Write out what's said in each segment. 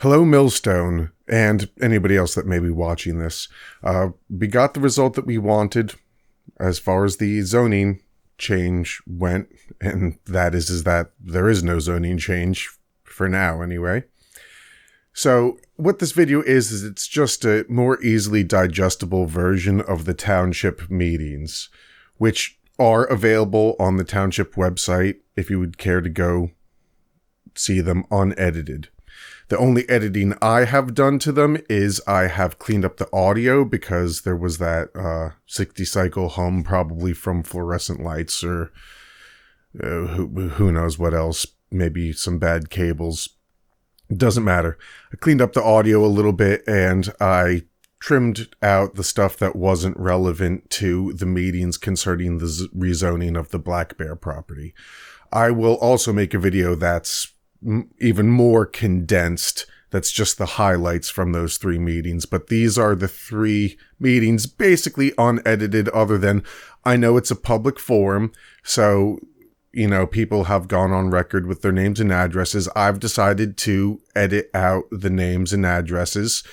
Hello, Millstone, and anybody else that may be watching this. We got the result that we wanted as far as the zoning change went, and that is that there is no zoning change for now anyway. So what this video is it's just a more easily digestible version of the township meetings, which are available on the township website if you would care to go see them unedited. The only editing I have done to them is I have cleaned up the audio because there was that 60 cycle hum probably from fluorescent lights or who knows what else, maybe some bad cables. Doesn't matter. I cleaned up the audio a little bit and I trimmed out the stuff that wasn't relevant to the meetings concerning the rezoning of the Black Bear property. I will also make a video that's even more condensed. That's just the highlights from those three meetings. But these are the three meetings basically unedited, other than I know it's a public forum. So, you know, people have gone on record with their names and addresses. I've decided to edit out the names and addresses.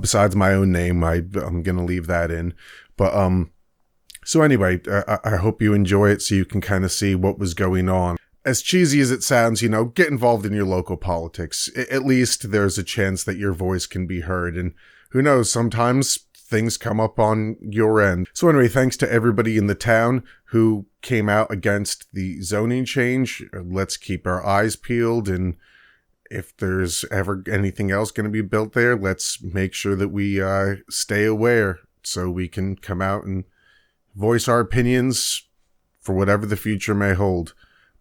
Besides my own name, I'm going to leave that in. But, so anyway, I hope you enjoy it so you can kind of see what was going on. As cheesy as it sounds, you know, get involved in your local politics. At least there's a chance that your voice can be heard. And who knows, sometimes things come up on your end. So anyway, thanks to everybody in the town who came out against the zoning change. Let's keep our eyes peeled. And if there's ever anything else going to be built there, let's make sure that we stay aware so we can come out and voice our opinions for whatever the future may hold.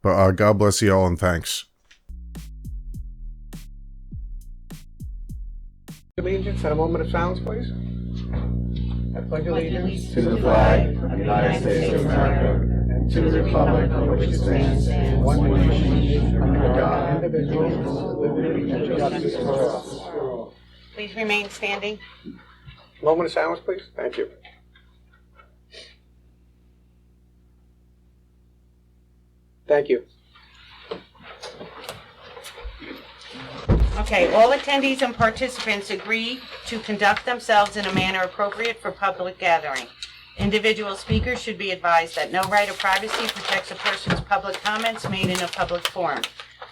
But God bless you all and thanks. Allegiance and a moment of silence, please. I pledge allegiance to the flag of the United States of America and to the republic for which it stands, one nation, under God, indivisible, with liberty and justice for all. Please remain standing. Moment of silence, please. Thank you. Thank you. Okay, all attendees and participants agree to conduct themselves in a manner appropriate for public gathering. Individual speakers should be advised that no right of privacy protects a person's public comments made in a public forum.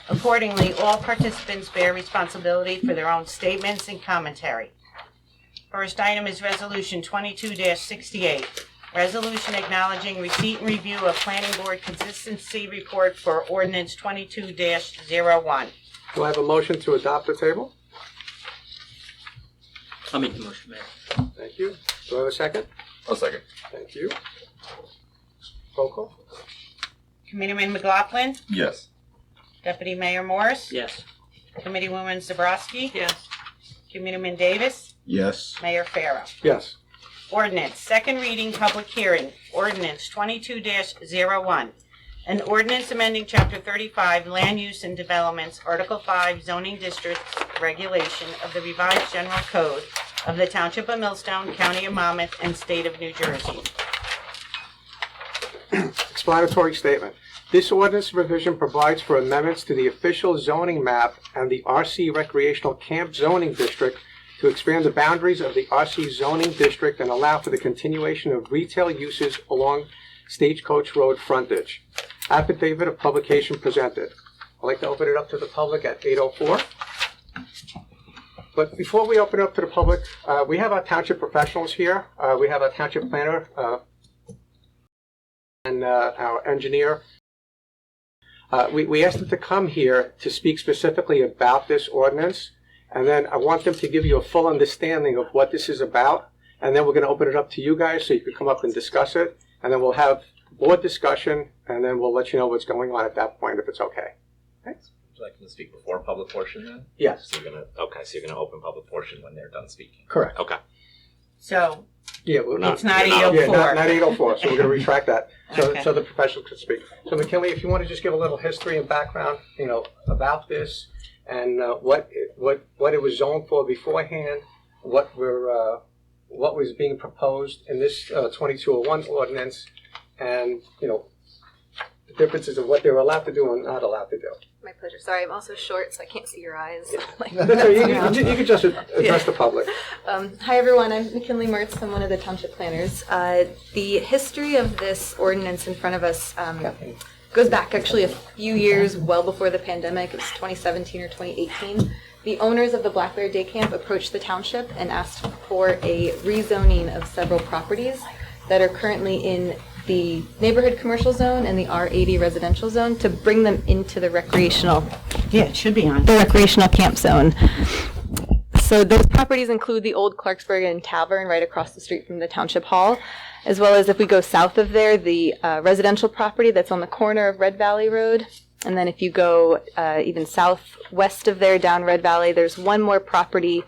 Accordingly, all participants bear responsibility for their own statements and commentary. First item is Resolution 22-68. Resolution acknowledging receipt and review of Planning Board Consistency Report for Ordinance 22-01. Do I have a motion to adopt the table? I'll make the motion, Mayor. Thank you. Do I have a second? I'll second. Thank you. Roll call. Committeeman McLaughlin, Yes. Deputy Mayor Morris, Yes. Committeewoman Zabrowski, Yes. Committeeman Davis, Yes. Mayor Farrow. Yes. Ordinance, second reading, public hearing, Ordinance 22-01. An ordinance amending Chapter 35, Land Use and Developments, Article 5, Zoning Districts Regulation of the Revised General Code of the Township of Millstone, County of Monmouth, and State of New Jersey. Explanatory statement. This ordinance revision provides for amendments to the official zoning map and the RC Recreational Camp Zoning District to expand the boundaries of the RC zoning district and allow for the continuation of retail uses along Stagecoach Road frontage. Affidavit of publication presented. I'd like to open it up to the public at 8:04. But before we open it up to the public, we have our township professionals here. We have our township planner and our engineer. We asked them to come here to speak specifically about this ordinance. And then I want them to give you a full understanding of what this is about. And then we're going to open it up to you guys so you can come up and discuss it. And then we'll have board discussion, and then we'll let you know what's going on at that point if it's okay. Okay? Would you like them to speak before public portion then? Yes. So you're gonna open public portion when they're done speaking. Correct. Okay. So, Yeah, we're not. it's not you're not- 8:04. Yeah, not 8:04, so we're going to retract that. Okay. So the professional can speak. So McKinley, if you want to just give a little history and background, you know, about this and what it was zoned for beforehand, what was being proposed in this 2201 ordinance, and you know the differences of what they were allowed to do and not allowed to do. My pleasure. Sorry, I'm also short, so I can't see your eyes. That's all right. You can just address the public. Hi, everyone. I'm McKinley Mertz. I'm one of the township planners. The history of this ordinance in front of us goes back actually a few years, well before the pandemic. It was 2017 or 2018. The owners of the Black Bear Day Camp approached the township and asked for a rezoning of several properties that are currently in the neighborhood commercial zone and the R80 residential zone to bring them into the recreational. Yeah, it should be on. The recreational camp zone. So those properties include the old Clarksburg Inn Tavern right across the street from the Township Hall, as well as if we go south of there, the residential property that's on the corner of Red Valley Road. And then if you go even southwest of there, down Red Valley, there's one more property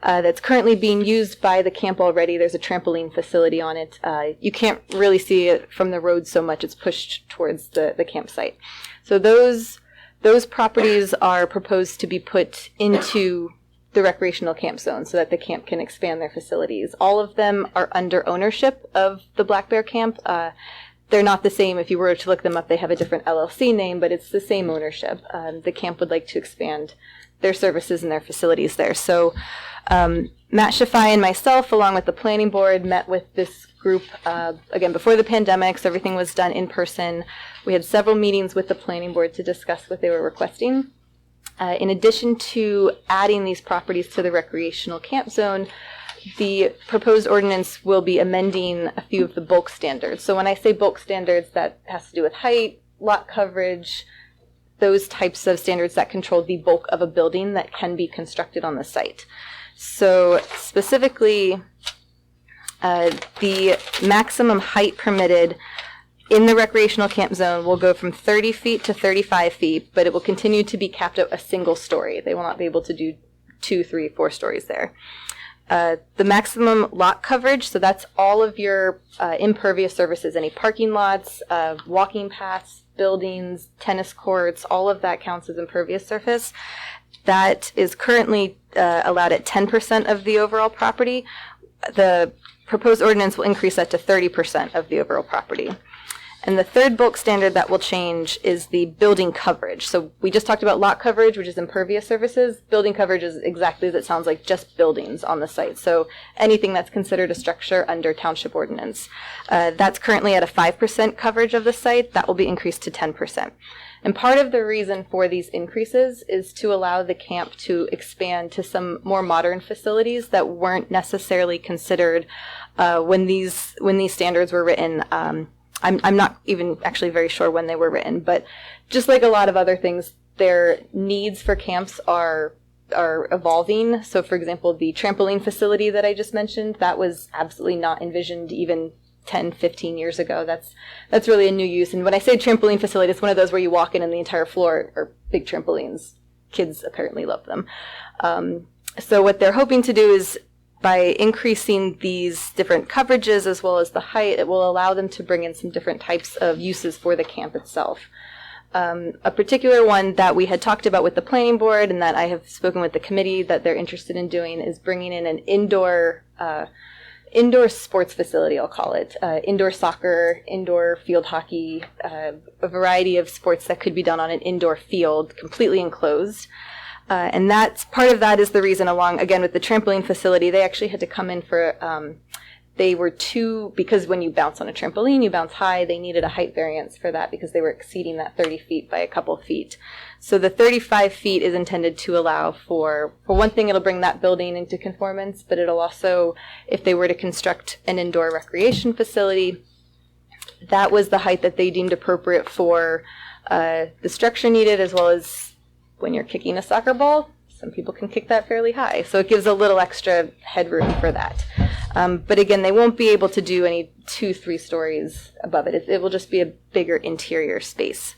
that's currently being used by the camp already. There's a trampoline facility on it. You can't really see it from the road so much. It's pushed towards the campsite. So those properties are proposed to be put into the recreational camp zone so that the camp can expand their facilities. All of them are under ownership of the Black Bear Camp. They're not the same. If you were to look them up, they have a different LLC name, but it's the same ownership. The camp would like to expand their services and their facilities there. So Matt Shafai and myself, along with the planning board, met with this group, again, before the pandemic, so everything was done in person. We had several meetings with the planning board to discuss what they were requesting. In addition to adding these properties to the recreational camp zone, the proposed ordinance will be amending a few of the bulk standards. So when I say bulk standards, that has to do with height, lot coverage, those types of standards that control the bulk of a building that can be constructed on the site. So specifically, the maximum height permitted in the recreational camp zone will go from 30 feet to 35 feet, but it will continue to be capped at a single story. They will not be able to do 2, 3, 4 stories there. The maximum lot coverage, so that's all of your impervious surfaces, any parking lots, walking paths, buildings, tennis courts, all of that counts as impervious surface. That is currently allowed at 10% of the overall property. The proposed ordinance will increase that to 30% of the overall property. And the third bulk standard that will change is the building coverage. So we just talked about lot coverage, which is impervious surfaces. Building coverage is exactly as it sounds, like just buildings on the site. So anything that's considered a structure under township ordinance. That's currently at a 5% coverage of the site. That will be increased to 10%. And part of the reason for these increases is to allow the camp to expand to some more modern facilities that weren't necessarily considered when these standards were written. I'm not even actually very sure when they were written, but just like a lot of other things, their needs for camps are evolving. So, for example, the trampoline facility that I just mentioned, that was absolutely not envisioned even 10, 15 years ago. That's really a new use. And when I say trampoline facility, it's one of those where you walk in and the entire floor are big trampolines. Kids apparently love them. So what they're hoping to do is, by increasing these different coverages as well as the height, it will allow them to bring in some different types of uses for the camp itself. A particular one that we had talked about with the planning board and that I have spoken with the committee that they're interested in doing is bringing in an indoor sports facility, I'll call it. Indoor soccer, indoor field hockey, a variety of sports that could be done on an indoor field, completely enclosed. And that's part of that is the reason, along again with the trampoline facility, they actually had to come in for, they were because when you bounce on a trampoline, you bounce high, they needed a height variance for that because they were exceeding that 30 feet by a couple feet. So the 35 feet is intended to allow for one thing, it'll bring that building into conformance, but it'll also, if they were to construct an indoor recreation facility, that was the height that they deemed appropriate for the structure needed, as well as when you're kicking a soccer ball, some people can kick that fairly high. So it gives a little extra headroom for that. But again, they won't be able to do any 2, 3 stories above it. It will just be a bigger interior space.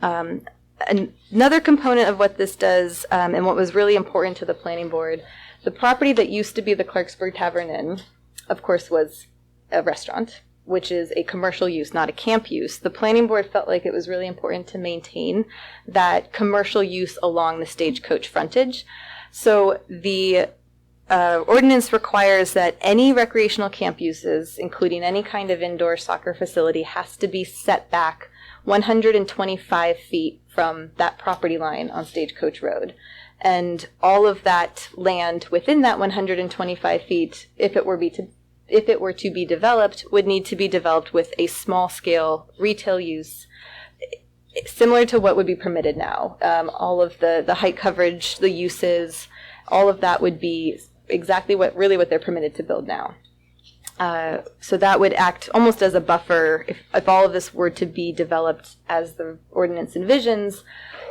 Another component of what this does, and what was really important to the planning board, the property that used to be the Clarksburg Tavern Inn, of course, was a restaurant, which is a commercial use, not a camp use. The planning board felt like it was really important to maintain that commercial use along the stagecoach frontage. So the ordinance requires that any recreational camp uses, including any kind of indoor soccer facility, has to be set back 125 feet from that property line on Stagecoach Road. And all of that land within that 125 feet, if it were to be developed, would need to be developed with a small-scale retail use, similar to what would be permitted now. All of the height coverage, the uses, all of that would be exactly what they're permitted to build now. So that would act almost as a buffer. If all of this were to be developed as the ordinance envisions,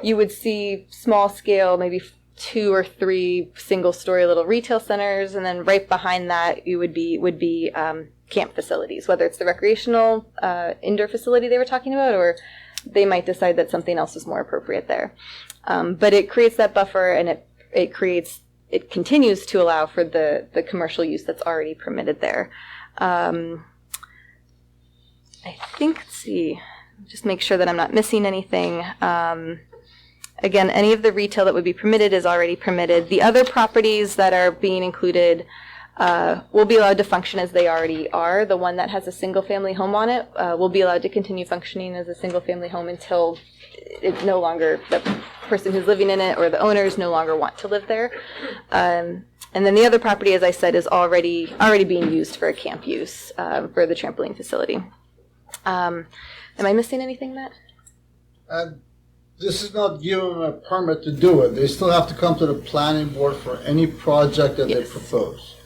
you would see small scale, maybe 2 or 3 single-story little retail centers, and then right behind that you would be camp facilities, whether it's the recreational indoor facility they were talking about, or they might decide that something else is more appropriate there. But it creates that buffer, and it continues to allow for the commercial use that's already permitted there. I think, let's see, just make sure that I'm not missing anything. Again, any of the retail that would be permitted is already permitted. The other properties that are being included will be allowed to function as they already are. The one that has a single-family home on it will be allowed to continue functioning as a single-family home until it's no longer, the person who's living in it or the owners no longer want to live there. And then the other property, as I said, is already being used for a camp use for the trampoline facility. Am I missing anything, Matt? This is not giving them a permit to do it. They still have to come to the planning board for any project that they propose.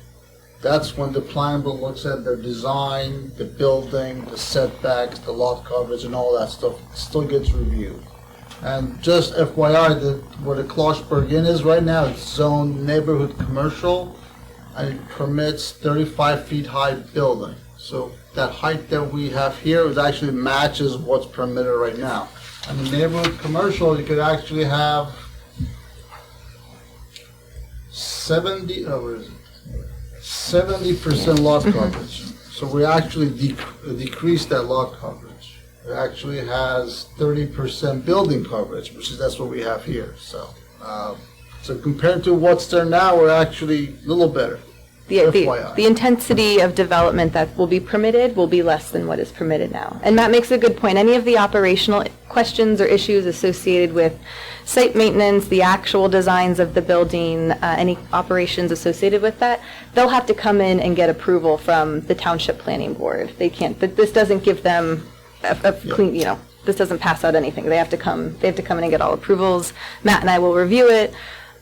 That's when the planning board looks at their design, the building, the setbacks, the lot coverage, and all that stuff. It still gets reviewed. And just FYI, where the Kloschberg Inn is right now, it's zoned neighborhood commercial, and it permits 35 feet high building. So that height that we have here is actually matches what's permitted right now. And the neighborhood commercial, you could actually have 70% lot coverage. So we actually decreased that lot coverage. It actually has 30% building coverage, that's what we have here. So, so compared to what's there now, we're actually a little better. The intensity of development that will be permitted will be less than what is permitted now. And Matt makes a good point. Any of the operational questions or issues associated with site maintenance, the actual designs of the building, any operations associated with that, they'll have to come in and get approval from the township planning board. They can't, this doesn't give them a clean, this doesn't pass out anything. They have to come in and get all approvals. Matt and I will review it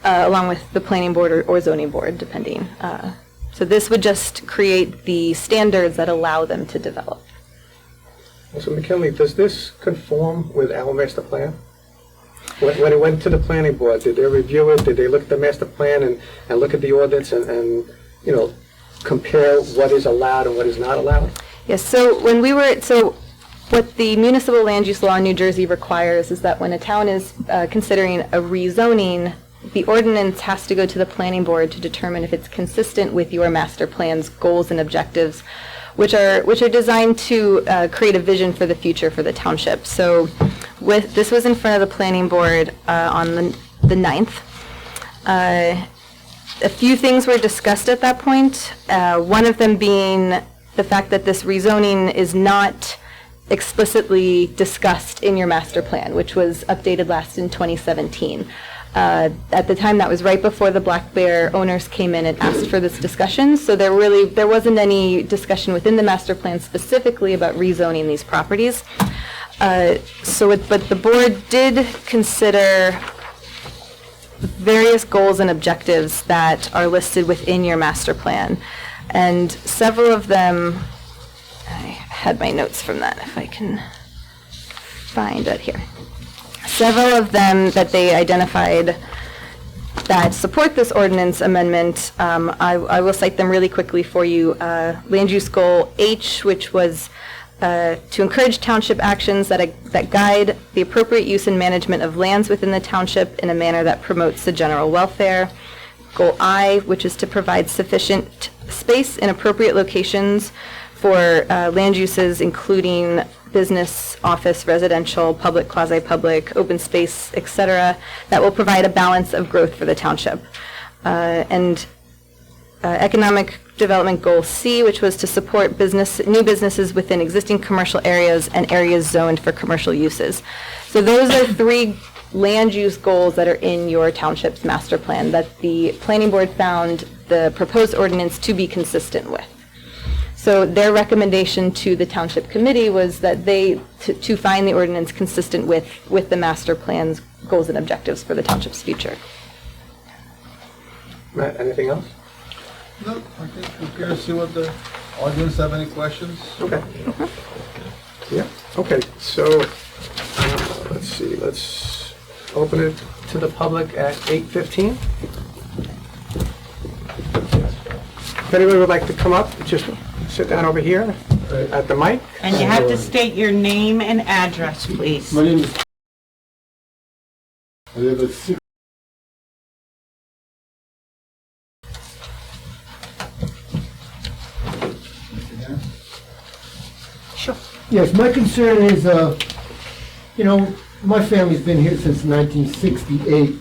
along with the planning board or zoning board, depending. So this would just create the standards that allow them to develop. So McKinley, does this conform with our master plan? When it went to the planning board, did they review it? Did they look at the master plan and look at the ordinance and compare what is allowed and what is not allowed? Yes, so what the municipal land use law in New Jersey requires is that when a town is considering a rezoning, the ordinance has to go to the planning board to determine if it's consistent with your master plan's goals and objectives, which are designed to create a vision for the future for the township. So this was in front of the planning board on the 9th. A few things were discussed at that point, one of them being the fact that this rezoning is not explicitly discussed in your master plan, which was updated last in 2017. At the time, that was right before the Black Bear owners came in and asked for this discussion, so there wasn't any discussion within the master plan specifically about rezoning these properties. But the board did consider various goals and objectives that are listed within your master plan, and several of them, I had my notes from that, if I can find it here. Several of them that they identified that support this ordinance amendment, I will cite them really quickly for you. Land use goal H, which was to encourage township actions that guide the appropriate use and management of lands within the township in a manner that promotes the general welfare. Goal I, which is to provide sufficient space in appropriate locations for land uses, including business, office, residential, public, quasi-public, open space, etc., that will provide a balance of growth for the township. And Economic Development Goal C, which was to support new businesses within existing commercial areas and areas zoned for commercial uses. So those are 3 land use goals that are in your township's master plan that the planning board found the proposed ordinance to be consistent with. So their recommendation to the township committee was that to find the ordinance consistent with the master plan's goals and objectives for the township's future. Matt, anything else? No, I think we're here to see what the audience have any questions. Okay. Yeah, okay, so, let's see, let's open it to the public at 8:15. If anybody would like to come up, just sit down over here at the mic. And you have to state your name and address, please. My name is... I live at 6... Sure. Yes, my concern is, my family's been here since 1968.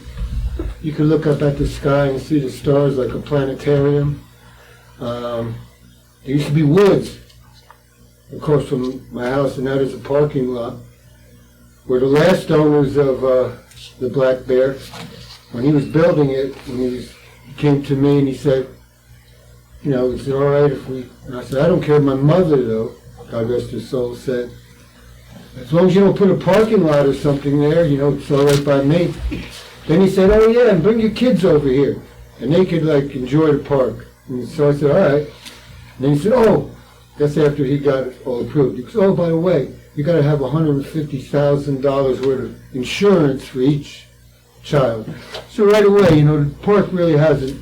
You can look up at the sky and see the stars like a planetarium. There used to be woods across from my house, and that is a parking lot. Where the last owners of the Black Bear, when he was building it, he came to me and he said, is it all right if we... And I said, I don't care. My mother, though, God rest her soul, said, as long as you don't put a parking lot or something there, it's all right by me. Then he said, oh yeah, and bring your kids over here, and they could enjoy the park. And so I said, all right. And then he said, oh, that's after he got it all approved. He goes, oh, by the way, you got to have $150,000 worth of insurance for each child. So right away, the park really hasn't,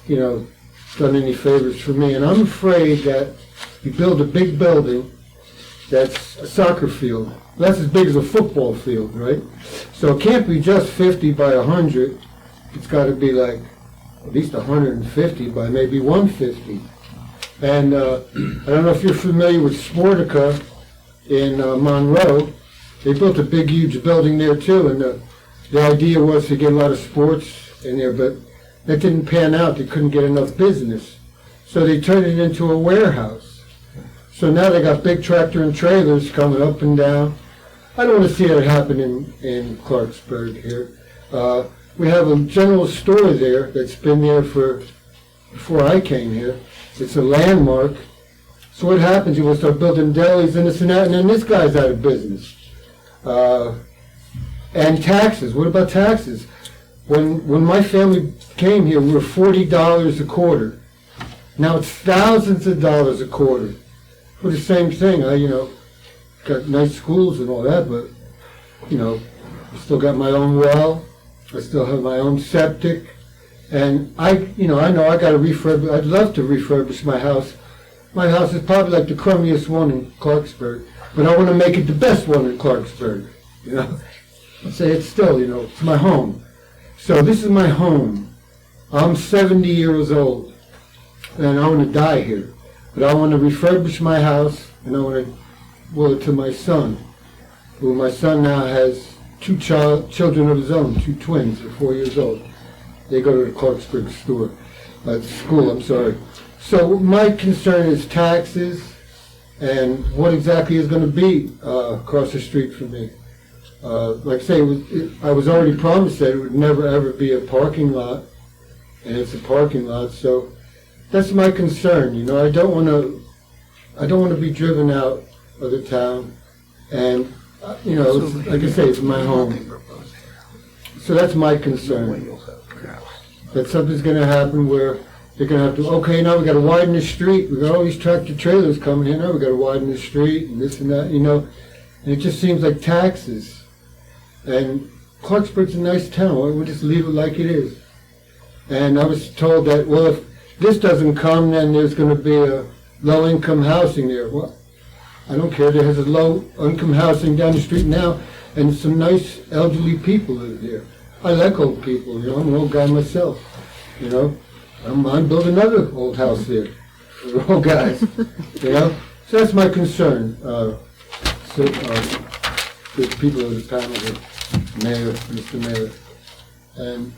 done any favors for me. And I'm afraid that you build a big building that's a soccer field. That's as big as a football field, right? So it can't be just 50 by 100. It's got to be at least 150 by maybe 150. And I don't know if you're familiar with Sportica in Monroe. They built a big, huge building there too, and the idea was to get a lot of sports in there, but that didn't pan out. They couldn't get enough business. So they turned it into a warehouse. So now they got big tractor and trailers coming up and down. I don't want to see that happen in Clarksburg here. We have a general store there that's been there before I came here. It's a landmark. So what happens, you will start building delis and this and that, and then this guy's out of business. And taxes, what about taxes? When my family came here, we were $40 a quarter. Now it's thousands of dollars a quarter for the same thing. I, got nice schools and all that, but, I still got my own well. I still have my own septic. And I know I got to refurbish. I'd love to refurbish my house. My house is probably like the crummiest one in Clarksburg, but I want to make it the best one in Clarksburg. I say it's still, it's my home. So this is my home. I'm 70 years old, and I want to die here. But I want to refurbish my house, and I want to will it to my son. Well, my son now has two children of his own, 2 twins. They're 4 years old. They go to the Clarksburg school, I'm sorry. So my concern is taxes and what exactly is going to be across the street from me. Like I say, I was already promised that it would never ever be a parking lot, and it's a parking lot. So that's my concern. I don't want to be driven out of the town, and like I say, it's my home. So that's my concern. That something's going to happen where they're going to have to, okay, now we got to widen the street. We got all these tractor trailers coming in. Now we got to widen the street and this and that, And it just seems like taxes. And Clarksburg's a nice town. We'll just leave it like it is. And I was told that, well, if this doesn't come, then there's going to be a low-income housing there. Well, I don't care. There's a low-income housing down the street now, and some nice elderly people live there. I like old people, I'm an old guy myself, I don't mind building another old house there for old guys, So that's my concern. The people of the panel, the mayor, Mr. Mayor, and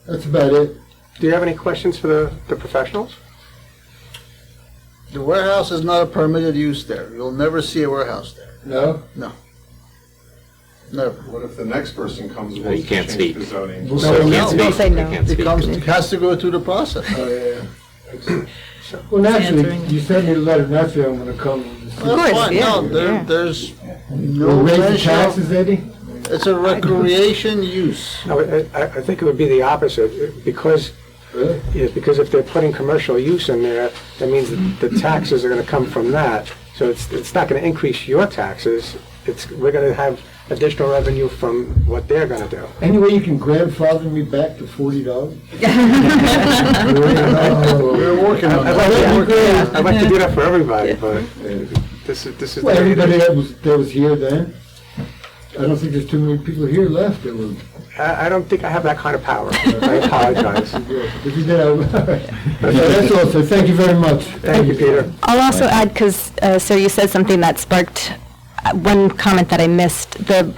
that's about it. Do you have any questions for the professionals? The warehouse is not a permitted use there. You'll never see a warehouse there. No? Never. What if the next person comes and No, you wants to can't change speak. the zoning? We'll No, say no. no. They'll say no. They can't speak. It has to go through the process. Oh, yeah. Well, naturally, you sent me a letter, naturally I'm gonna come. and see. Well, that's course, fine. yeah, No, yeah. there's no We'll raise the mention of- taxes, Eddie? It's a recreation use. No, I think it would be the opposite, because Really? because if they're putting commercial use in there, that means that the taxes are going to come from that. So it's not going to increase your taxes. We're going to have additional revenue from what they're going to do. Any way you can grandfather me back to $40? We're working on that. I'd like to do that for everybody, but this is. Well, everybody that was here then, I don't think there's too many people here left that were. I don't think I have that kind of power. I apologize. If you did, that's all, so thank you very much. Thank you, Peter. I'll also add, because, sir, you said something that sparked one comment that I missed. The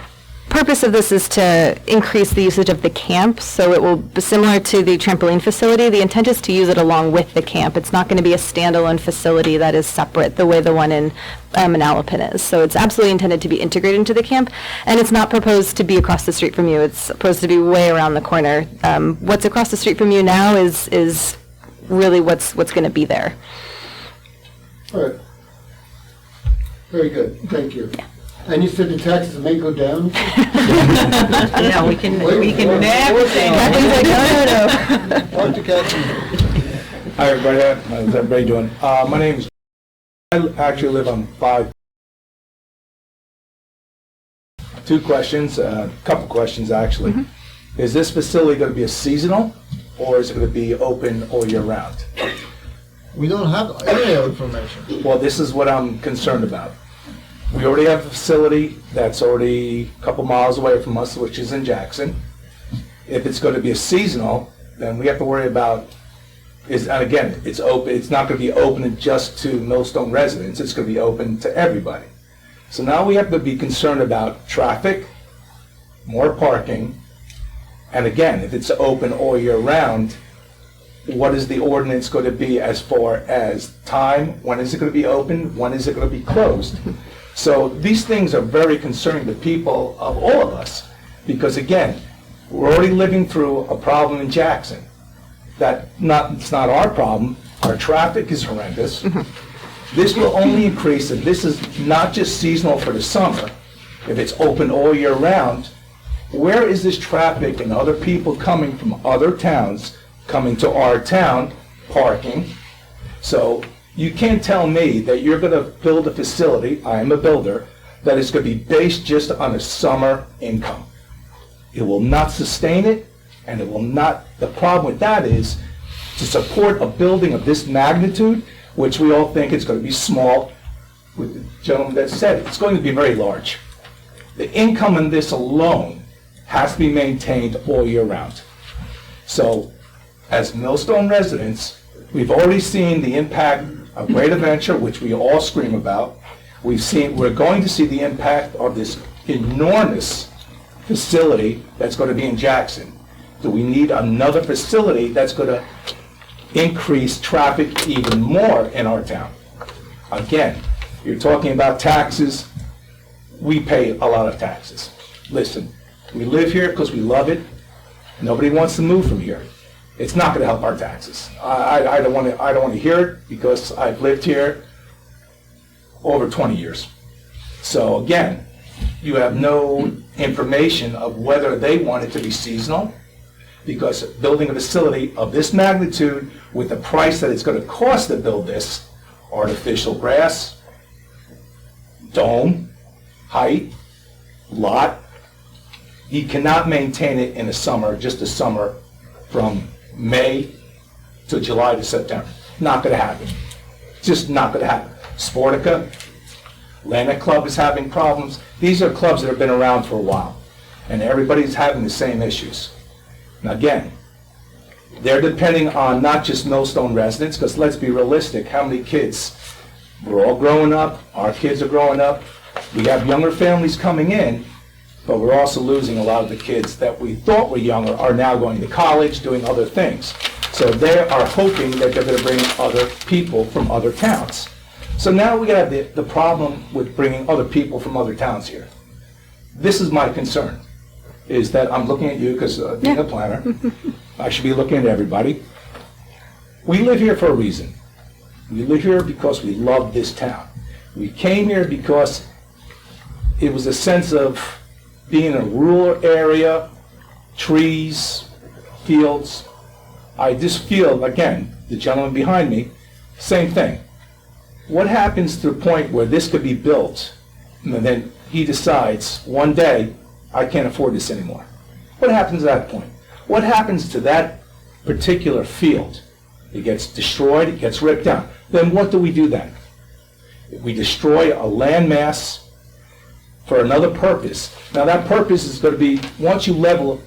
purpose of this is to increase the usage of the camp, so it will be similar to the trampoline facility. The intent is to use it along with the camp. It's not going to be a standalone facility that is separate, the way the one in Manalapan is. So it's absolutely intended to be integrated into the camp, and it's not proposed to be across the street from you. It's supposed to be way around the corner. What's across the street from you now is really what's going to be there. All right. Very good, thank you. And you said the taxes may go down? No, we can never say Kathleen's like, no. Talk to Catherine. Hi, everybody. How's everybody doing? My name is, I actually live on 5. Two questions, a couple questions actually. Is this facility going to be a seasonal, or is it going to be open all year round? We don't have any information. Well, this is what I'm concerned about. We already have a facility that's already a couple miles away from us, which is in Jackson. If it's going to be a seasonal, then we have to worry about, and again, it's open. It's not going to be open just to Millstone residents. It's going to be open to everybody. So now we have to be concerned about traffic, more parking, and again, if it's open all year round, what is the ordinance going to be as far as time? When is it going to be open? When is it going to be closed? So these things are very concerning to people of all of us, because again, we're already living through a problem in Jackson. It's not our problem. Our traffic is horrendous. This will only increase if this is not just seasonal for the summer. If it's open all year round, where is this traffic and other people coming from other towns coming to our town parking? So you can't tell me that you're going to build a facility, I am a builder, that is going to be based just on a summer income. It will not sustain it, and it will not, the problem with that is, to support a building of this magnitude, which we all think is going to be small, with the gentleman that said it, it's going to be very large. The income in this alone has to be maintained all year round. So, as Millstone residents, we've already seen the impact of Great Adventure, which we all scream about. We're going to see the impact of this enormous facility that's going to be in Jackson. Do we need another facility that's going to increase traffic even more in our town? Again, you're talking about taxes. We pay a lot of taxes. Listen, we live here because we love it. Nobody wants to move from here. It's not going to help our taxes. I don't want to hear it, because I've lived here over 20 years. So again, you have no information of whether they want it to be seasonal, because building a facility of this magnitude with the price that it's going to cost to build this, artificial grass, dome, height, lot, you cannot maintain it in the summer, just the summer from May to July to September. Not going to happen. Just not going to happen. Sportica, Atlantic Club is having problems. These are clubs that have been around for a while, and everybody's having the same issues. Now again, they're depending on not just Millstone residents, because let's be realistic, how many kids? We're all growing up, our kids are growing up, we have younger families coming in, but we're also losing a lot of the kids that we thought were younger are now going to college, doing other things. So they are hoping that they're gonna bring other people from other towns. So now we got the problem with bringing other people from other towns here. This is my concern, is that I'm looking at you because being a planner, I should be looking at everybody. We live here for a reason. We live here because we love this town. We came here because it was a sense of being in a rural area, trees, fields. I just feel, again, the gentleman behind me, same thing. What happens to the point where this could be built, and then he decides, one day, I can't afford this anymore? What happens at that point? What happens to that particular field? It gets destroyed, it gets ripped down. Then what do we do then? We destroy a landmass for another purpose. Now that purpose is going to be, once you level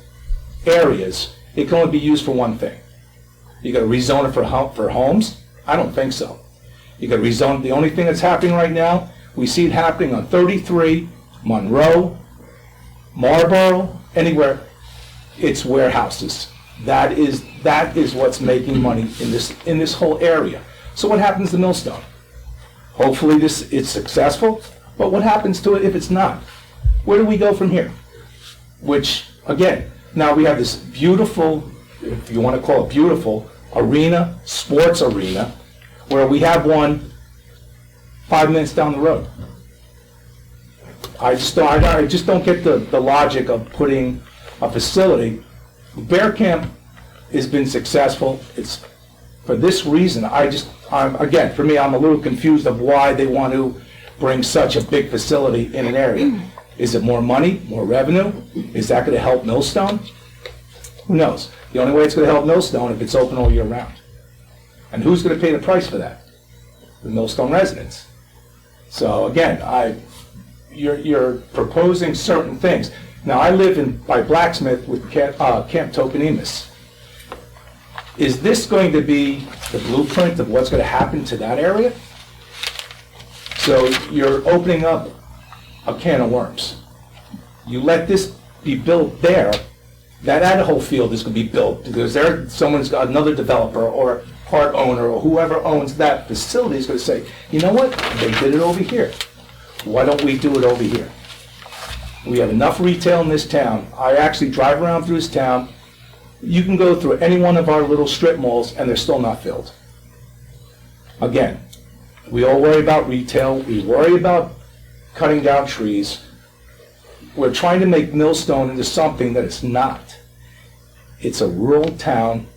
areas, it can only be used for one thing. You got to rezone it for homes? I don't think so. You got to rezone. The only thing that's happening right now, we see it happening on 33, Monroe, Marlboro, anywhere. It's warehouses. That is what's making money in this whole area. So what happens to Millstone? Hopefully it's successful, but what happens to it if it's not? Where do we go from here? Which, again, now we have this beautiful, if you want to call it beautiful, arena, sports arena, where we have one 5 minutes down the road. I just don't get the logic of putting a facility. Bear Camp has been successful. It's for this reason. Again, for me, I'm a little confused of why they want to bring such a big facility in an area. Is it more money, more revenue? Is that going to help Millstone? Who knows? The only way it's going to help Millstone if it's open all year round. And who's going to pay the price for that? The Millstone residents. So again, you're proposing certain things. Now I live by Blacksmith with Camp Tokenemus. Is this going to be the blueprint of what's going to happen to that area? So you're opening up a can of worms. You let this be built there, that Idaho field is going to be built because someone's got another developer or part owner or whoever owns that facility is going to say, you know what, they did it over here. Why don't we do it over here? We have enough retail in this town. I actually drive around through this town. You can go through any one of our little strip malls and they're still not filled. Again, we all worry about retail. We worry about cutting down trees. We're trying to make Millstone into something that it's not. It's a rural town.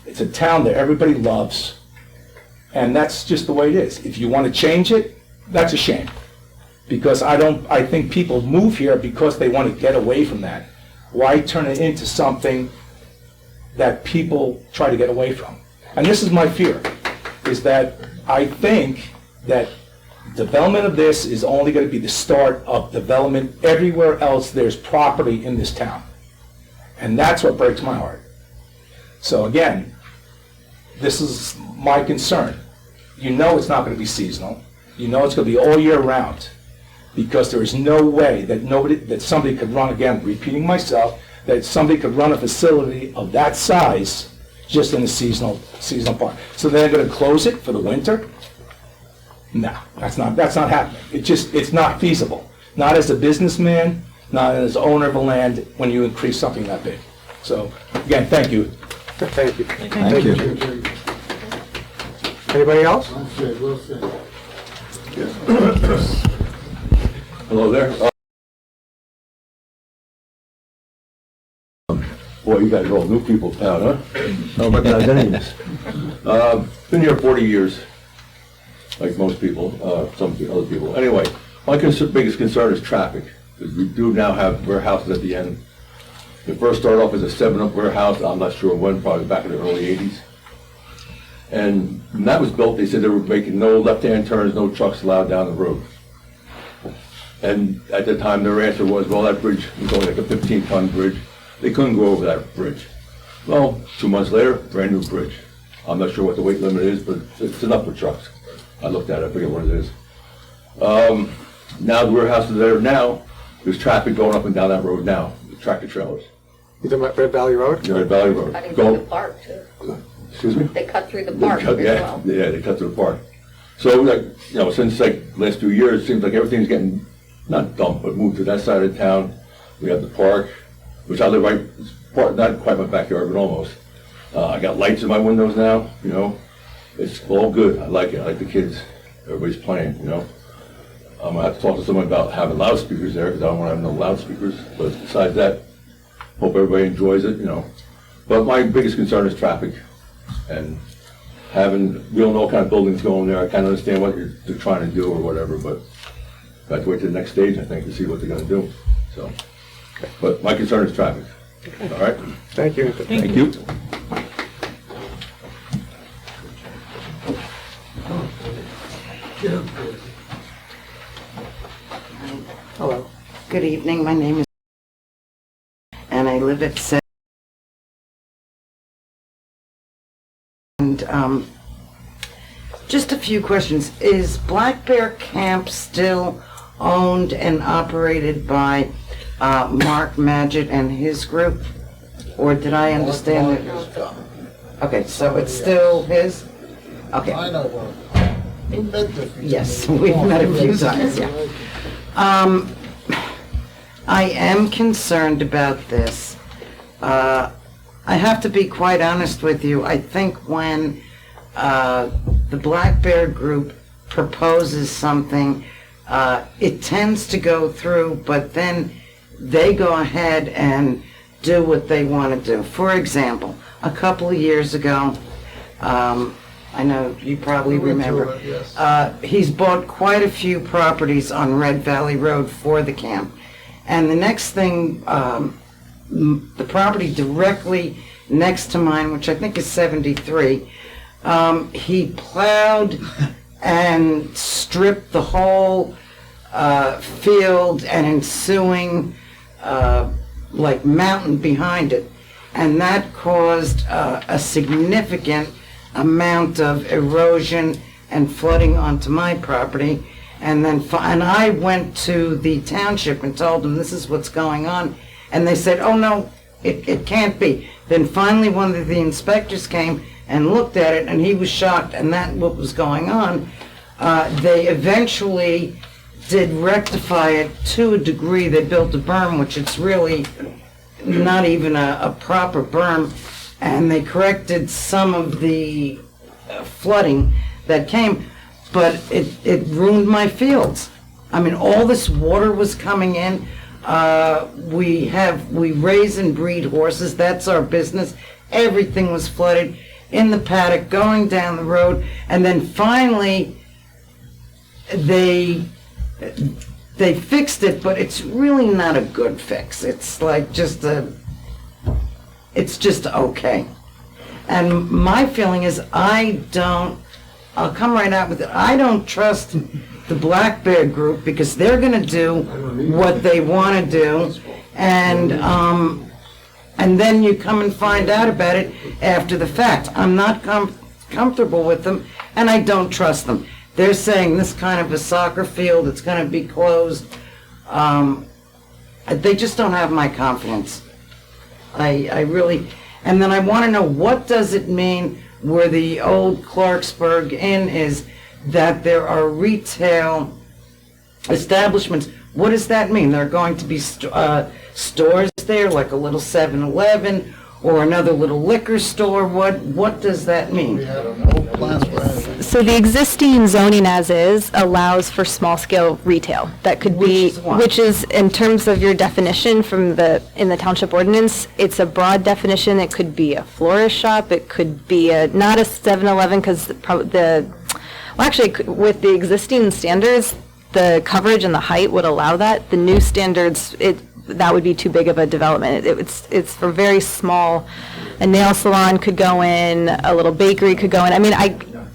It's a town that everybody loves. And that's just the way it is. If you want to change it, that's a shame. Because I think people move here because they want to get away from that. Why turn it into something that people try to get away from? And this is my fear, is that I think that development of this is only going to be the start of development everywhere else there's property in this town. And that's what breaks my heart. So again, this is my concern. You know it's not going to be seasonal. You know it's going to be all year round. Because there is no way that somebody could run, again, repeating myself, that somebody could run a facility of that size just in the seasonal part. So they're going to close it for the winter? No, that's not happening. It's not feasible. Not as a businessman, not as owner of a land when you increase something that big. So again, thank you. Thank you. Thank you. Anybody else? Well said, well said. Hello there. Boy, you guys are all new people in town, huh? I don't recognize any of this. Been here 40 years, like most people, some other people. Anyway, my biggest concern is traffic, because we do now have warehouses at the end. It first started off as a 7-up warehouse, I'm not sure when, probably back in the early 80s. And when that was built, they said they were making no left-hand turns, no trucks allowed down the road. And at the time, their answer was, well, that bridge was only like a 15-ton bridge. They couldn't go over that bridge. Well, 2 months later, brand new bridge. I'm not sure what the weight limit is, but it's enough for trucks. I looked at it, I forget what it is. Now the warehouse is there now. There's traffic going up and down that road now, the tractor trailers. You talking about Red Valley Road? Red Valley Road. Cutting through the park, too. Excuse me? They cut through the They park cut- as yeah, well. Yeah, they cut through the park. So like, you know, since like last 2 years, it seems like everything's getting, not dumped, but moved to that side of town. We have the park, which I live right, not quite my backyard, but almost. I got lights in my windows now, you know. It's all good. I like it. I like the kids. Everybody's playing, you know. I'm gonna have to talk to someone about having loudspeakers there, because I don't want to have no loudspeakers. But besides that, hope everybody enjoys it, you know. But my biggest concern is traffic. And we don't know what kind of buildings going there. I kind of understand what they're trying to do or whatever, but I have to wait to the next stage, I think, to see what they're gonna do, so. But my concern is traffic. All right? Thank you. Thank you. Hello. Good evening, my name is, and I live at 7. And just a few questions. Is Black Bear Camp still owned and operated by Mark Magid and his group? Or did I understand it? Okay, so it's still his? Okay. I know one. We met the few Yes, times. we've met a few times, yeah. I am concerned about this. I have to be quite honest with you. I think when the Black Bear Group proposes something, it tends to go through, but then they go ahead and do what they want to do. For example, a couple of years ago, I know you probably We went through remember, it, yes. he's bought quite a few properties on Red Valley Road for the camp. And the next thing, the property directly next to mine, which I think is 73, he plowed and stripped the whole field and ensuing like mountain behind it. And that caused a significant amount of erosion and flooding onto my property. And then, and I went to the township and told them this is what's going on. And they said, oh no, it can't be. Then finally one of the inspectors came and looked at it, and he was shocked, and that what was going on. They eventually did rectify it to a degree. They built a berm, which it's really not even a proper berm, and they corrected some of the flooding that came, but it ruined my fields. I mean, all this water was coming in. We raise and breed horses. That's our business. Everything was flooded in the paddock, going down the road, and then finally they fixed it, but it's really not a good fix. It's like it's just okay. And my feeling is I'll come right out with it. I don't trust the Black Bear Group because they're going to do what they want to do, and then you come and find out about it after the fact. I'm not comfortable with them, and I don't trust them. They're saying this kind of a soccer field, it's going to be closed. They just don't have my confidence. I really, and then I want to know, what does it mean where the old Clarksburg Inn is, that there are retail establishments? What does that mean? There are going to be stores there, like a little 7-Eleven or another little liquor store? What does that mean? We have no plans for anything. So the existing zoning as is allows for small scale retail. That could be, Which is what? which is in terms of your definition in the township ordinance, it's a broad definition. It could be a florist shop. It could be not a 7-Eleven because with the existing standards, the coverage and the height would allow that. The new standards, that would be too big of a development. It's for very small. A nail salon could go in, a little bakery could go in. I mean,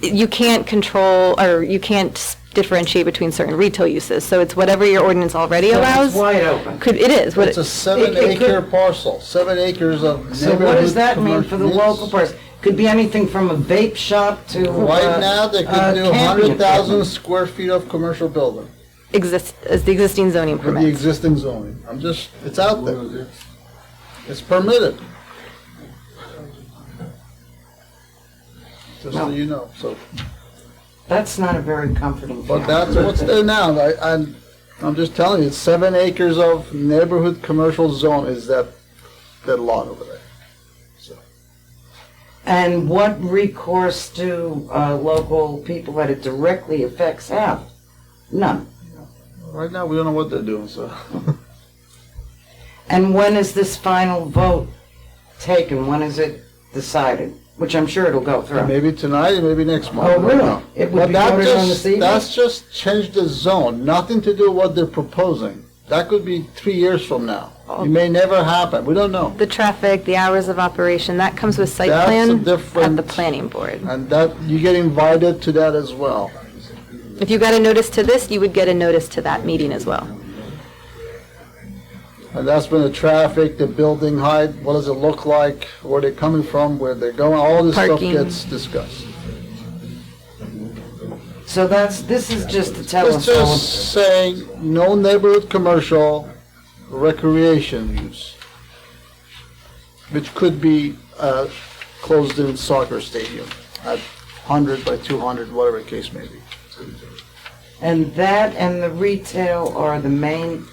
you can't control, or you can't differentiate between certain retail uses. So it's whatever your ordinance already So allows. it's wide open. It is. What It's a it could- 7-acre parcel, 7 acres of So what does that mean neighborhood for the commercial local person? Could be anything from a vape shop to Right now, they could do camping 100,000 square feet of commercial building exists as the existing zoning for the permits. existing zoning. It's out there. It's permitted. just so you know, so. That's not a very comforting But feeling. that's what's there now, I'm just telling you, it's 7 acres of neighborhood commercial zone is that lot over there. And what recourse do local people that it directly affects have? None. Right now, we don't know what they're doing, so. And when is this final vote taken? When is it decided? Which I'm sure it'll go through. Maybe tonight, maybe next month. Oh, really? No. It would But be that voted on just- this evening? That's just change the zone, nothing to do with what they're proposing. That could be 3 years from now. It may never happen, we don't know. The traffic, the hours of operation, that comes with site That's a plan at different- the planning board. And that, you get invited to that as well. If you got a notice to this, you would get a notice to that meeting as well. And that's when the traffic, the building height, what does it look like, where they're coming from, where they're going, all this stuff Parking. gets discussed. So this is just to tell It's us just saying, no neighborhood commercial recreation use, which could be a closed-in soccer stadium at 100 by 200, whatever the case may be. and that and the retail are the main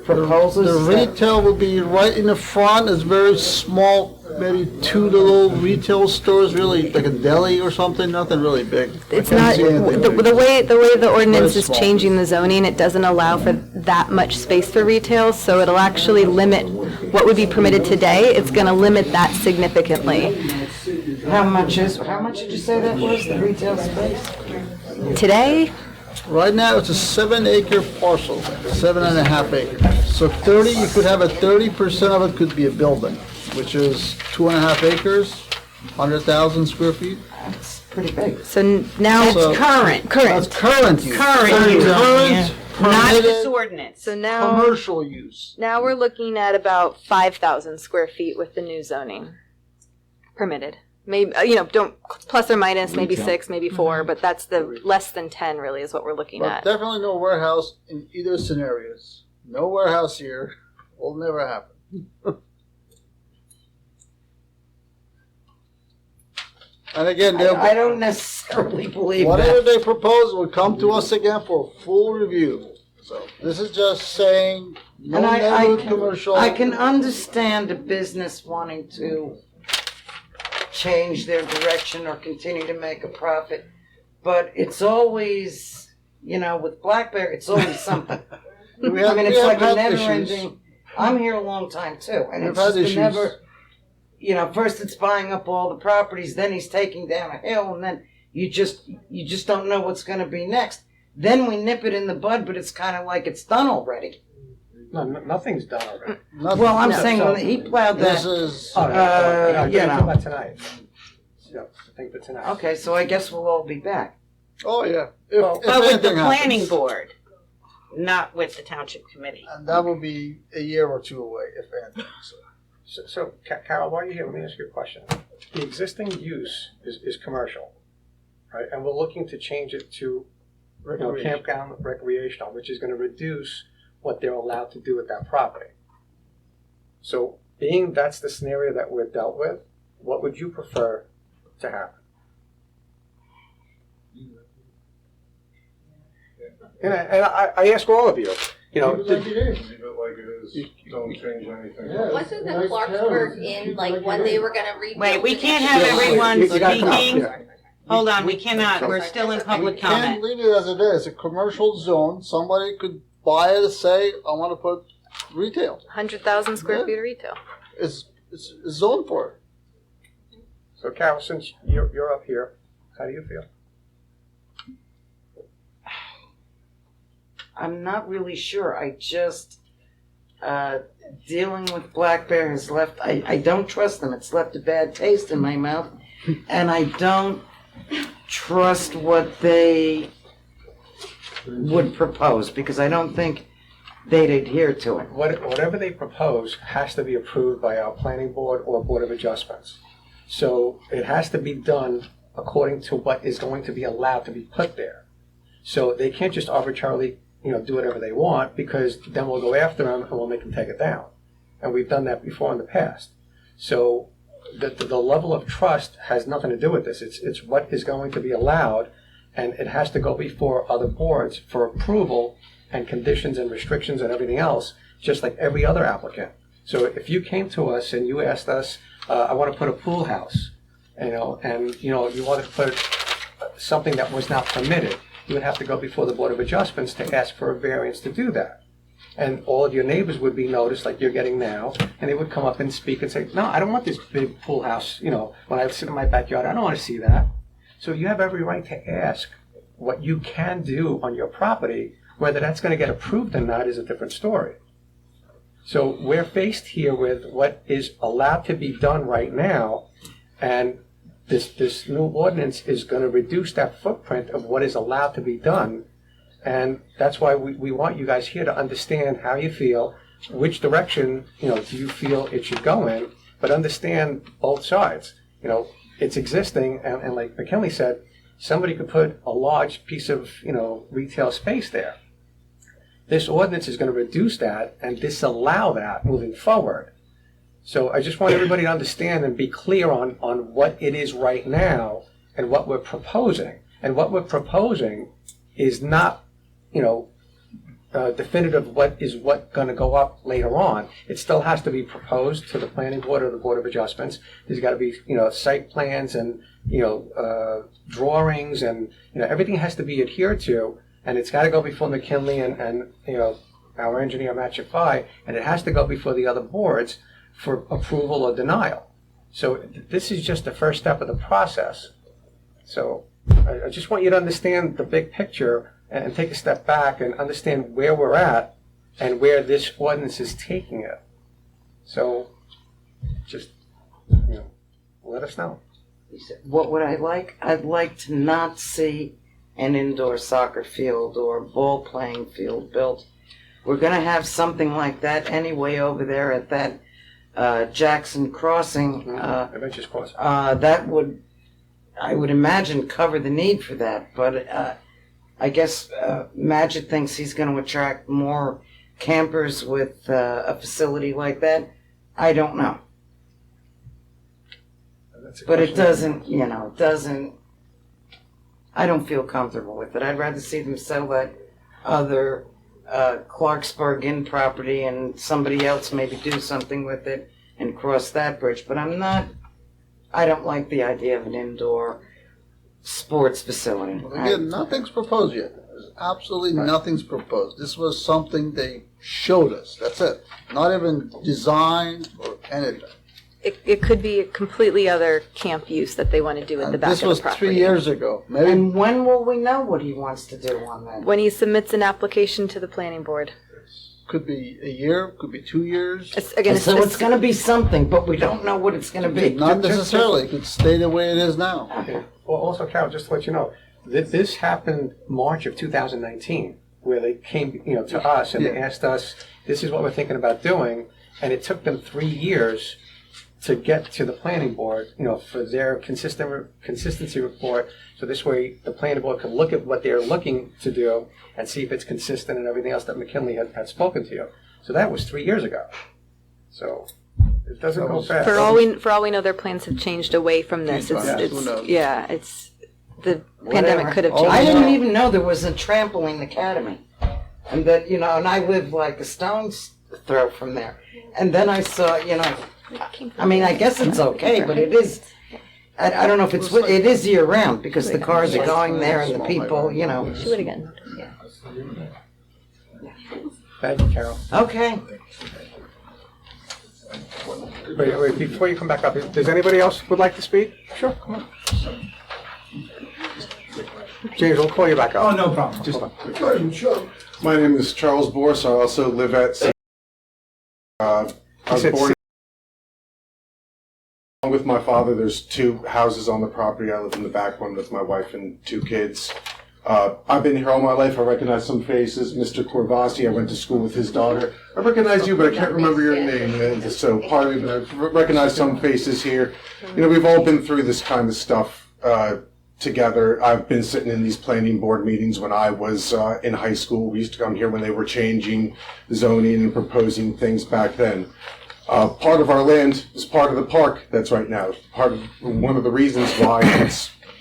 proposals. The retail will be right in the front, it's very small, maybe 2 little retail stores, really, like a deli or something, nothing really big. It's I can't not, see anything the big. the way the ordinance Very is small. changing the zoning, it doesn't allow for that much space for retail, so it'll actually limit what would be permitted today. It's going to limit that significantly. How much did you say that was, the retail space? Today, Right now, it's a 7-acre parcel, 7.5 acres. So 30, you could have 30% of it could be a building, which is 2.5 acres, 100,000 square feet. That's pretty big. so now, So- It's current. That's current use. Current use, Current, not this permitted, ordinance. so now, commercial use. now we're looking at about 5,000 square feet with the new zoning permitted. Maybe, don't, plus or minus, maybe 6, maybe 4, but that's the less than 10 really is what we're looking But at. definitely no warehouse in either scenarios. No warehouse here, will never happen. And again, I don't necessarily believe whatever that. they propose will come to us again for full review. So this is just saying, no And neighborhood commercial. I can understand a business wanting to change their direction or continue to make a profit, but it's always, with Black Bear, it's always something. We have- I mean, we it's have like a had never issues. ending. I'm here a long time too, and We've it's had just a issues. never. First it's buying up all the properties, then he's taking down a hill, and then you just don't know what's going to be next. Then we nip it in the bud, but it's kind of like it's done already. No, nothing's done already. Nothing. Well, I'm No. saying when he plowed This that. is, Oh, no, you know. about tonight. Yeah, I think for tonight. Okay, so I guess we'll all be back. oh yeah. If But with the anything happens. planning board, not with the township committee. And that will be a year or 2 away, if anything. So, Carol, while you're here, let me ask you a question. The existing use is commercial, right? And we're looking to change it to, campground recreational, which is going to reduce what they're allowed to do with that property. So, being that's the scenario that we're dealt with, what would you prefer to happen? And I ask all of you, Don't change anything. Wasn't the Clarksburg Inn, like, when they were gonna rebuild? Wait, we the can't next have year? everyone You gotta come up, speaking. yeah. Hold on, we cannot, we're still in We public can't comment. leave it as it is. A commercial zone, somebody could buy it and say, I want to put retail. 100,000 square feet of retail. It's zoned for it. So, Carol, since you're up here, how do you feel? I'm not really sure. I just, dealing with Black Bear has left, I don't trust them. It's left a bad taste in my mouth. And I don't trust what they would propose because I don't think they'd adhere to it. Whatever they propose has to be approved by our planning board or board of adjustments. So it has to be done according to what is going to be allowed to be put there. So they can't just arbitrarily, do whatever they want because then we'll go after them and we'll make them take it down. And we've done that before in the past. So the level of trust has nothing to do with this. It's what is going to be allowed, and it has to go before other boards for approval and conditions and restrictions and everything else, just like every other applicant. So if you came to us and you asked us, I want to put a pool house, and you wanted to put something that was not permitted, you would have to go before the Board of Adjustments to ask for a variance to do that. And all of your neighbors would be noticed like you're getting now, and they would come up and speak and say, no, I don't want this big pool house, when I sit in my backyard, I don't want to see that. So you have every right to ask what you can do on your property. Whether that's going to get approved or not is a different story. So we're faced here with what is allowed to be done right now, and this new ordinance is going to reduce that footprint of what is allowed to be done. And that's why we want you guys here to understand how you feel, which direction, do you feel it should go in, but understand both sides. It's existing, and like McKinley said, somebody could put a large piece of, retail space there. This ordinance is going to reduce that and disallow that moving forward. So I just want everybody to understand and be clear on what it is right now and what we're proposing. And what we're proposing is not, definitive what going to go up later on. It still has to be proposed to the planning board or the Board of Adjustments. There's got to be, site plans and, drawings and, everything has to be adhered to. And it's got to go before McKinley and our engineer, Matt Chaffai, and it has to go before the other boards for approval or denial. So this is just the first step of the process. So I just want you to understand the big picture and take a step back and understand where we're at and where this ordinance is taking it. So just, let us know. What would I like? I'd like to not see an indoor soccer field or ball playing field built. We're going to have something like that anyway over there at that Jackson Crossing. Adventures Crossing. That would, I would imagine, cover the need for that. But I guess Magic thinks he's going to attract more campers with a facility like that. I don't know. But it doesn't, it doesn't. I don't feel comfortable with it. I'd rather see them sell that other Clarksburg Inn property and somebody else maybe do something with it and cross that bridge. But I don't like the idea of an indoor sports facility. Again, nothing's proposed yet. There's absolutely nothing's proposed. This was something they showed us. That's it. Not even designed or anything. It could be a completely other camp use that they want to do at the back of the property. This was 3 years ago. Maybe. And when will we know what he wants to do on that? When he submits an application to the planning board. Could be a year, could be 2 years. So it's going to be something, but we don't know what it's going to be. Not necessarily. It could stay the way it is now. Okay. Well, also, Carol, just to let you know, this happened March of 2019, where they came, to us and they asked us, this is what we're thinking about doing, and it took them 3 years to get to the planning board, for their consistency report. So this way, the planning board can look at what they're looking to do and see if it's consistent and everything else that McKinley had spoken to you. So that was 3 years ago. So it doesn't go fast. For all we know, their plans have changed away from this. It's the pandemic could have changed. I didn't even know there was a trampoline academy, and that and I live like a stone's throw from there. And then I saw, I guess it's okay, but it is. I don't know if it is year round because the cars are going there and the people, Do it again. Thank you, Carol. Okay. Wait, before you come back up, does anybody else would like to speak? Sure, come on. James, we'll call you back up. Oh, no problem. Just My name is Charles Borse. I also live at. I was born along with my father. There's 2 houses on the property. I live in the back one with my wife and 2 kids. I've been here all my life. I recognize some faces. Mr. Corvasi, I went to school with his daughter. I recognize you, but I can't remember your name. So pardon me, but I recognize some faces here. We've all been through this kind of stuff together. I've been sitting in these planning board meetings when I was in high school. We used to come here when they were changing zoning and proposing things back then. Part of our land is part of the park that's right now. One of the reasons why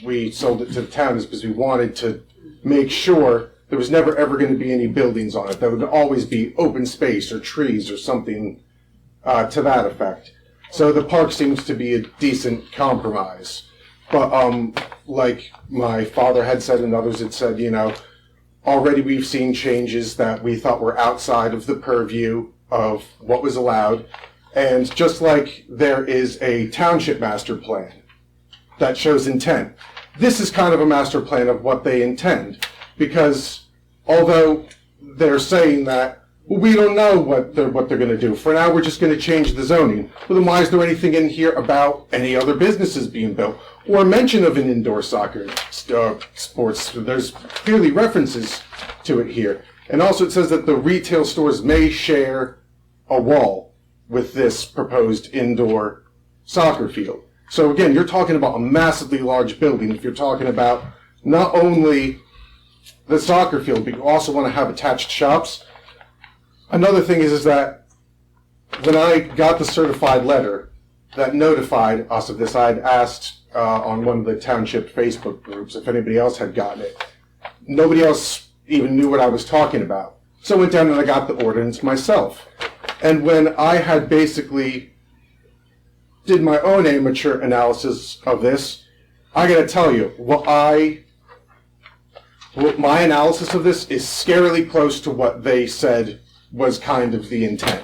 we sold it to the town is because we wanted to make sure there was never ever going to be any buildings on it. There would always be open space or trees or something to that effect. So the park seems to be a decent compromise. But like my father had said and others had said, already we've seen changes that we thought were outside of the purview of what was allowed. And just like there is a township master plan that shows intent, this is kind of a master plan of what they intend. Because although they're saying that, well, we don't know what they're going to do. For now, we're just going to change the zoning. Well, then why is there anything in here about any other businesses being built? Or mention of an indoor soccer sports? There's clearly references to it here. And also it says that the retail stores may share a wall with this proposed indoor soccer field. So again, you're talking about a massively large building. If you're talking about not only the soccer field, but you also want to have attached shops. Another thing is that when I got the certified letter that notified us of this, I had asked on one of the township Facebook groups if anybody else had gotten it. Nobody else even knew what I was talking about. So I went down and I got the ordinance myself. And when I had basically did my own amateur analysis of this, I gotta tell you, my analysis of this is scarily close to what they said was kind of the intent.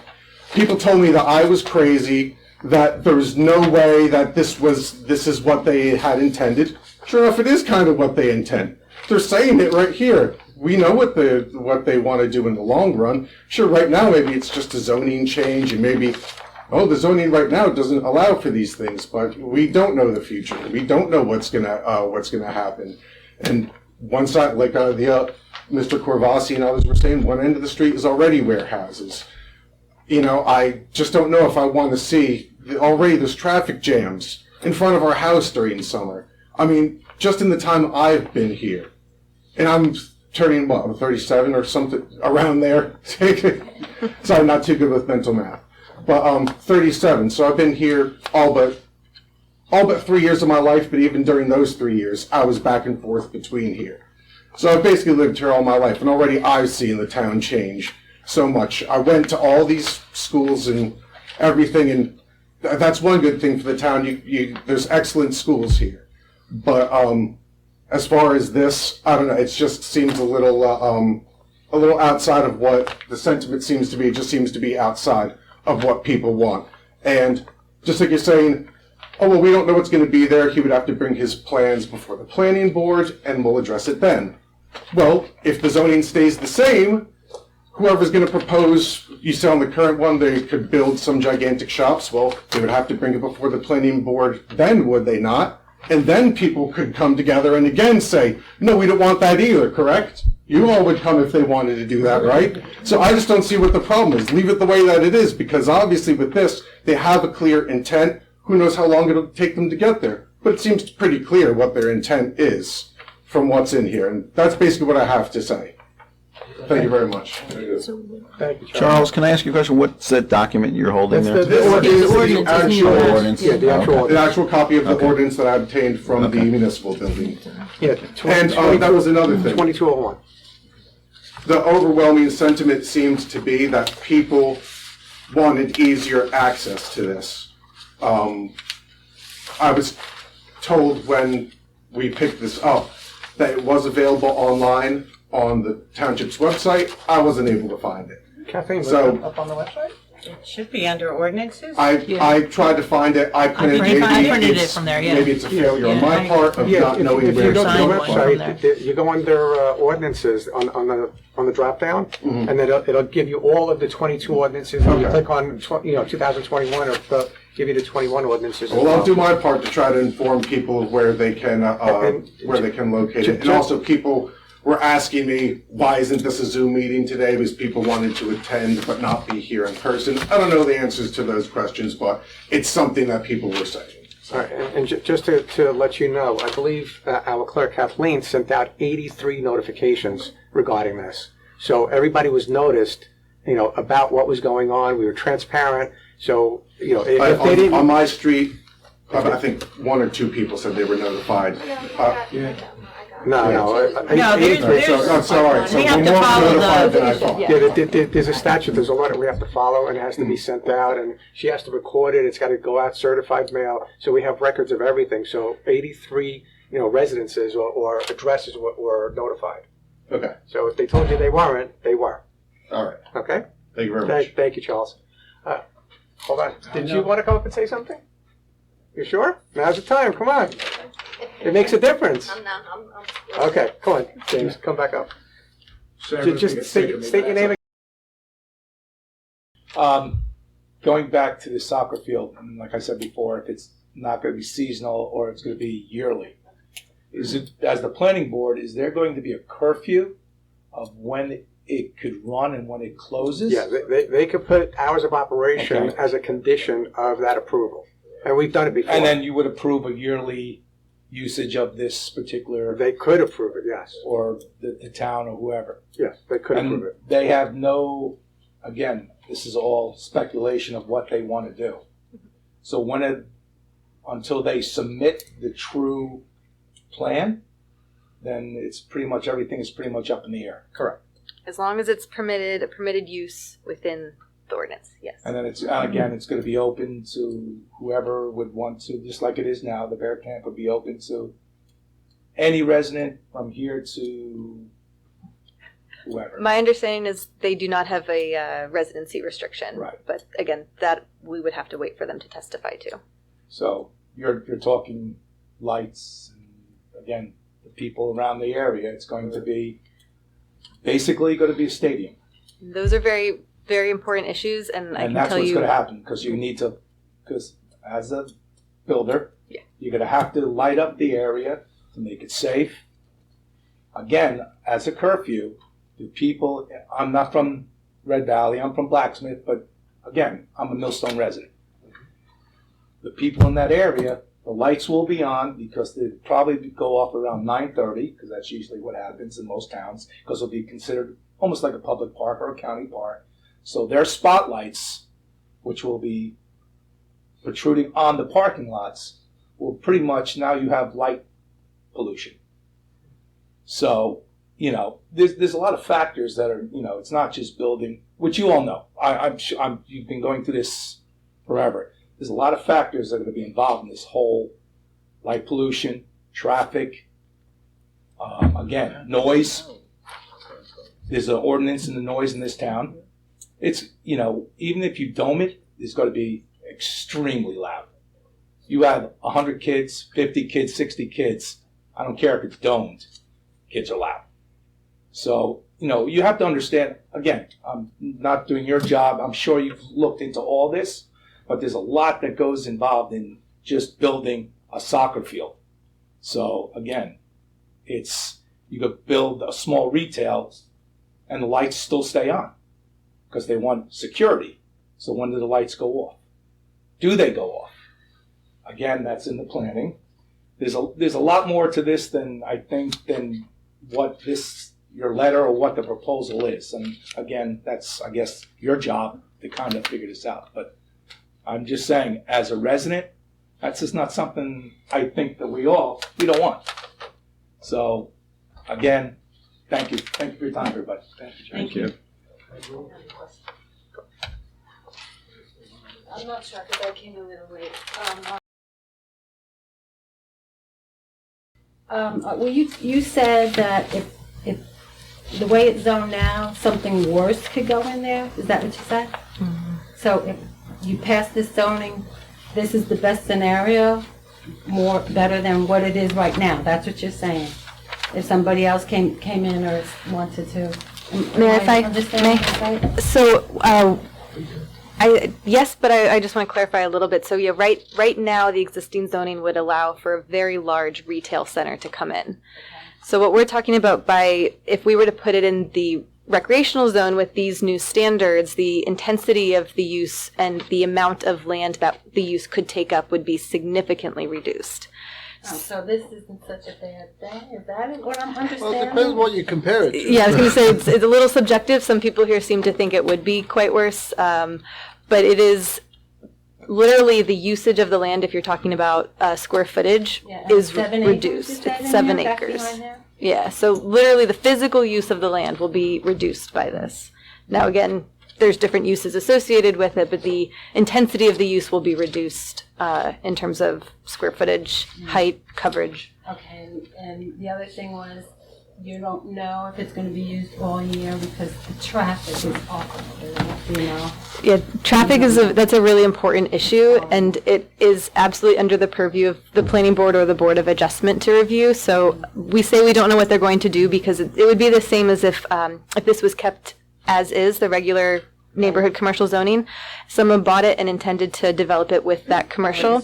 People told me that I was crazy, that there was no way that this is what they had intended. Sure enough, it is kind of what they intend. They're saying it right here. We know what they want to do in the long run. Sure, right now maybe it's just a zoning change, and maybe, the zoning right now doesn't allow for these things, but we don't know the future. We don't know what's gonna happen. And one side, like Mr. Corvasi and others were saying, one end of the street is already warehouses. I just don't know if I want to see already there's traffic jams in front of our house during summer. I mean, just in the time I've been here, and I'm turning, I'm 37 or something around there. Sorry, not too good with mental math. But 37, so I've been here all but 3 years of my life, but even during those 3 years, I was back and forth between here. So I've basically lived here all my life, and already I've seen the town change so much. I went to all these schools and everything, and that's one good thing for the town. There's excellent schools here. But as far as this, I don't know, it just seems a little outside of what the sentiment seems to be. It just seems to be outside of what people want. And just like you're saying, oh, well, we don't know what's going to be there. He would have to bring his plans before the planning board, and we'll address it then. Well, if the zoning stays the same, whoever's going to propose, you say on the current one, they could build some gigantic shops. Well, they would have to bring it before the planning board then, would they not? And then people could come together and again say, no, we don't want that either, correct? You all would come if they wanted to do that, right? So I just don't see what the problem is. Leave it the way that it is, because obviously with this, they have a clear intent. Who knows how long it'll take them to get there? But it seems pretty clear what their intent is from what's in here. And that's basically what I have to say. Thank you very much. Thank you, Charles. Charles, can I ask you a question? What's that document you're holding That's there? The actual copy of the ordinance that I obtained from the municipal building. Yeah, And that was another thing. 2201. The overwhelming sentiment seemed to be that people wanted easier access to this. I was told when we picked this up that it was available online on the township's website. I wasn't able to find it. Kathleen, So- up on the website? It should be under ordinances. I tried to find it. I couldn't. I printed it from there, yeah. Maybe it's a failure on Yeah. my part of Yeah, not knowing if where you to go to the Sign one from website, you go under ordinances on the drop down, and then it'll give you all of the 22 ordinances. And you Okay. click on 2021, or give you the 21 ordinances. as Well, I'll do my part to try to inform people where they can locate it. And also, people were asking me, why isn't this a Zoom meeting today? Because people wanted to attend but not be here in person. I don't know the answers to those questions, but it's something that people were saying. All right, and just to let you know, I believe our clerk Kathleen sent out 83 notifications regarding this. So everybody was noticed, about what was going on. We were transparent. So, you know, if they didn't. On my street, I think one or two people said they were notified. No, I'm sorry. So we have we're to more follow notified the- than I thought. Yeah, there's a statute, there's a law that we have to follow, and it has to be sent out, and she has to record it, it's got to go out certified mail, so we have records of everything. So 83, you know, residences or addresses were notified. Okay. So if they told you they weren't, they were. All right. Okay? Thank you very much. Thank you, Charles. Hold on. Did you want to come up and say something? You sure? Now's the time. Come on. It makes a difference. I'm Okay, come on, James. Come back up. Just state your name again. Going back to the soccer field, and like I said before, if it's not going to be seasonal or it's going to be yearly, is it, as the planning board, is there going to be a curfew of when it could run and when it closes? Yeah, they could put hours of operation Okay. as a condition of that approval. And we've done it before. And then you would approve a yearly usage of this particular, They could approve it, yes. or the town or whoever. Yes, they could approve And it. they have no, again, this is all speculation of what they want to do. So until they submit the true plan, then it's pretty much, everything is pretty much up in the air. Correct. As long as it's permitted, a permitted use within the ordinance, yes. And then it's going to be open to whoever would want to, just like it is now, the bear camp would be open to any resident from here to whoever. My understanding is they do not have a residency restriction. Right. But again, that we would have to wait for them to testify to. So you're talking lights, and again, the people around the area, it's going to be basically going to be a stadium. Those are very, very important issues, and I can that's tell what's you. going to happen, because you need to, because as a builder, Yeah. you're going to have to light up the area to make it safe. Again, as a curfew, the people, I'm not from Red Valley, I'm from Blacksmith, but again, I'm a Millstone resident. The people in that area, the lights will be on because they probably go off around 9:30, because that's usually what happens in most towns, because it'll be considered almost like a public park or a county park. So their spotlights, which will be protruding on the parking lots, will pretty much, now you have light pollution. So, you know, there's a lot of factors that are, you know, it's not just building, which you all know. You've been going through this forever. There's a lot of factors that are going to be involved in this whole light pollution, traffic, again, noise. There's an ordinance in the noise in this town. It's, you know, even if you dome it, it's going to be extremely loud. You have 100 kids, 50 kids, 60 kids. I don't care if it's domed. Kids are loud. So, you know, you have to understand, again, I'm not doing your job. I'm sure you've looked into all this, but there's a lot that goes involved in just building a soccer field. So, again, you could build a small retail and the lights still stay on because they want security. So when do the lights go off? Do they go off? Again, that's in the planning. There's a lot more to this than what your letter or what the proposal is. And again, that's, I guess, your job to kind of figure this out. But I'm just saying, as a resident, that's just not something I think that we don't want. So, again, thank you. Thank you for your time, everybody. Thank you. I'm not sure because I came a little late. Well, you said that if the way it's zoned now, something worse could go in there. Is that what you said? Mm-hmm. So if you pass this zoning, this is the best scenario, better than what it is right now. That's what you're saying. If somebody else came in or wanted to. So, yes, but I just want to clarify a little bit. So yeah, right now the existing zoning would allow for a very large retail center to come in. So what we're talking about if we were to put it in the recreational zone with these new standards, the intensity of the use and the amount of land that the use could take up would be significantly reduced. Oh, so this isn't such a bad thing? Is that what I'm understanding? Well, it depends what you compare it to. Yeah, I was going to say it's a little subjective. Some people here seem to think it would be quite worse, but it is literally the usage of the land, if you're talking about square footage, is 7 acres, reduced. is that It's in 7 there, back acres. behind there? Yeah, so literally the physical use of the land will be reduced by this. Now again, there's different uses associated with it, but the intensity of the use will be reduced in terms of square footage, height, coverage. Okay, and the other thing was, you don't know if it's gonna be used all year because the traffic is awful, you know? Yeah, traffic that's a really important issue, and it is absolutely under the purview of the planning board or the board of adjustment to review. So we say we don't know what they're going to do because it would be the same as if this was kept as is, the regular neighborhood commercial zoning. Someone bought it and intended to develop it with that commercial.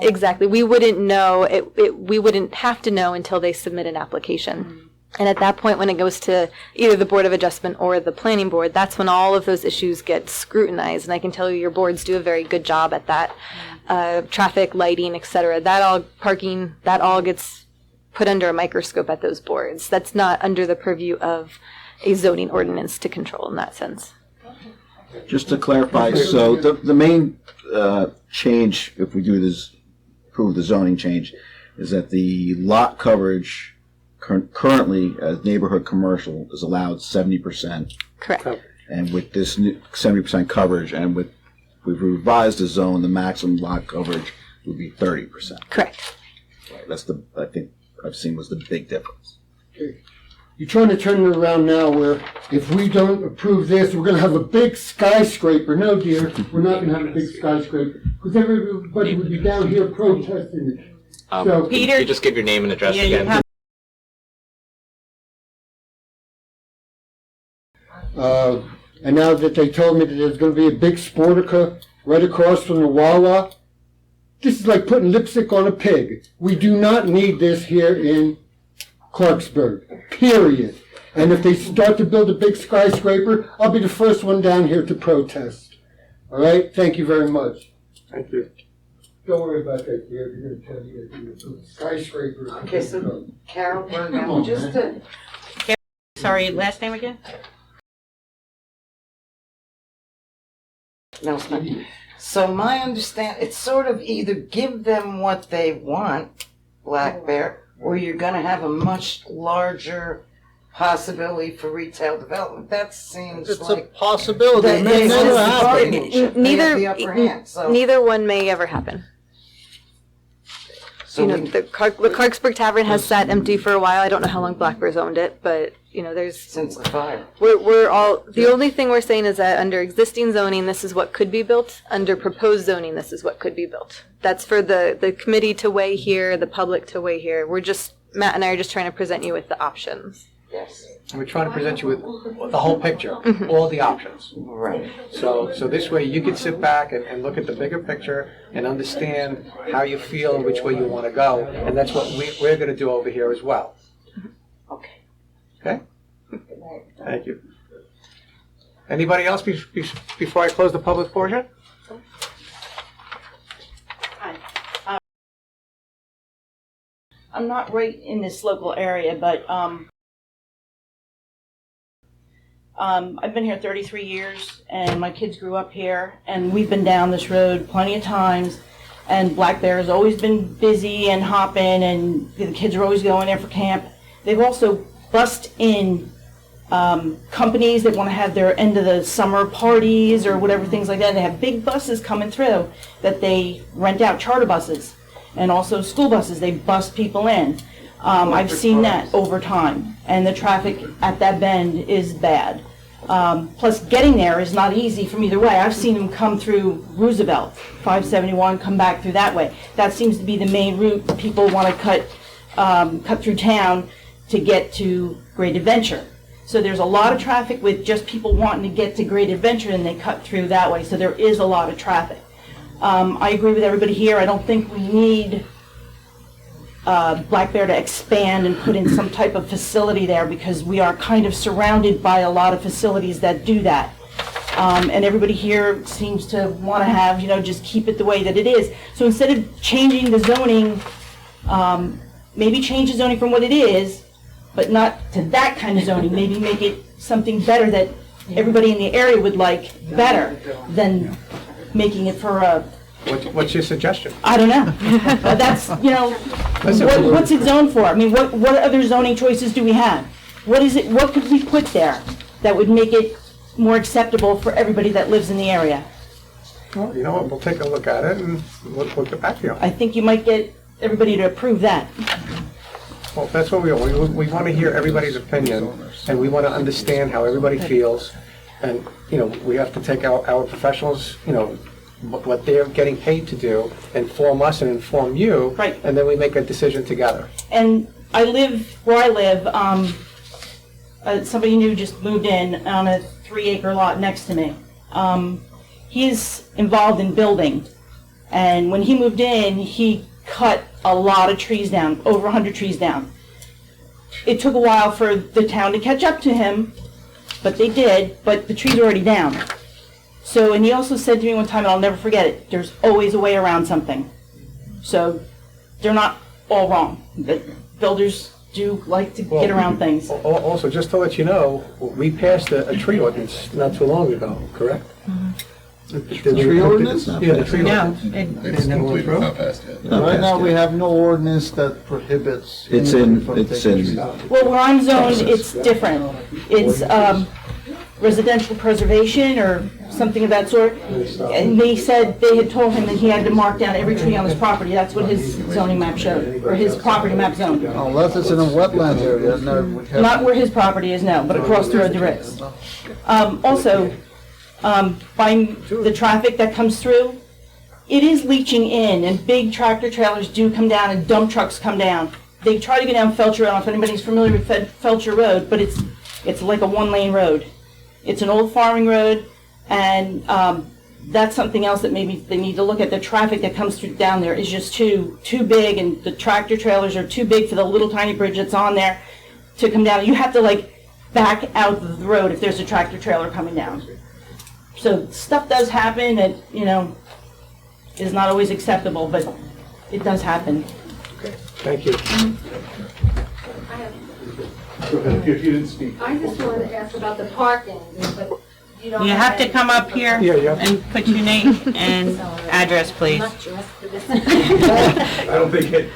Exactly. We wouldn't know, we wouldn't have to know until they submit an application. And at that point, when it goes to either the Board of Adjustment or the Planning Board, that's when all of those issues get scrutinized. And I can tell you your boards do a very good job at that. Traffic, lighting, et cetera, parking, that all gets put under a microscope at those boards. That's not under the purview of a zoning ordinance to control in that sense. Just to clarify, so the main change, if we do this, approve the zoning change, is that the lot coverage currently as neighborhood commercial is allowed 70%. Correct. And with this new 70% coverage, and we've revised the zone, the maximum lot coverage would be 30%. Correct. Right, that's I think I've seen was the big difference. Okay. You're trying to turn it around now where if we don't approve this, we're going to have a big skyscraper. No, dear, we're not going to have a big skyscraper because everybody would be down here protesting it. So, Peter, can you just give your name and address again? And now that they told me that there's going to be a big Sportica right across from the Wawa, this is like putting lipstick on a pig. We do not need this here in Clarksburg, period. And if they start to build a big skyscraper, I'll be the first one down here to protest. All right? Thank you very much. Thank you. Don't worry about that, dear. You're going to tell you that you're a skyscraper. Okay, so Carol, Come on, just man. to, Sorry, last name again? no, it's not. So my understand, it's sort of either give them what they want, Black Bear, or you're gonna have a much larger possibility for retail development. That seems It's like. a possibility. It that may it's never just happen. bargaining chip. They have the upper hand, so. Neither one may ever happen. So The Clarksburg Tavern has sat empty for a while. I don't know how long Black Bear's owned it, but there's since the fire. we're all the only thing we're saying is that under existing zoning, this is what could be built. Under proposed zoning, this is what could be built. That's for the committee to weigh here, the public to weigh here. Matt and I are just trying to present you with the options. Yes. And we're trying to present you with the whole picture, all the options. Right. So this way you can sit back and look at the bigger picture and understand how you feel and which way you want to go. And that's what we're going to do over here as well. Okay. Okay? Thank you. Anybody else before I close the public portion? I'm not right in this local area, but I've been here 33 years, and my kids grew up here, and we've been down this road plenty of times, and Black Bear has always been busy and hopping, and the kids are always going there for camp. They've also bussed in companies that want to have their end of the summer parties or whatever, things like that. They have big buses coming through that they rent out, charter buses, and also school buses. They bus people in. I've seen that over time, and the traffic at that bend is bad. Plus, getting there is not easy from either way. I've seen them come through Roosevelt, 571, come back through that way. That seems to be the main route people want to cut through town to get to Great Adventure. So there's a lot of traffic with just people wanting to get to Great Adventure, and they cut through that way. So there is a lot of traffic. I agree with everybody here. I don't think we need Black Bear to expand and put in some type of facility there, because we are kind of surrounded by a lot of facilities that do that. And everybody here seems to want to have, just keep it the way that it is. So instead of changing the zoning, maybe change the zoning from what it is, but not to that kind of zoning. Maybe make it something better that everybody in the area would like better than making it for a What's your suggestion? I don't know. That's, what's it zoned for? I mean, what other zoning choices do we have? What could we put there that would make it more acceptable for everybody that lives in the area? Well, you know what, we'll take a look at it and we'll get back to you. I think you might get everybody to approve that. Well, that's what we want to hear everybody's opinion, and we want to understand how everybody feels. And, we have to take our professionals, what they're getting paid to do, inform us and inform you. Right. And then we make a decision together. And where I live, somebody new just moved in on a 3-acre lot next to me. He's involved in building. And when he moved in, he cut a lot of trees down, over 100 trees down. It took a while for the town to catch up to him, but they did, but the trees are already down. So, and he also said to me one time, and I'll never forget it, there's always a way around something. So, they're not all wrong. The builders do like to get around things. Also, just to let you know, we passed a tree ordinance not too long ago, correct? The tree ordinance? Yeah, the tree ordinance. It's completely not passed yet. Right now, we have no ordinance that prohibits. It's anybody in, from it's taking in, trees down. Well, where I'm zoned, it's different. It's residential preservation or something of that sort. And they said, they had told him that he had to mark down every tree on his property. That's what his zoning map showed, or his property map zoned. Unless it's in a wetland area, no. we have- Not where his property is, no, but across the road there is. Also, by the traffic that comes through, it is leaching in, and big tractor trailers do come down and dump trucks come down. They try to go down Felcher. I don't know if anybody's familiar with Felcher Road, but it's like a one-lane road. It's an old farming road, and that's something else that maybe they need to look at. The traffic that comes through down there is just too big, and the tractor trailers are too big for the little tiny bridge that's on there to come down. You have to back out of the road if there's a tractor trailer coming down. So stuff does happen that, is not always acceptable, but it does happen. Okay, thank you. Go ahead, if you didn't speak. I just wanted to ask about the parking, but you don't. You have to come up here and put your name and address, please. I'm not dressed for this. I don't think it.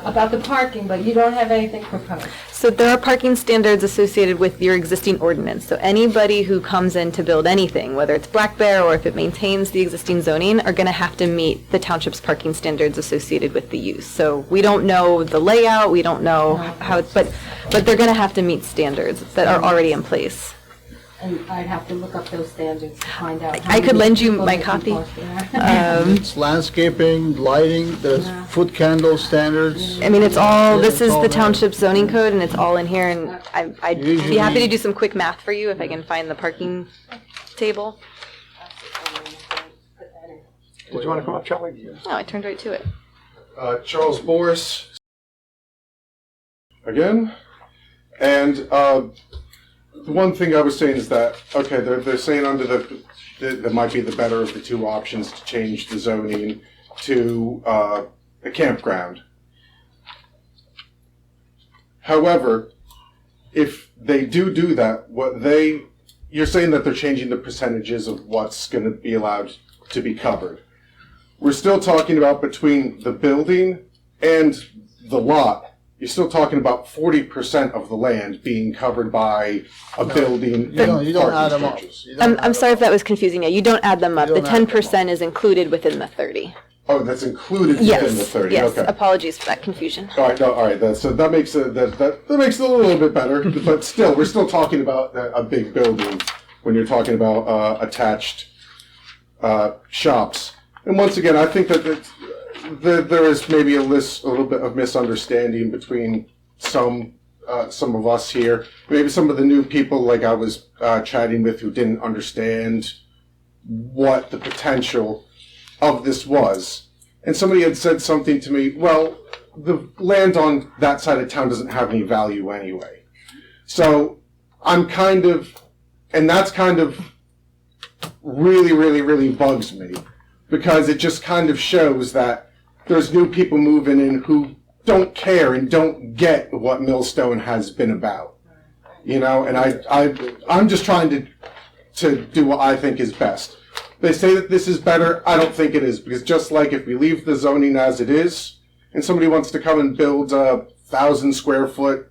About the parking, but you don't have anything proposed. So there are parking standards associated with your existing ordinance. So anybody who comes in to build anything, whether it's Black Bear or if it maintains the existing zoning, are going to have to meet the township's parking standards associated with the use. So we don't know the layout, we don't know how, but they're going to have to meet standards that are already in place. And I'd have to look up those standards to find out. I could lend you my copy. It's landscaping, lighting, there's foot candle standards. I mean, it's all, this is the township zoning code, and it's all in here, and I'd be happy to do some quick math for you if I can find the parking table. Did you want to come up, Charlie? No, I turned right to it. Charles Boris, again, and the one thing I was saying is that, okay, they're saying under that might be the better of the two options to change the zoning to a campground. However, if they do that, you're saying that they're changing the percentages of what's going to be allowed to be covered. We're still talking about between the building and the lot. You're still talking about 40% of the land being covered by a building. You don't add them up. I'm sorry if that was confusing you. You don't add them up. The 10% is included within the 30. Oh, that's included within the 30. Yes. Okay. Apologies for that confusion. All right. No, all right. So that makes it that makes it a little bit better. But still, we're still talking about a big building when you're talking about attached shops. And once again, I think that there is maybe a little bit of misunderstanding between some of us here. Maybe some of the new people, like I was chatting with, who didn't understand what the potential of this was. And somebody had said something to me, well, the land on that side of town doesn't have any value anyway. So I'm and that's kind of really, really, really bugs me, because it just kind of shows that there's new people moving in who don't care and don't get what Millstone has been about, and I'm just trying to to do what I think is best. They say that this is better. I don't think it is, because just like if we leave the zoning as it is, and somebody wants to come and build 1,000 square foot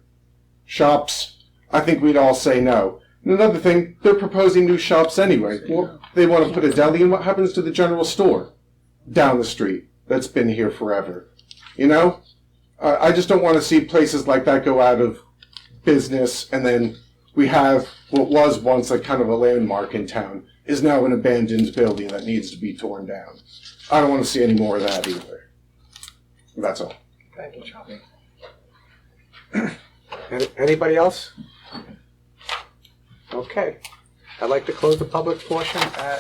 shops, I think we'd all say no. And another thing, they're proposing new shops anyway. Well, they want to put a deli, and what happens to the general store down the street that's been here forever? You know? I just don't want to see places like that go out of business, and then we have what was once a kind of a landmark in town is now an abandoned building that needs to be torn down. I don't want to see any more of that either. That's all. Thank you, Charlie. Anybody else? Okay. I'd like to close the public portion at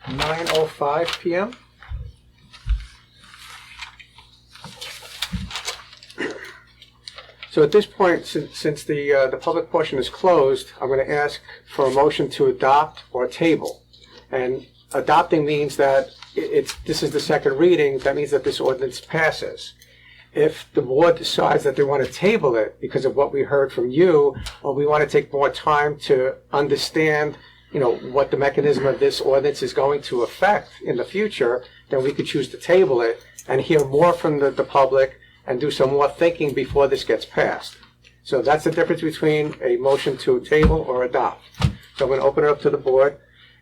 9:05 p.m. So at this point, since the public portion is closed, I'm going to ask for a motion to adopt or table. And adopting means that this is the second reading. That means that this ordinance passes. If the board decides that they want to table it because of what we heard from you, or we want to take more time to understand, what the mechanism of this ordinance is going to affect in the future, then we could choose to table it and hear more from the public and do some more thinking before this gets passed. So that's the difference between a motion to table or adopt. So I'm going to open it up to the board.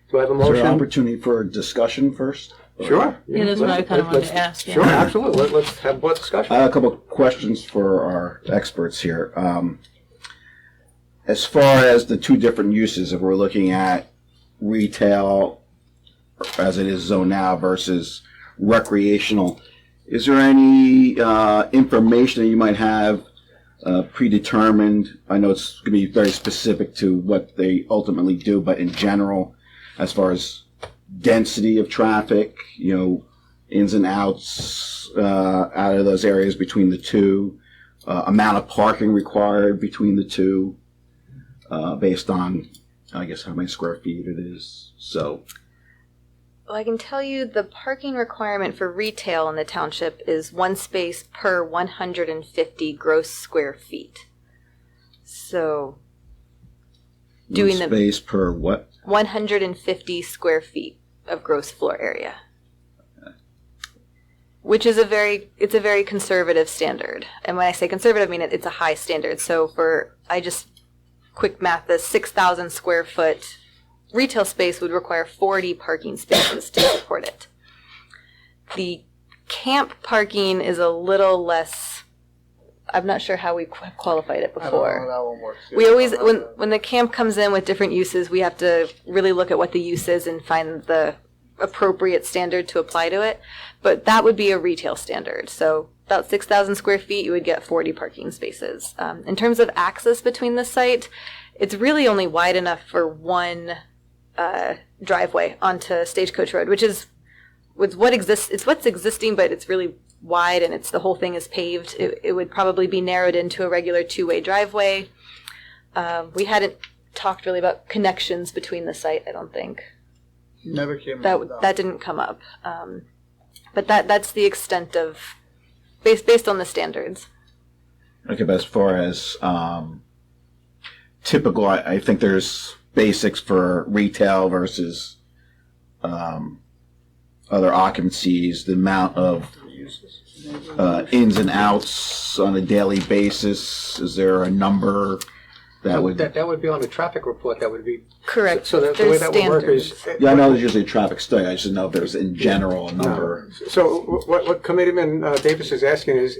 Do I have a Is motion? there an opportunity for discussion first? Sure. Yeah, that's what I kind of wanted to ask. Yeah. Sure, absolutely. Let's have more discussion. I have a couple of questions for our experts here. As far as the two different uses, if we're looking at retail as it is zoned now versus recreational, is there any information that you might have predetermined? I know it's going to be very specific to what they ultimately do, but in general, as far as density of traffic, ins and outs out of those areas between the two, amount of parking required between the two, based on, I guess, how many square feet it is. So, Well, I can tell you the parking requirement for retail in the township is 1 space per 150 gross square feet. So, doing one space per what? 150 square feet of gross floor area, which is a very conservative standard. And when I say conservative, I mean it's a high standard. So quick math, the 6,000 square foot retail space would require 40 parking spaces to support it. The camp parking is a little less. I'm not sure how we qualified it before. I don't know how that one works. We always, when the camp comes in with different uses, we have to really look at what the use is and find the appropriate standard to apply to it. But that would be a retail standard. So about 6,000 square feet, you would get 40 parking spaces. In terms of access between the site, it's really only wide enough for one driveway onto Stagecoach Road, which is it's what's existing, but it's really wide, and the whole thing is paved. It would probably be narrowed into a regular two-way driveway. We hadn't talked really about connections between the site, I don't think. Never came up. That didn't come up. But that's the extent of, based on the standards. Okay, but as far as typical, I think there's basics for retail versus other occupancies, the amount of ins and outs on a daily basis. Is there a number that would... That would be on the traffic report. That would be... Correct. So the way that would work is... Yeah, I know there's usually a traffic study. I just didn't know if there's in general a number. No. So what Committeeman Davis is asking is,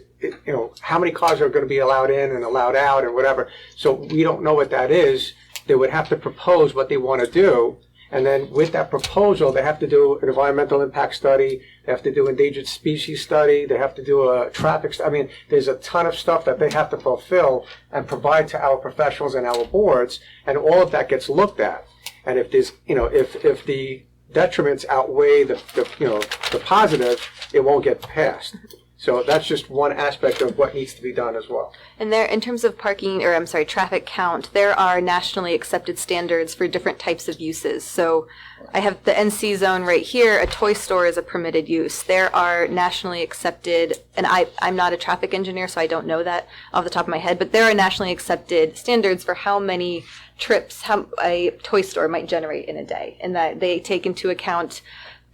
how many cars are going to be allowed in and allowed out and whatever. So we don't know what that is. They would have to propose what they want to do. And then with that proposal, they have to do an environmental impact study. They have to do endangered species study. They have to do a traffic study. I mean, there's a ton of stuff that they have to fulfill and provide to our professionals and our boards. And all of that gets looked at. And if there's, if the detriments outweigh the positive, it won't get passed. So that's just one aspect of what needs to be done as well. And there, in terms of traffic count, there are nationally accepted standards for different types of uses. So I have the NC zone right here. A toy store is a permitted use. There are nationally accepted, and I'm not a traffic engineer, so I don't know that off the top of my head, but there are nationally accepted standards for how many trips a toy store might generate in a day, and that they take into account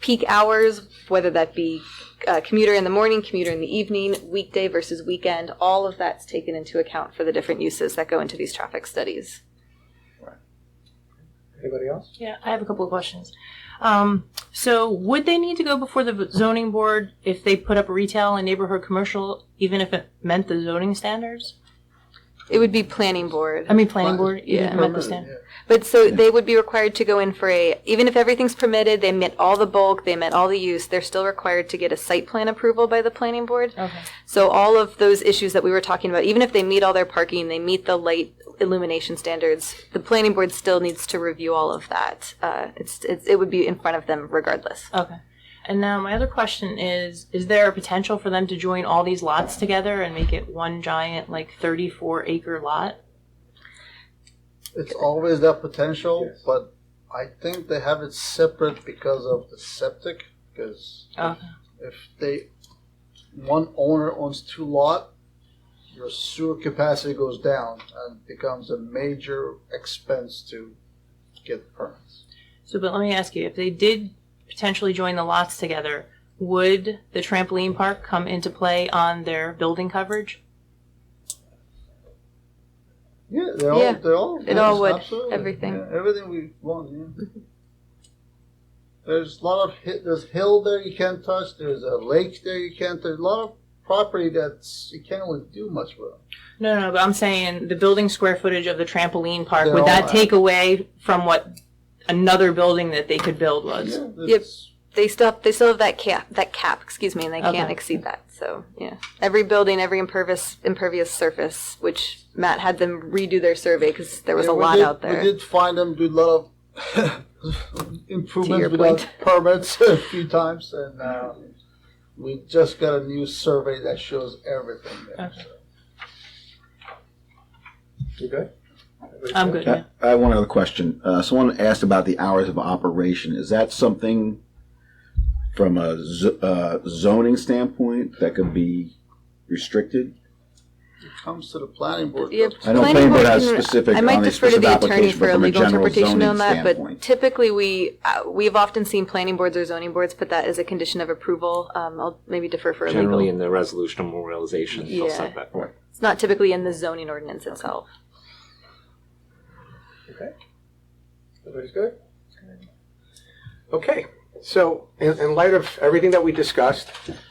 peak hours, whether that be commuter in the morning, commuter in the evening, weekday versus weekend. All of that's taken into account for the different uses that go into these traffic studies. Anybody else? Yeah, I have a couple of questions. So would they need to go before the zoning board if they put up retail and neighborhood commercial, even if it meant the zoning standards? It would be planning board. Planning board, even if it meant the standard. But so they would be required to go in for even if everything's permitted, they met all the bulk, they met all the use, they're still required to get a site plan approval by the planning board. Okay. So all of those issues that we were talking about, even if they meet all their parking, they meet the light illumination standards, the planning board still needs to review all of that. It would be in front of them regardless. Okay. And now my other question is there a potential for them to join all these lots together and make it one giant, 34-acre lot? It's always that potential, but I think they have it separate because of the septic. Because if one owner owns 2 lots, your sewer capacity goes down and becomes a major expense to get permits. So, but let me ask you, if they did potentially join the lots together, would the trampoline park come into play on their building coverage? Yeah, they're all. It all would. Absolutely. Everything. Yeah, everything we want. Yeah. There's a lot of there's hill there you can't touch. There's a lake there you can't. There's a lot of property that's you can't really do much with. No, but I'm saying the building square footage of the trampoline park, would that take away from what another building that they could build was? Yep. They still have that cap, and they can't exceed that. So yeah, every building, every impervious surface, which Matt had them redo their survey because there was a lot out there. We did find them do a lot of improvements without permits a few times, and we just got a new survey that shows everything there. Okay. So. You good? I'm good. Yeah. I have one other question. Someone asked about the hours of operation. Is that something from a zoning standpoint that could be restricted? It comes to the planning board. Yep. I know planning board has specific. I might defer to the attorney for a legal interpretation on that, but typically we've often seen planning boards or zoning boards put that as a condition of approval. I'll maybe defer for a legal. Generally in the resolution of memorialization, they'll set that point. It's not typically in the zoning ordinance itself. Okay. Everybody's good? Okay. So, in light of everything that we discussed,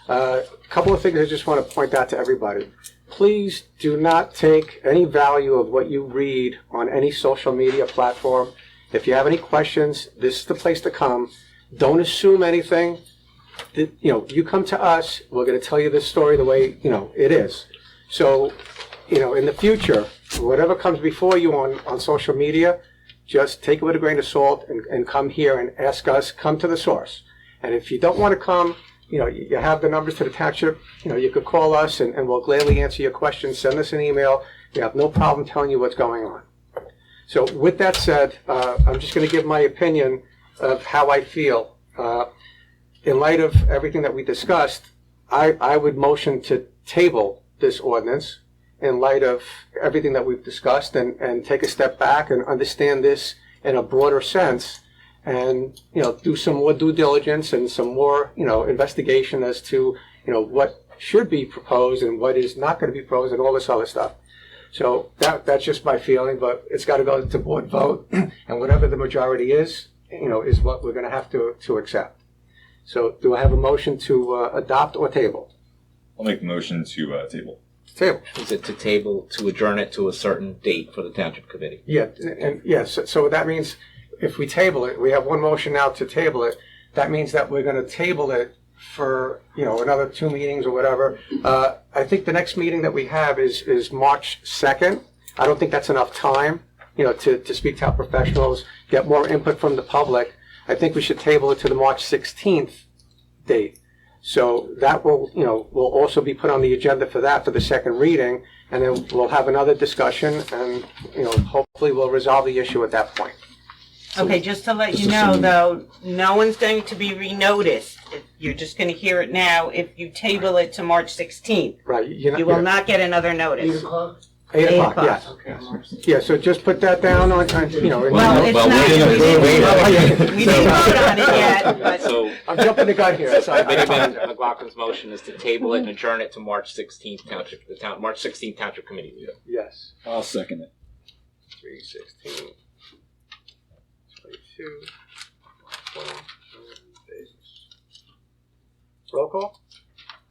a couple of things I just want to point out to everybody. Please do not take any value of what you read on any social media platform. If you have any questions, this is the place to come. Don't assume anything. You come to us, we're going to tell you this story the way, it is. So, in the future, whatever comes before you on social media, just take it with a grain of salt and come here and ask us, come to the source. And if you don't want to come, you have the numbers to the township, you could call us and we'll gladly answer your questions. Send us an email. We have no problem telling you what's going on. So with that said, I'm just going to give my opinion of how I feel. In light of everything that we discussed, I would motion to table this ordinance in light of everything that we've discussed and take a step back and understand this in a broader sense and, do some more due diligence and some more, investigation as to, what should be proposed and what is not going to be proposed and all this other stuff. So that's just my feeling, but it's got to go to board vote and whatever the majority is what we're going to have to accept. So do I have a motion to adopt or table? I'll make the motion to table. Table. Is it to adjourn it to a certain date for the township committee? Yeah, and yes. So that means if we table it, we have one motion now to table it. That means that we're going to table it for another 2 meetings or whatever. I think the next meeting that we have is March 2nd. I don't think that's enough time, to speak to our professionals, get more input from the public. I think we should table it to the March 16th date. So that will, will also be put on the agenda for that, for the second reading, and then we'll have another discussion, and, hopefully we'll resolve the issue at that point. Okay, just to let you know, though, no one's going to be renoticed. You're just going to hear it now if you table it to March 16th. Right. You will not get another notice. 8 o'clock? 8 o'clock, yes. Yeah, so just put that down on, Well, it's not, we didn't vote on it yet, but. So, I'm jumping the gun here. so Committeeman McLaughlin's motion is to table it and adjourn it to March 16th March 16th Township Committee meeting. Yes. I'll second it. 3/16. 22. Roll call?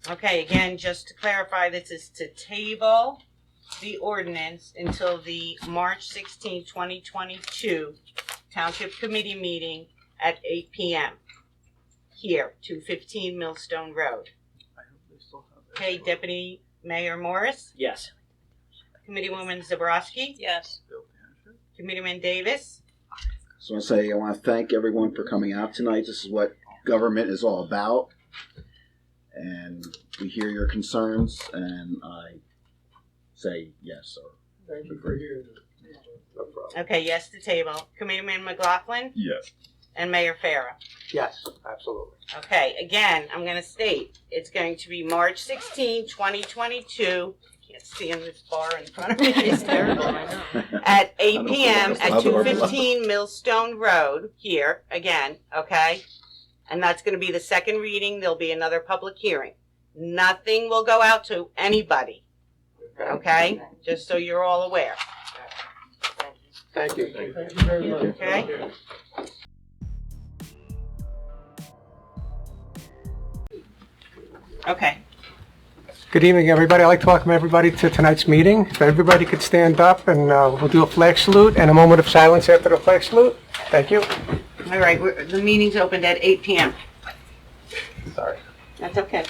Okay, again, just to clarify, this is to table the ordinance until the March 16, 2022 Township Committee meeting at 8 p.m. here, 215 Millstone Road. Okay, Deputy Mayor Morris? Yes. Committeewoman Zabrowski? Yes. Committeeman Davis? So I want to thank everyone for coming out tonight. This is what government is all about. And we hear your concerns, and I say yes or Thank you for hearing it. No problem. Okay, yes to table. Committeeman McLaughlin? Yes. And Mayor Farah? Yes, absolutely. Okay, again, I'm going to state, it's going to be March 16, 2022. I can't see in this bar in front of me. It's terrible. At 8 p.m. at 215 Millstone Road here, again, okay? And that's going to be the second reading. There'll be another public hearing. Nothing will go out to anybody, okay? Just so you're all aware, Thank you. Thank you very much. okay? Okay. Good evening, everybody. I'd like to welcome everybody to tonight's meeting. If everybody could stand up, and we'll do a flag salute and a moment of silence after the flag salute. Thank you. All right, the meeting's opened at 8 p.m. Sorry. That's okay.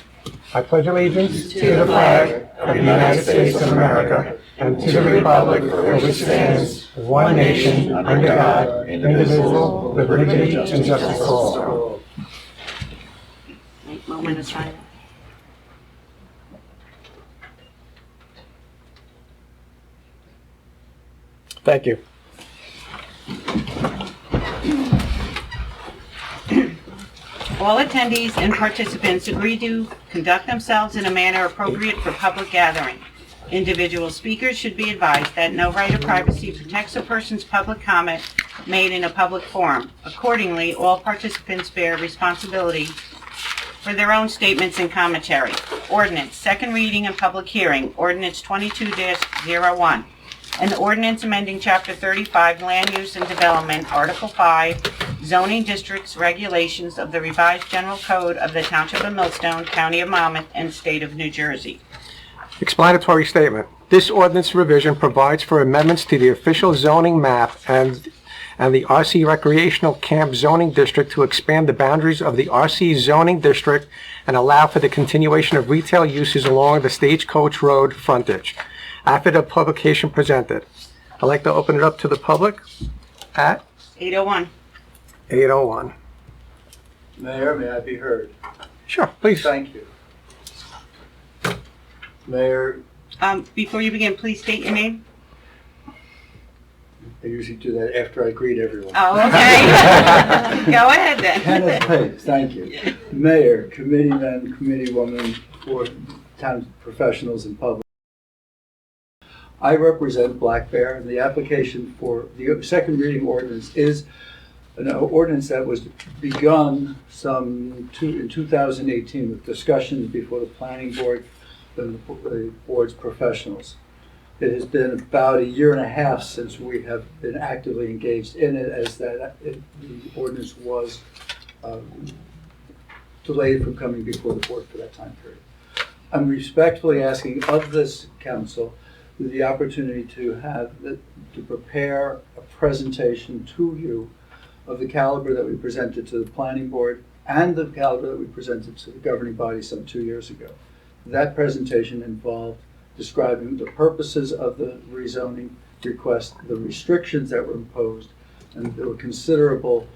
I pledge allegiance to the flag of the United States of America and to the republic for which stands one nation under God, indivisible, with liberty and justice for all. Moment of silence. Thank you. All attendees and participants agree to conduct themselves in a manner appropriate for public gathering. Individual speakers should be advised that no right of privacy protects a person's public comment made in a public forum. Accordingly, all participants bear responsibility for their own statements and commentary. Ordinance, second reading and public hearing, Ordinance 22-01. An ordinance amending Chapter 35, Land Use and Development, Article 5, Zoning Districts Regulations of the Revised General Code of the Township of Millstone, County of Monmouth, and State of New Jersey. Explanatory statement. This ordinance revision provides for amendments to the official zoning map and the RC Recreational Camp Zoning District to expand the boundaries of the RC Zoning District and allow for the continuation of retail uses along the Stagecoach Road frontage. After the publication presented, I'd like to open it up to the public at 8:01. 8:01. Mayor, may I be heard? Sure, please. Thank you. Mayor, Before you begin, please state your name. I usually do that after I greet everyone. Oh, okay. Go ahead then. Kenneth Pace, thank you. Mayor, committeemen, committeewoman, for town professionals and public. I represent Black Bear, and the application for the second reading ordinance is an ordinance that was begun in 2018 with discussions before the planning board and the board's professionals. It has been about 1.5 years since we have been actively engaged in it, as the ordinance was delayed from coming before the board for that time period. I'm respectfully asking of this council the opportunity to prepare a presentation to you of the caliber that we presented to the planning board and the caliber that we presented to the governing body some 2 years ago. That presentation involved describing the purposes of the rezoning request, the restrictions that were imposed, and there were considerable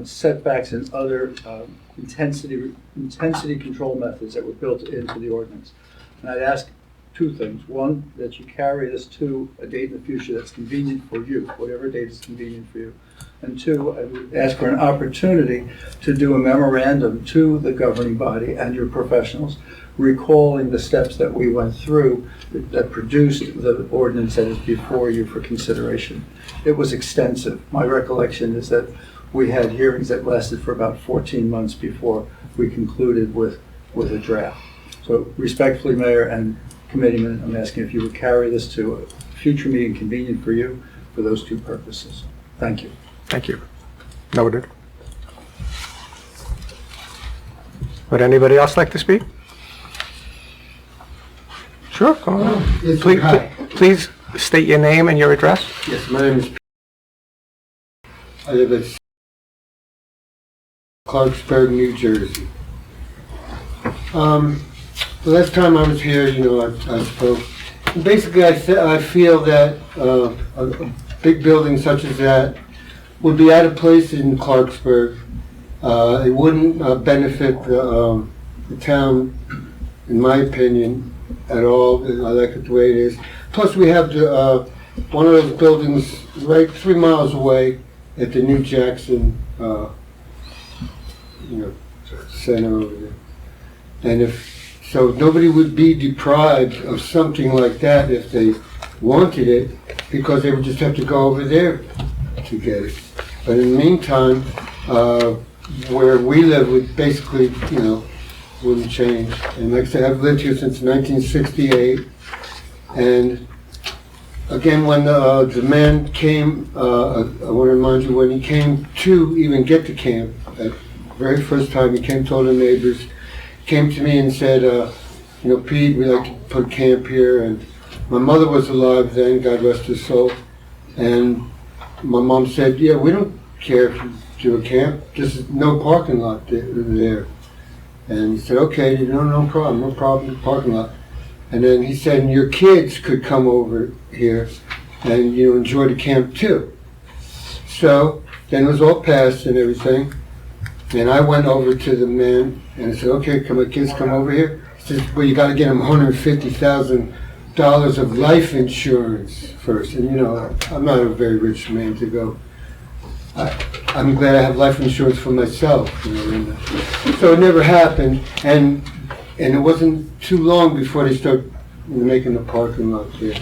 setbacks and other intensity control methods that were built into the ordinance. And I'd ask two things. One, that you carry this to a date in the future that's convenient for you, whatever date is convenient for you. And two, I would ask for an opportunity to do a memorandum to the governing body and your professionals, recalling the steps that we went through that produced the ordinance that is before you for consideration. It was extensive. My recollection is that we had hearings that lasted for about 14 months before we concluded with a draft. So respectfully, Mayor and Committeeman, I'm asking if you would carry this to a future meeting convenient for you for those two purposes. Thank you. Thank you. Noted. Would anybody else like to speak? Sure, go on. Yes, Please, hi. please state your name and your address. Yes, my name is. I live at Clarksburg, New Jersey. The last time I was here, I spoke. Basically, I feel that a big building such as that would be out of place in Clarksburg. It wouldn't benefit the town, in my opinion, at all. I like it the way it is. Plus, we have one of those buildings right 3 miles away at the New Jackson, center over there. And so nobody would be deprived of something like that if they wanted it, because they would just have to go over there to get it. But in the meantime, where we live would basically, wouldn't change. And like I said, I've lived here since 1968. And again, when the man came, I want to remind you, when he came to even get to camp, at the very first time he came to all the neighbors, came to me and said, Pete, we'd like to put camp here. And my mother was alive then, God rest her soul. And my mom said, yeah, we don't care if you do a camp, just no parking lot there. And he said, okay, no problem, parking lot. And then he said, and your kids could come over here and enjoy the camp too. So then it was all passed and everything. And I went over to the man and I said, okay, can my kids come over here? He said, well, you got to get them $150,000 of life insurance first. And I'm not a very rich man to go. I'm glad I have life insurance for myself. So it never happened, and it wasn't too long before they started making the parking lot there.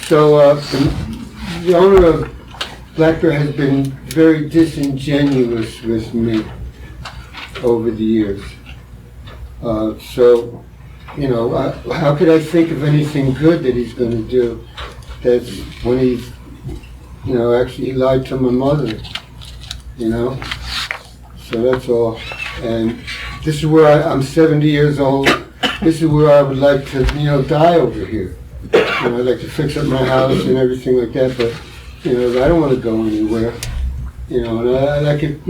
So the owner of Black Bear has been very disingenuous with me over the years. So how could I think of anything good that he's going to do? That's when he's actually he lied to my mother, So that's all. And this is where I'm 70 years old. This is where I would like to, die over here. I'd like to fix up my house and everything like that, but, I don't want to go anywhere. And I like it,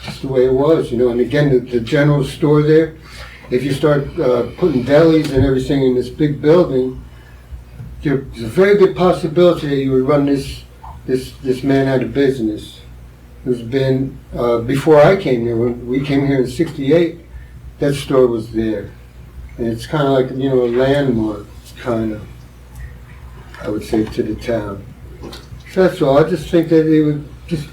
just the way it was, And again, the general store there, if you start putting delis and everything in this big building, there's a very good possibility that you would run this man out of business. There's been, before I came here, when we came here in '68, that store was there. And it's kind of like, a landmark, kind of, I would say, to the town. So that's all. I just think that it would just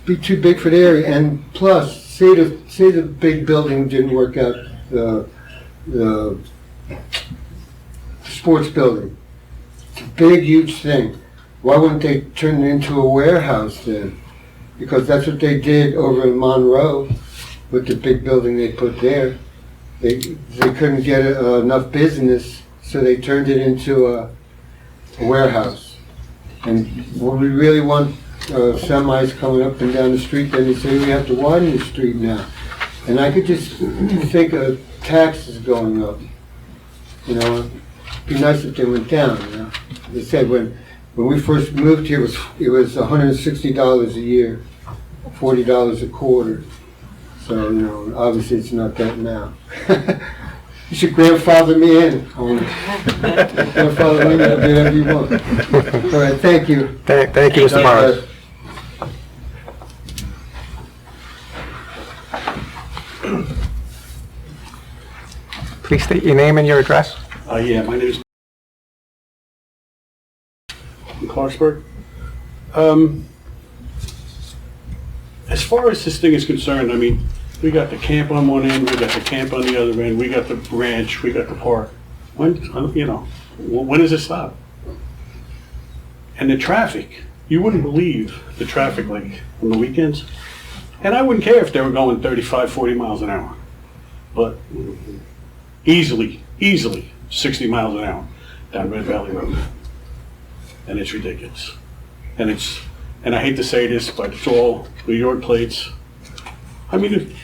be too big for the area. And plus, say the big building didn't work out, the sports building. It's a big, huge thing. Why wouldn't they turn it into a warehouse then? Because that's what they did over in Monroe with the big building they put there. They couldn't get enough business, so they turned it into a warehouse. And when we really want semis coming up and down the street, then they say we have to widen the street now. And I could just think of taxes going up. It'd be nice if they went down. They said when we first moved here, it was $160 a year, $40 a quarter. So obviously it's not that now. You should grandfather me in. Grandfather me in, do whatever you want. All right, thank you. Thank you, Mr. Morris. Please state your name and your address. Yeah, my name is in Clarksburg. As far as this thing is concerned, I mean, we got the camp on one end, we got the camp on the other end, we got the ranch, we got the park. When, when does it stop? And the traffic, you wouldn't believe the traffic like on the weekends. And I wouldn't care if they were going 35, 40 miles an hour. But easily 60 miles an hour down Red Valley Road. And it's ridiculous. And I hate to say this, but it's all New York plates. I mean,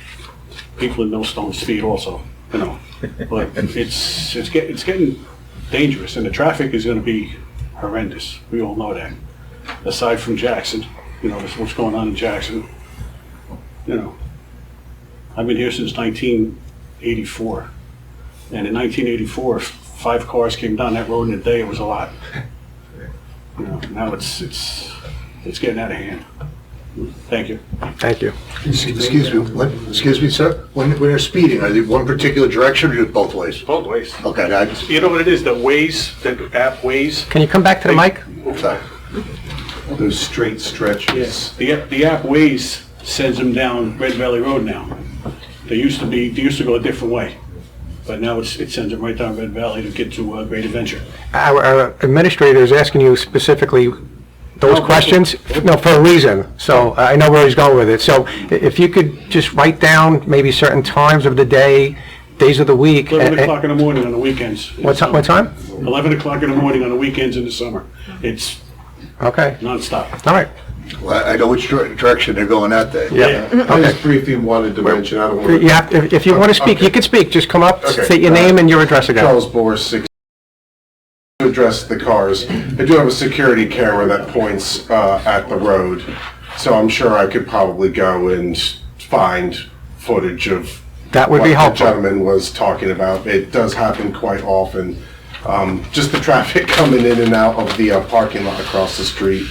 people in Millstone speed also, But it's getting dangerous, and the traffic is going to be horrendous. We all know that. Aside from Jackson, what's going on in Jackson. I've been here since 1984, and in 1984, 5 cars came down that road in a day. It was a lot. Now it's getting out of hand. Thank you. Thank you. Excuse me, sir. When they're speeding, are they one particular direction or just both ways? Both ways. Okay, I just. You know what it is? The app Waze. Can you come back to the mic? Sorry. Those straight stretches. Yes. The app Waze sends them down Red Valley Road now. They used to go a different way, but now it sends them right down Red Valley to get to Great Adventure. Our administrator is asking you specifically those questions, no, for a reason. So I know where he's going with it. So if you could just write down maybe certain times of the day, days of the week. 11 o'clock in the morning on the weekends. What time? 11 o'clock in the morning on the weekends in the summer. It's okay. Nonstop. All right. Well, I know which direction they're going that day. Yeah. I just briefly wanted to mention, I don't want to. You have, if you want to speak, you can speak. Just come up, state your name and your address again. Charles Bohr, 6. To address the cars, I do have a security camera that points at the road, so I'm sure I could probably go and find footage of that would be helpful. The gentleman was talking about. It does happen quite often. Just the traffic coming in and out of the parking lot across the street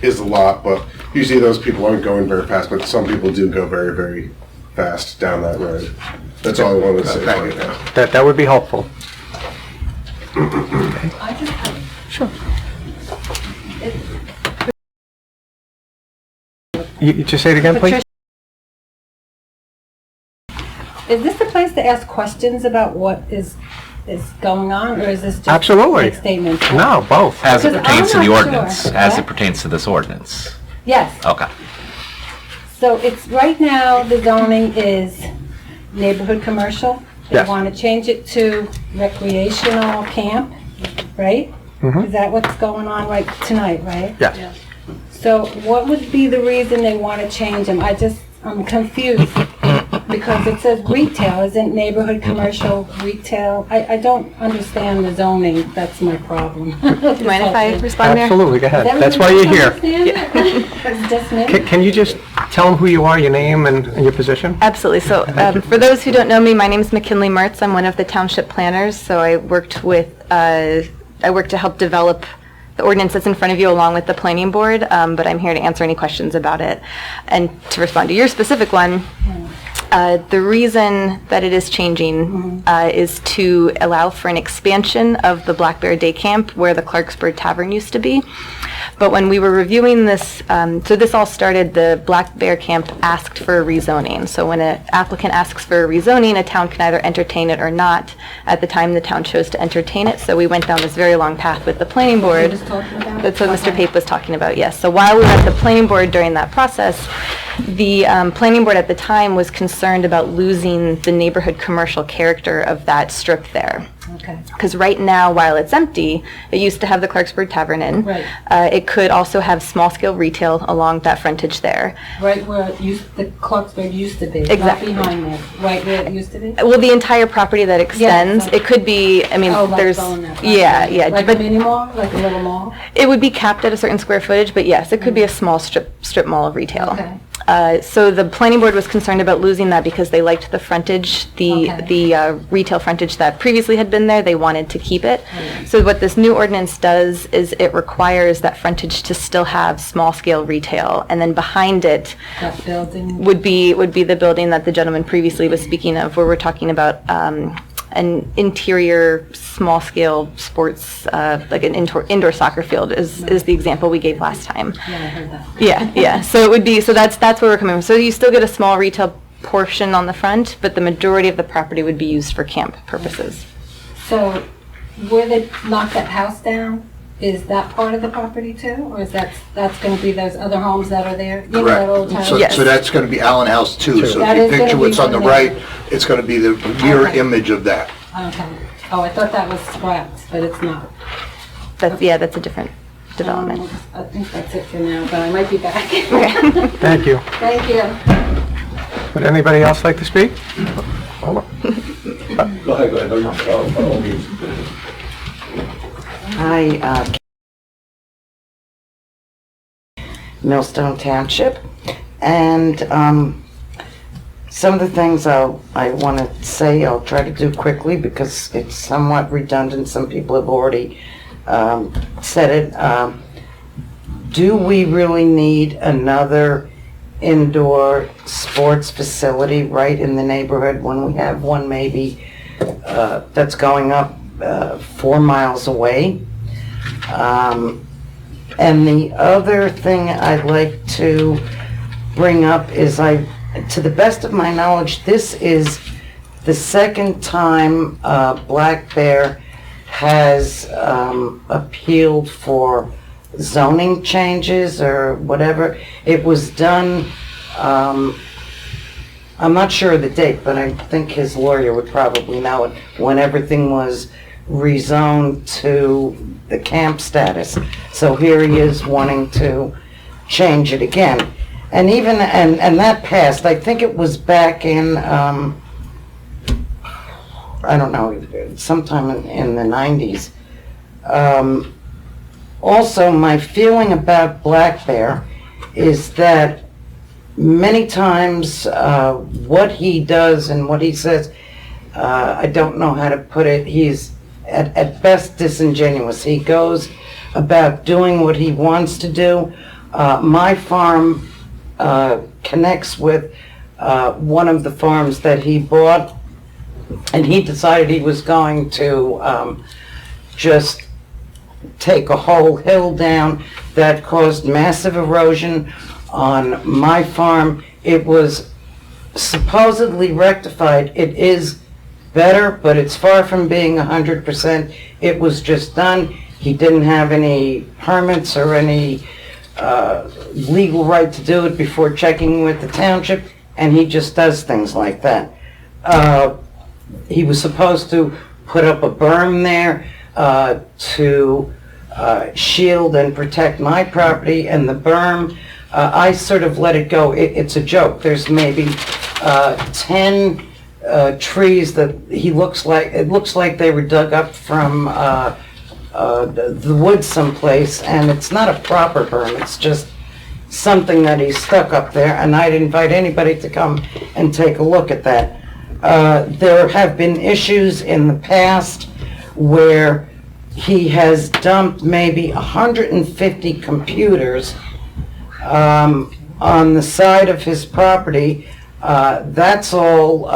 is a lot, but usually those people aren't going very fast, but some people do go very, very fast down that road. That's all I wanted to say. Thank you. That would be helpful. Sure. You just say it again, please? Is this the place to ask questions about what is going on, or is this just Absolutely. make statements? No, both. As it Because pertains to I'm the not ordinance, sure. as What? it pertains to this ordinance. Yes. Okay. So it's, right now, the zoning is neighborhood commercial. They Yes. want to change it to recreational camp, right? Mhm. Is that what's going on right tonight, right? Yes. So what would be the reason they want to change them? I'm confused because it says retail, isn't neighborhood commercial retail? I don't understand the zoning, that's my problem. Do you mind if I respond there? Absolutely, go ahead. That's why you're here. Can you just tell them who you are, your name and your position? Absolutely. So for those who don't know me, my name is McKinley Mertz. I'm one of the township planners. So I worked to help develop the ordinance that's in front of you along with the planning board, but I'm here to answer any questions about it. And to respond to your specific one, the reason that it is changing is to allow for an expansion of the Black Bear Day Camp where the Clarksburg Tavern used to be. But when we were reviewing this, so this all started, the Black Bear Camp asked for a rezoning. So when an applicant asks for a rezoning, a town can either entertain it or not. At the time, the town chose to entertain it, so we went down this very long path with the planning board. That's what Mr. Pape was talking about, yes. So while we were at the planning board during that process, the planning board at the time was concerned about losing the neighborhood commercial character of that strip there. Okay. Because right now, while it's empty, it used to have the Clarksburg Tavern in. Right. It could also have small-scale retail along that frontage there. Right where the Clarksburg used to be. Exactly. Not behind there, right where it used to be? Well, the entire property that extends, so- it could be, I mean, Oh, like there's, going that yeah, way. yeah. Like a But mini mall, like a little mall? it would be capped at a certain square footage, but yes, it could be a small strip mall of retail. Okay. So the planning board was concerned about losing that because they liked the frontage, the retail frontage that previously had been there. They wanted to keep it. So what this new ordinance does is it requires that frontage to still have small-scale retail, and then behind it That building. would be the building that the gentleman previously was speaking of, where we're talking about an interior small-scale sports, like an indoor soccer field is the example we gave last time. Yeah, I heard that. Yeah. So it would be, so that's where we're coming from. So you still get a small retail portion on the front, but the majority of the property would be used for camp purposes. So where they knocked that house down, is that part of the property too? Or is that's going to be those other homes that are there? You know, that old Correct. house? So that's going to be Allen House too. So That if is you gonna picture be what's on the one right, there. it's going to be the mirror Okay. image of that. Okay. Oh, I thought that was scrapped, but it's not. That's a different development. I think that's it for now, but I might be back. Thank you. Thank you. Would anybody else like to speak? Go ahead, go ahead. No, you- by all means. Hi, Millstone Township, and some of the things I want to say I'll try to do quickly because it's somewhat redundant. Some people have already said it. Do we really need another indoor sports facility right in the neighborhood when we have one maybe that's going up 4 miles away? And the other thing I'd like to bring up is to the best of my knowledge, this is the second time Black Bear has appealed for zoning changes or whatever. It was done, I'm not sure of the date, but I think his lawyer would probably know it, when everything was rezoned to the camp status. So here he is wanting to change it again. And even, and that passed, I think it was back in, I don't know, sometime in the 90s. Also, my feeling about Black Bear is that many times what he does and what he says, I don't know how to put it, he's at best disingenuous. He goes about doing what he wants to do. My farm connects with one of the farms that he bought, and he decided he was going to just take a whole hill down that caused massive erosion on my farm. It was supposedly rectified. It is better, but it's far from being 100%. It was just done. He didn't have any permits or any legal right to do it before checking with the township, and he just does things like that. He was supposed to put up a berm there to shield and protect my property, and the berm, I sort of let it go. It's a joke. There's maybe 10 trees that it looks like they were dug up from the woods someplace, and it's not a proper berm. It's just something that he stuck up there, and I'd invite anybody to come and take a look at that. There have been issues in the past where he has dumped maybe 150 computers on the side of his property. That's all,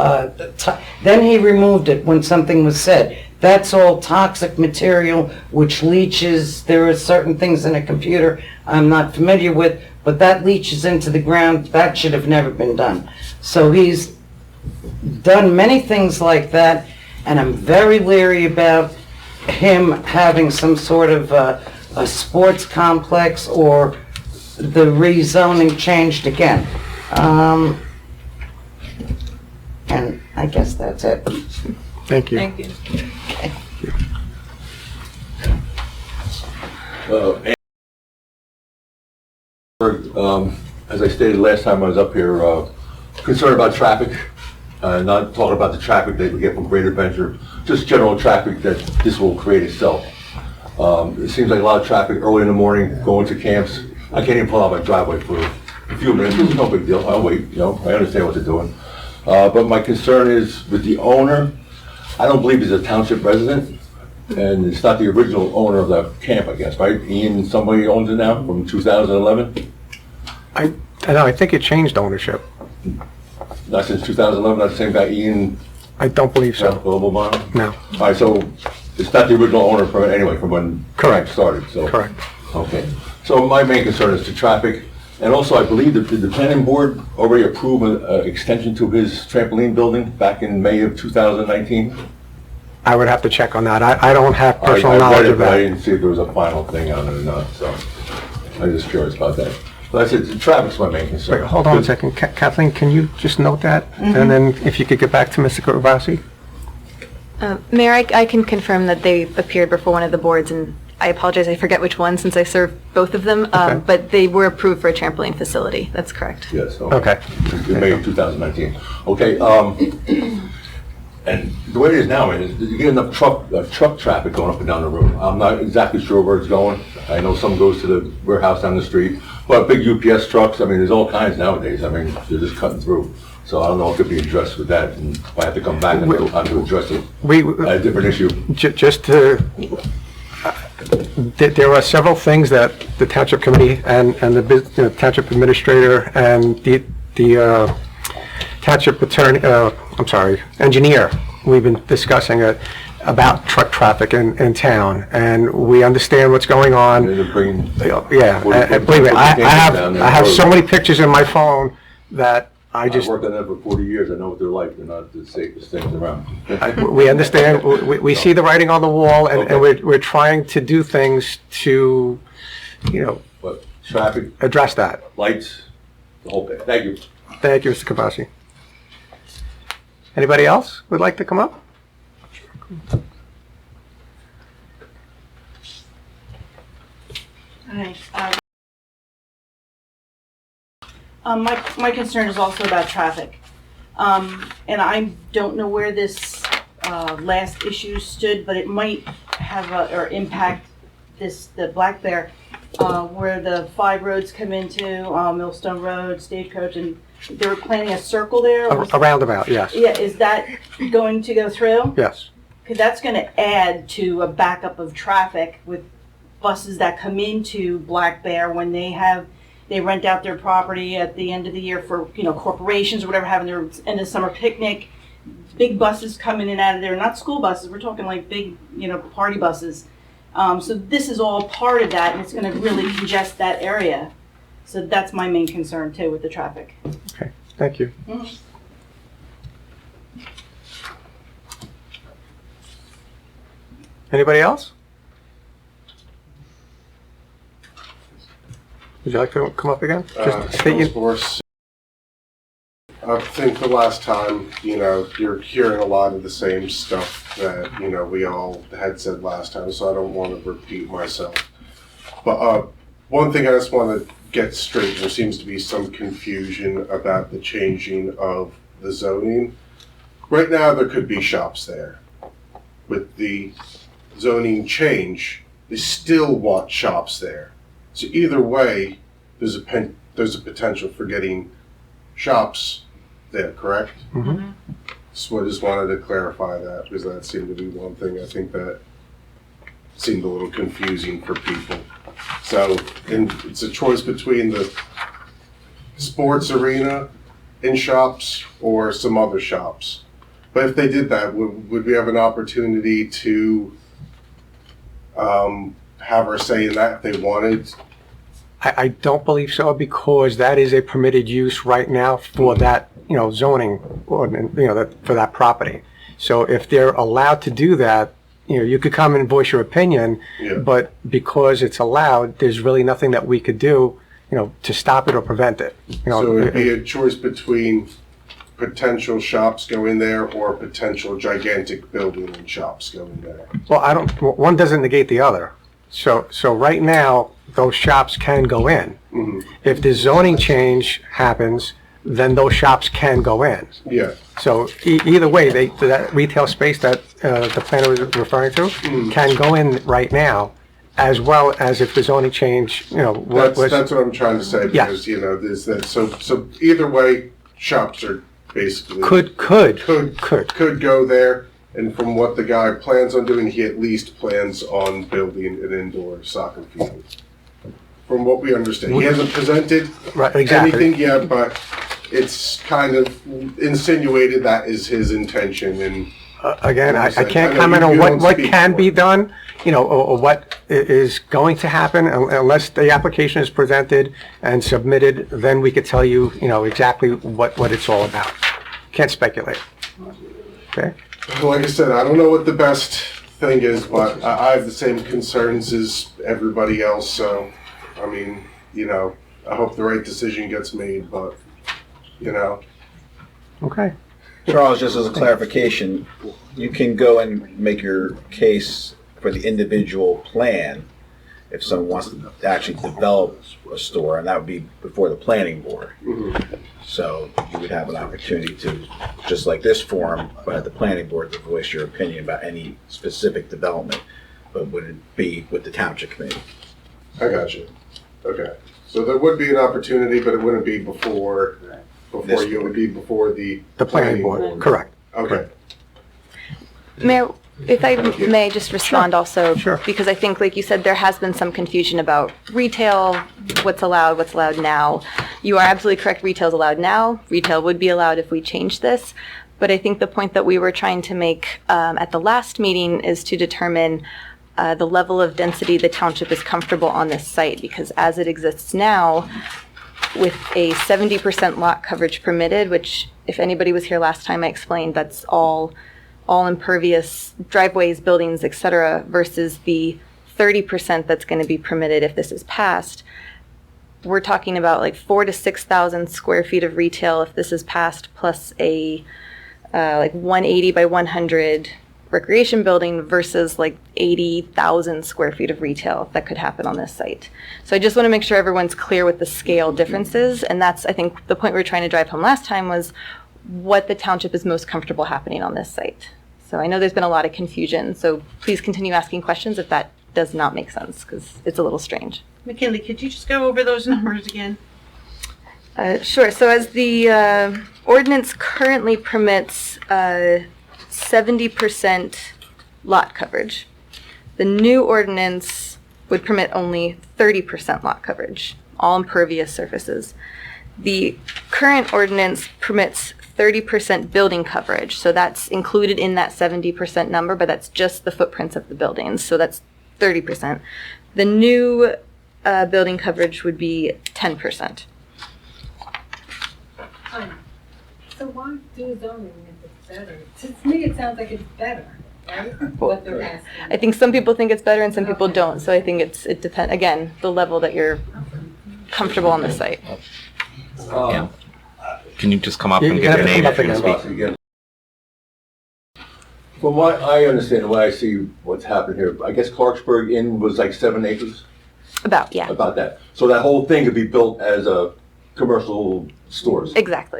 then he removed it when something was said. That's all toxic material which leaches. There are certain things in a computer I'm not familiar with, but that leaches into the ground. That should have never been done. So he's done many things like that, and I'm very leery about him having some sort of a sports complex or the rezoning changed again. And I guess that's it. Thank you. Thank you. As I stated last time I was up here, concerned about traffic, not talking about the traffic that we get from Greater Venture, just general traffic that this will create itself. It seems like a lot of traffic early in the morning, going to camps. I can't even pull out my driveway for a few minutes, it's no big deal, I'll wait, you know, I understand what they're doing. But my concern is with the owner, I don't believe he's a township resident, and it's not the original owner of the camp, I guess, right? Ian, somebody owns it now from 2011? I know, I think it changed ownership. Not since 2011, not the same guy, Ian? I don't believe so. No. All right, so it's not the original owner from, anyway, from when Correct. it started, so. Correct. Okay. So my main concern is the traffic, and also I believe that the planning board already approved an extension to his trampoline building back in May of 2019. I would have to check on that. I don't have I personal read knowledge it, of but I that. didn't see if there was a final thing on it or not, so I'm just curious about that. But I said, the traffic's my main concern. Wait, hold on a second. Kathleen, can you just note that? Mhm. And then if you could get back to Mr. Kovasi? Mayor, I can confirm that they appeared before one of the boards, and I apologize, I forget which one since I served both of them, Okay. but they were approved for a trampoline facility. That's correct. Yes, Okay. In May of 2019. Okay, and the way it is now, man, is you get enough truck traffic going up and down the road. I'm not exactly sure where it's going. I know some goes to the warehouse down the street, but big UPS trucks, I mean, there's all kinds nowadays. I mean, they're just cutting through. So I don't know if it could be addressed with that, and if I have to come back and to address it. A different issue. Just to, there are several things that the township committee and the township administrator and the township attorney, engineer, we've been discussing it about truck traffic in town, and we understand what's going on. Yeah, and believe me, I have so many pictures in my phone that I just. I've worked on them for 40 years. I know what they're like. They're not the safest things around. We understand, we see the writing on the wall, and we're trying to do things to, But traffic, address that. lights, the whole bit. Thank you. Thank you, Mr. Kabasi. Anybody else would like to come up? Hi. My concern is also about traffic. And I don't know where this last issue stood, but it might have or impact the Black Bear, where the 5 roads come into Millstone Road, Stagecoach, and they were planning a circle there. A roundabout, yes. Yeah, is that going to go through? Yes. Because that's going to add to a backup of traffic with buses that come into Black Bear when they rent out their property at the end of the year for, corporations or whatever, having their end of summer picnic. Big buses coming in and out of there, not school buses, we're talking like big, party buses. So this is all part of that, and it's going to really congest that area. So that's my main concern too with the traffic. Okay, thank you. Anybody else? Would you like to come up again? Just state your- I think the last time, you're hearing a lot of the same stuff that, we all had said last time, so I don't want to repeat myself. But one thing I just want to get straight, there seems to be some confusion about the changing of the zoning. Right now, there could be shops there. With the zoning change, they still want shops there. So either way, there's a potential for getting shops there, correct? Mm-hmm. So I just wanted to clarify that, because that seemed to be one thing I think that seemed a little confusing for people. So, and it's a choice between the sports arena and shops or some other shops. But if they did that, would we have an opportunity to have her say in that if they wanted? I don't believe so, because that is a permitted use right now for that, zoning ordinance, for that property. So if they're allowed to do that, you could come and voice your opinion, but because it's allowed, there's really nothing that we could do, to stop it or prevent it. So it'd be a choice between potential shops going there or potential gigantic building and shops going there. Well, one doesn't negate the other. So right now, those shops can go in. Mm-hmm. If the zoning change happens, then those shops can go in. Yeah. So either way, that retail space that the planner was referring to can go in right now, as well as if the zoning change, was. That's what I'm trying to say, Yes. because, there's that, so either way, shops are basically. Could go there, and from what the guy plans on doing, he at least plans on building an indoor soccer field. From what we understand. He hasn't presented anything yet, but it's kind of insinuated that is his intention, and. Again, I can't comment on what can be done, or what is going to happen unless the application is presented and submitted. Then we could tell you, exactly what it's all about. Can't speculate. Okay. Like I said, I don't know what the best thing is, but I have the same concerns as everybody else. So, I mean, I hope the right decision gets made, but, Okay. Charles, just as a clarification, you can go and make your case for the individual plan if someone wants to actually develop a store, and that would be before the planning board. Mm-hmm. So you would have an opportunity to, just like this forum, but at the planning board to voice your opinion about any specific development, but would it be with the township committee? I got you. Okay. So there would be an opportunity, but it wouldn't be before you. It would be before the planning board. Correct. Okay. Mayor, if I may just respond also, because I think, like you said, there has been some confusion about retail, what's allowed now. You are absolutely correct, retail's allowed now. Retail would be allowed if we change this. But I think the point that we were trying to make at the last meeting is to determine the level of density the township is comfortable on this site, because as it exists now, with a 70% lot coverage permitted, which if anybody was here last time, I explained that's all impervious driveways, buildings, etc., versus the 30% that's going to be permitted if this is passed. We're talking about like 4,000 to 6,000 square feet of retail if this is passed, plus a like 180 by 100 recreation building versus like 80,000 square feet of retail that could happen on this site. So I just want to make sure everyone's clear with the scale differences, and that's, I think, the point we were trying to drive home last time was what the township is most comfortable happening on this site. So I know there's been a lot of confusion, so please continue asking questions if that does not make sense, because it's a little strange. McKinley, could you just go over those numbers again? Sure. So as the ordinance currently permits 70% lot coverage, the new ordinance would permit only 30% lot coverage, all impervious surfaces. The current ordinance permits 30% building coverage, so that's included in that 70% number, but that's just the footprints of the buildings, so that's 30%. The new building coverage would be 10%. So why do zoning if it's better? To me, it sounds like it's better, right? What they're asking. I think some people think it's better and some people don't, so I think it depends, again, the level that you're comfortable on the site. Yeah. Can you just come up and give your name if you're going to speak? From what I understand and what I see what's happened here, I guess Clarksburg Inn was like 7 acres? About, yeah. About that. So that whole thing could be built as a commercial stores? Exactly.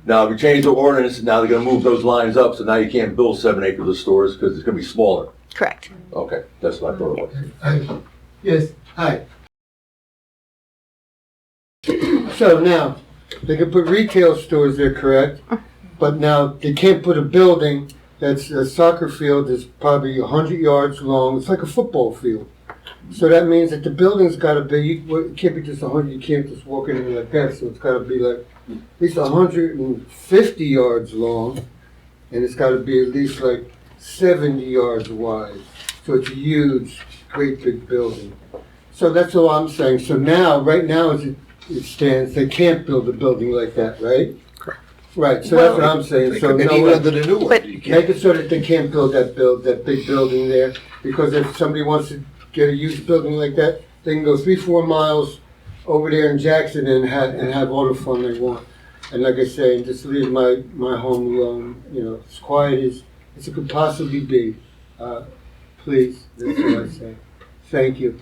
Now, if you change the ordinance, now they're going to move those lines up, so now you can't build 7 acres of stores because it's going to be smaller. Correct. Okay, that's what I thought it was. Yes, hi. So now, they can put retail stores there, correct? But now they can't put a building that's a soccer field that's probably 100 yards long. It's like a football field. So that means that the building's got to be, it can't be just 100, you can't just walk in like that. So it's got to be like at least 150 yards long, and it's got to be at least like 70 yards wide. So it's a huge, great big building. So that's all I'm saying. So now, right now as it stands, they can't build a building like that, right? Correct. Right, so that's what I'm saying. So Even no, under the new one, you make can't. it so that they can't build that big building there, because if somebody wants to get a huge building like that, they can go 3-4 miles over there in Jackson and have all the fun they want. And like I say, just leave my home alone, as quiet as it could possibly be. Please, that's what I say. Thank you.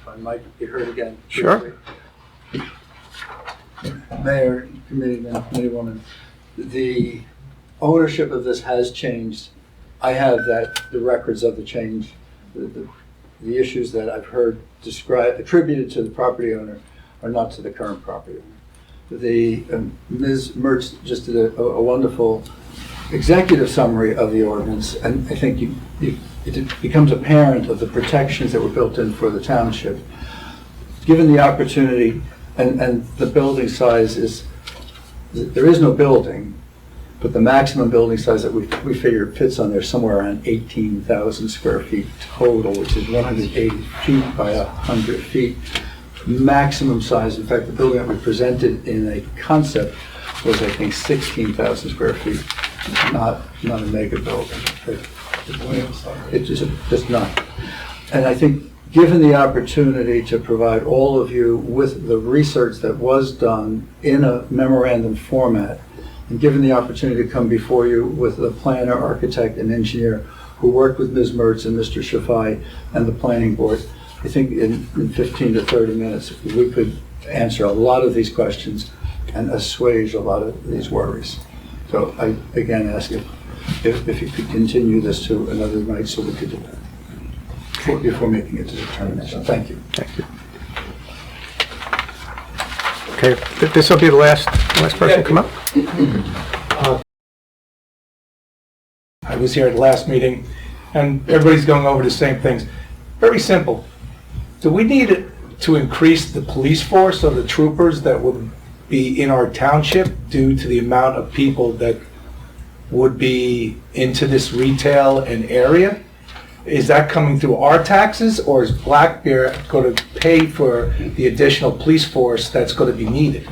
I might be heard again. Sure. Mayor, committeeman, committeewoman, the ownership of this has changed I have the records of the change, the issues that I've heard described, attributed to the property owner are not to the current property owner. Ms. Mertz just did a wonderful executive summary of the ordinance, and I think it becomes apparent of the protections that were built in for the township. Given the opportunity, and the building size is, there is no building, but the maximum building size that we figure fits on there somewhere around 18,000 square feet total, which is 180 feet by 100 feet. Maximum size, in fact, the building that we presented in a concept was, I think, 16,000 square feet, not a mega building. It's just not. And I think, given the opportunity to provide all of you with the research that was done in a memorandum format, and given the opportunity to come before you with a planner, architect, and engineer who worked with Ms. Mertz and Mr. Shafai and the planning board, I think in 15 to 30 minutes we could answer a lot of these questions and assuage a lot of these worries. So I again ask if you could continue this to another night so we could do that before making a determination. Thank you. Thank you. Okay, this will be the last person to come up. I was here at the last meeting, and everybody's going over the same things. Very simple. Do we need to increase the police force or the troopers that would be in our township due to the amount of people that would be into this retail and area? Is that coming through our taxes, or is Black Bear going to pay for the additional police force that's going to be needed?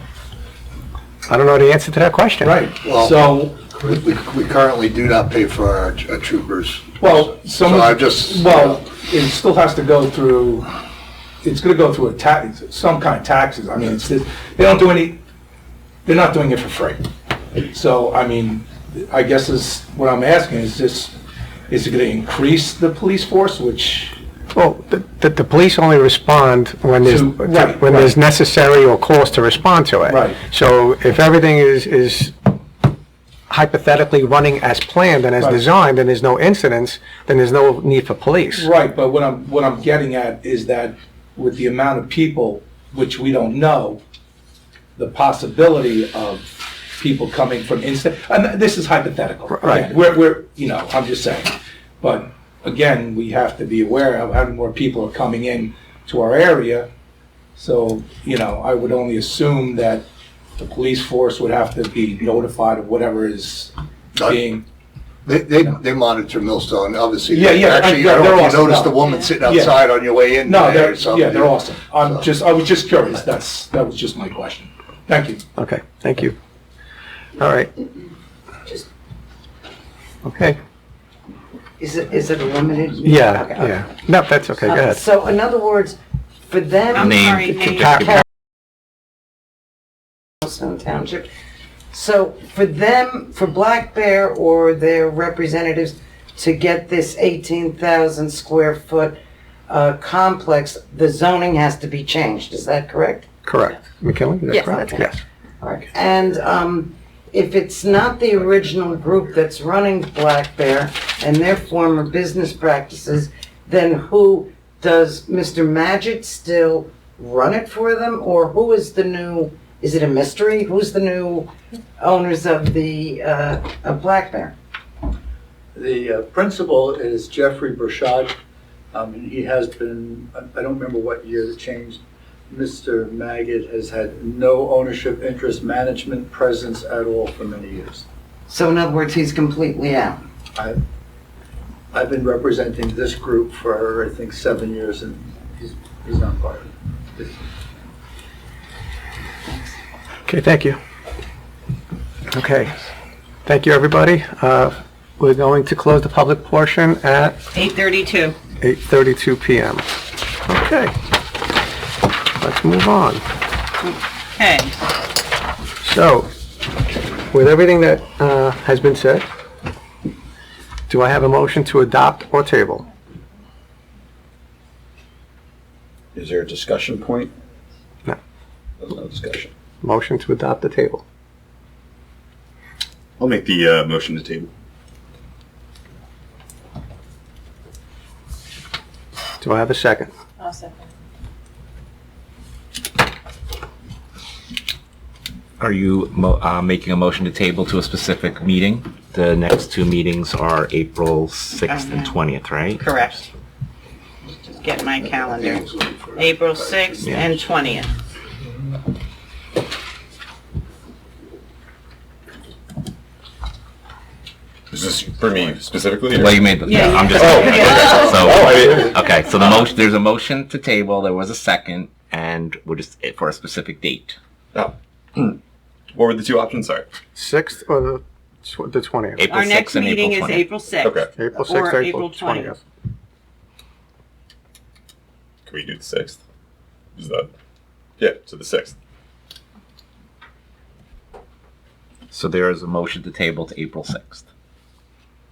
I don't know the answer to that question. Right. Well, So, we currently do not pay for our troopers. well, So I just, it still has to go through. It's going to go through some kind of taxes. I mean, they don't do any. They're not doing it for free. So, I mean, I guess what I'm asking is this. Is it going to increase the police force, which... Well, the police only respond when there's necessary or cause to respond to it. Right. So if everything is hypothetically running as planned and as designed, and there's no incidents, then there's no need for police. Right, but what I'm getting at is that with the amount of people, which we don't know, the possibility of people coming from and this is hypothetical. Right. Again, we're I'm just saying. But again, we have to be aware of how more people are coming in to our area. So, I would only assume that the police force would have to be notified of whatever is being... They monitor Millstone, obviously. Yeah. Actually, I don't know if you noticed the woman sitting outside on your way in. No, there or something. they're awesome. I was just curious. That was just my question. Thank you. Okay, thank you. All right. Okay. Is it a limited? Yeah, Okay. yeah. No, that's okay, go ahead. So in other words, for them. I'm sorry, name. Millstone Township. So for them, for Black Bear or their representatives to get this 18,000 square foot complex, the zoning has to be changed. Is that correct? Correct. McKinley, is that Yes, correct? that's Yes. All right. And if it's not the original group that's running Black Bear and their former business practices, then who does Mr. Magid still run it for them, or who is the new? Is it a mystery? Who's the new owners of the of Black Bear? The principal is Jeffrey Burchard. He has been, I don't remember what year it changed. Mr. Magid has had no ownership, interest, management, presence at all for many years. So in other words, he's completely out. I've been representing this group for, I think, 7 years, and he's not part of it. Okay, thank you. Okay, thank you, everybody. We're going to close the public portion at 8:32. 8:32 p.m. Okay, let's move on. Okay. So, with everything that has been said, do I have a motion to adopt or table? Is there a discussion point? No. There's no discussion. Motion to adopt the table. I'll make the motion to table. Do I have a second? I'll second. Are you making a motion to table to a specific meeting? The next two meetings are April 6th and 20th, right? Correct. Just get my calendar. April 6th and 20th. Is this for me specifically? Well, you made the, Yeah, I'm yeah. just, Oh. okay, so the motion, there's a motion to table, there was a second, and we're just, for a specific date. Oh. What were the two options? Sorry. 6th or the 20th? April Our next 6th and meeting April is 20th. April 6th. Okay. April 6th, Or April April 20th. 20th. Can we do the 6th? Is that? Yeah, so the 6th. So there is a motion to table to April 6th.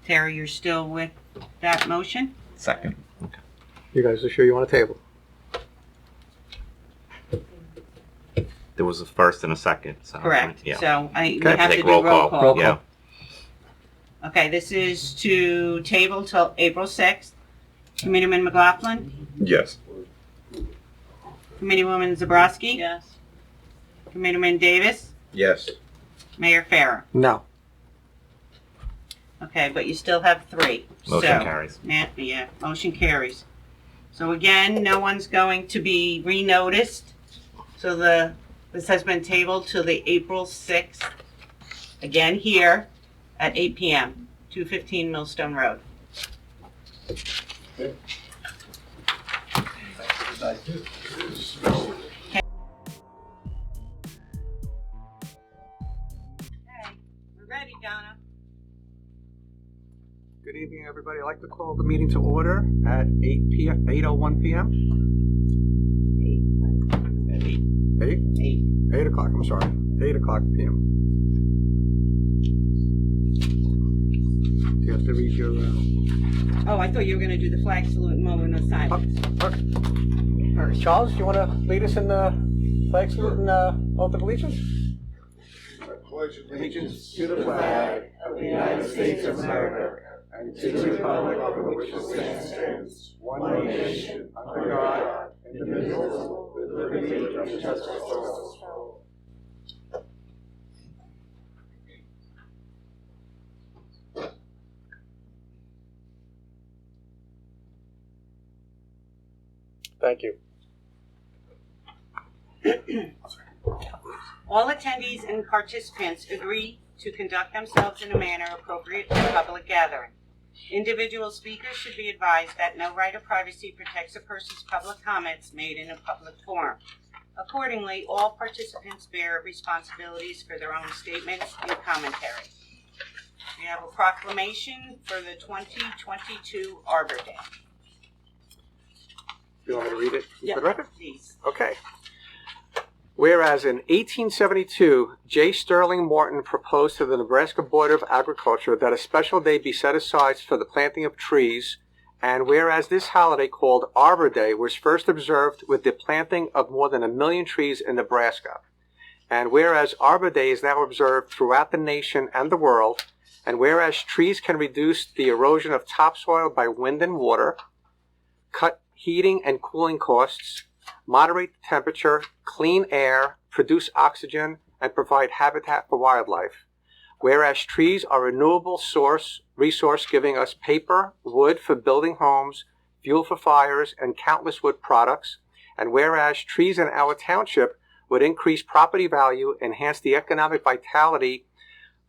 Tara, you're still with that motion? Second. Okay. You guys are sure you want a table? There was a first and a second, so. Correct. Yeah. So we Okay. have to Take do roll call. Roll Yeah. Okay, this is to table till April 6th. Committeeman McLaughlin? Yes. Committeewoman Zabrowski? Yes. Committeeman Davis? Yes. Mayor Farrer? No. Okay, but you still have three. Motion carries. Yeah, motion carries. So again, no one's going to be renoticed. So this has been tabled to the April 6th, again here at 8 p.m., 215 Millstone Road. Okay, we're ready, Donna. Good evening, everybody. I'd like to call the meeting to order at 8 p.m. 8:01 p.m. 8 o'clock. I'm sorry. 8 o'clock p.m. Do you have to read your? Oh, I thought you were going to do the flag salute and moment of silence. Okay. All right, Charles, do you want to lead us in the flag salute and oath of allegiance? I pledge allegiance to the flag of the United States of America and to the republic for which it stands, one nation, under God, indivisible, with liberty and justice for all. Thank you. All attendees and participants agree to conduct themselves in a manner appropriate for a public gathering. Individual speakers should be advised that no right of privacy protects a person's public comments made in a public forum. Accordingly, all participants bear responsibilities for their own statements and commentary. We have a proclamation for the 2022 Arbor Day. You want me to read it Yeah, for the record? please. Okay. Whereas in 1872, J. Sterling Morton proposed to the Nebraska Board of Agriculture that a special day be set aside for the planting of trees, and whereas this holiday called Arbor Day was first observed with the planting of more than 1 million trees in Nebraska, and whereas Arbor Day is now observed throughout the nation and the world, and whereas trees can reduce the erosion of topsoil by wind and water, cut heating and cooling costs, moderate the temperature, clean air, produce oxygen, and provide habitat for wildlife. Whereas trees are a renewable resource giving us paper, wood for building homes, fuel for fires, and countless wood products. And whereas trees in our township would increase property value, enhance the economic vitality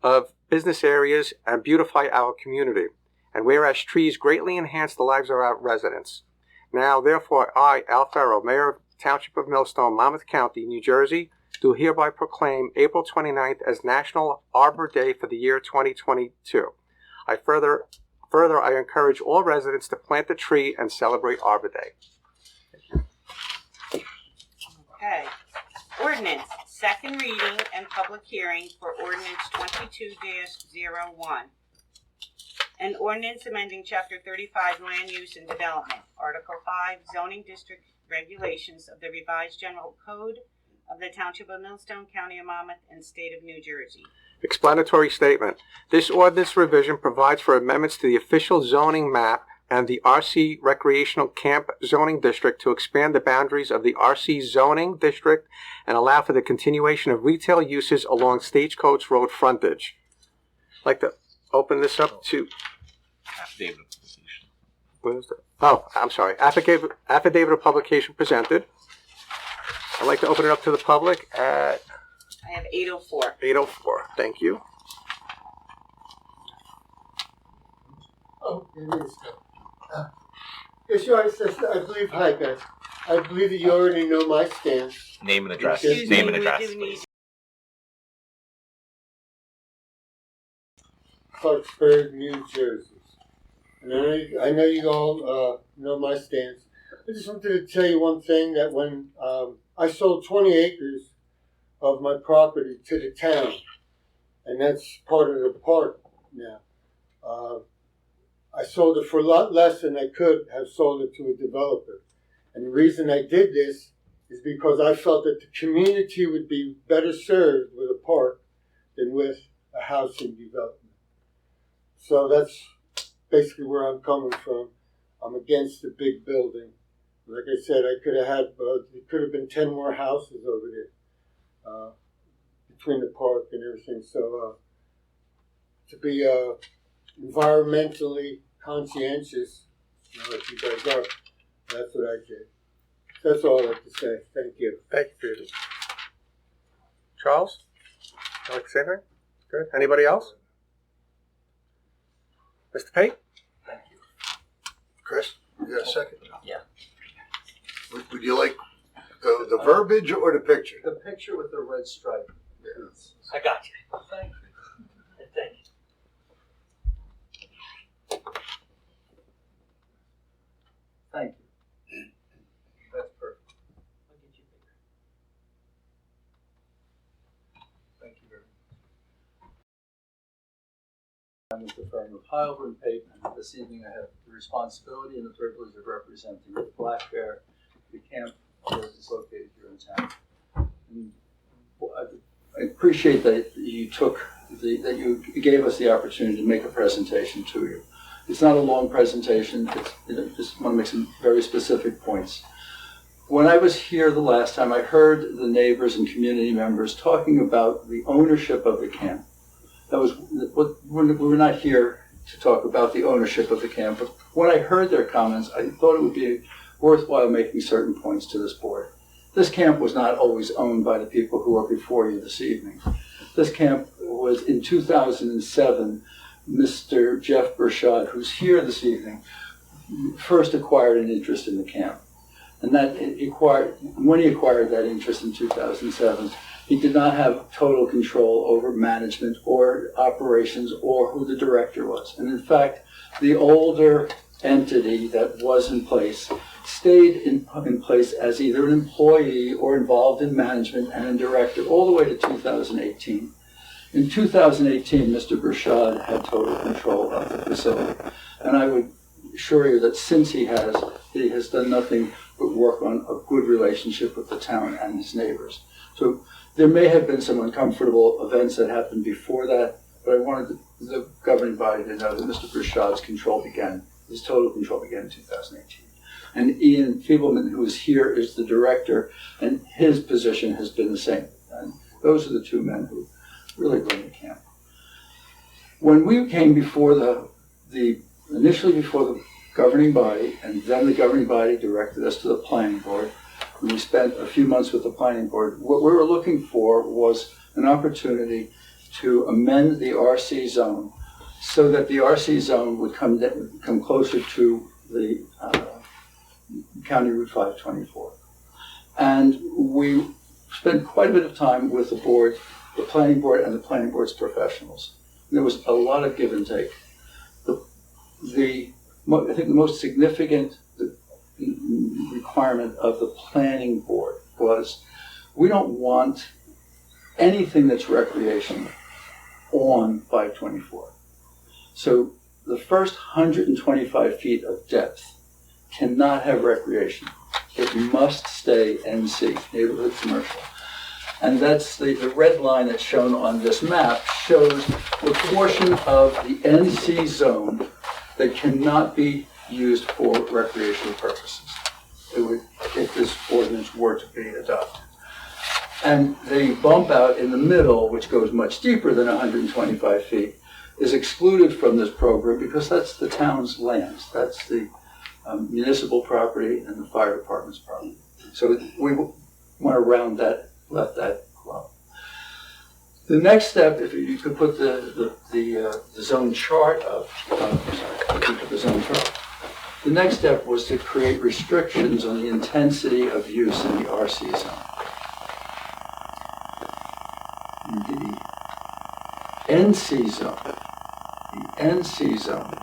of business areas, and beautify our community. And whereas trees greatly enhance the lives of our residents. Now, therefore, I, Al Farrow, Mayor of Township of Millstone, Monmouth County, New Jersey, do hereby proclaim April 29th as National Arbor Day for the year 2022. I further I encourage all residents to plant a tree and celebrate Arbor Day. Okay. Ordinance, second reading and public hearing for ordinance 22-01. An ordinance amending Chapter 35 Land Use and Development, Article 5 Zoning District Regulations of the Revised General Code of the Township of Millstone, County of Monmouth, and State of New Jersey. Explanatory statement. This ordinance revision provides for amendments to the official zoning map and the RC Recreational Camp Zoning District to expand the boundaries of the RC Zoning District and allow for the continuation of retail uses along Stagecoach Road frontage. I'd like to open this up to... Affidavit of publication. What is that? Oh, I'm sorry. Affidavit of publication presented. I'd like to open it up to the public at... I have 8:04. 8:04. Thank you. Oh, it is. Yes, Your Honor, I believe, hi guys, I believe that you already know my stance. Name and address. Excuse Name me, and we address, do please. Clarksburg, New Jersey. And I know you all know my stance. I just wanted to tell you one thing, that when I sold 20 acres of my property to the town, and that's part of the park now, I sold it for a lot less than I could have sold it to a developer. And the reason I did this is because I felt that the community would be better served with a park than with a housing development. So that's basically where I'm coming from. I'm against the big building. Like I said, I could have had, there could have been 10 more houses over there between the park and everything. So to be environmentally conscientious, like you guys are, that's what I did. That's all I have to say. Thank you. Thank you, Peter. Charles? Would you like to say anything? Good. Anybody else? Mr. Pate? Thank you. Chris, you got a second? Yeah. Would you like the verbiage or the picture? The picture with the red stripe. I got you. Thank you. Thank you. Thank you. That's perfect. I'll get you bigger. Thank you very much. I'm with the firm of Heilber and Pate, and this evening I have the responsibility and the privilege of representing the Black Bear, the camp that is located here in town. And I appreciate that you that you gave us the opportunity to make a presentation to you. It's not a long presentation. Just want to make some very specific points. When I was here the last time, I heard the neighbors and community members talking about the ownership of the camp. That was we're not here to talk about the ownership of the camp, but when I heard their comments, I thought it would be worthwhile making certain points to this board. This camp was not always owned by the people who are before you this evening. This camp was, in 2007, Mr. Jeff Burchard, who's here this evening, first acquired an interest in the camp. And when he acquired that interest in 2007, he did not have total control over management or operations or who the director was. And in fact, the older entity that was in place stayed in place as either an employee or involved in management and a director all the way to 2018. In 2018, Mr. Burchard had total control of the facility. And I would assure you that since he has done nothing but work on a good relationship with the town and his neighbors. So there may have been some uncomfortable events that happened before that, but I wanted the governing body to know that Mr. Burchard's his total control began in 2018. And Ian Feebleman, who is here, is the director, and his position has been the same. And those are the two men who really run the camp. When we came before initially before the governing body, and then the governing body directed us to the planning board, and we spent a few months with the planning board, what we were looking for was an opportunity to amend the RC zone so that the RC zone would come closer to the County Route 524. And we spent quite a bit of time with the board, the planning board, and the planning board's professionals. And there was a lot of give and take. I think the most significant requirement of the planning board was we don't want anything that's recreational on 524. So the first 125 feet of depth cannot have recreation. It must stay NC, neighborhood commercial. And that's the red line that's shown on this map shows the portion of the NC zone that cannot be used for recreational purposes. It would, if this ordinance were to be adopted. And the bump out in the middle, which goes much deeper than 125 feet, is excluded from this program because that's the town's lands. That's the municipal property and the fire department's property. So we want to round that, left that alone. The next step, if you could put the zone chart up, the zone chart. The next step was to create restrictions on the intensity of use in the RC zone. The NC zone,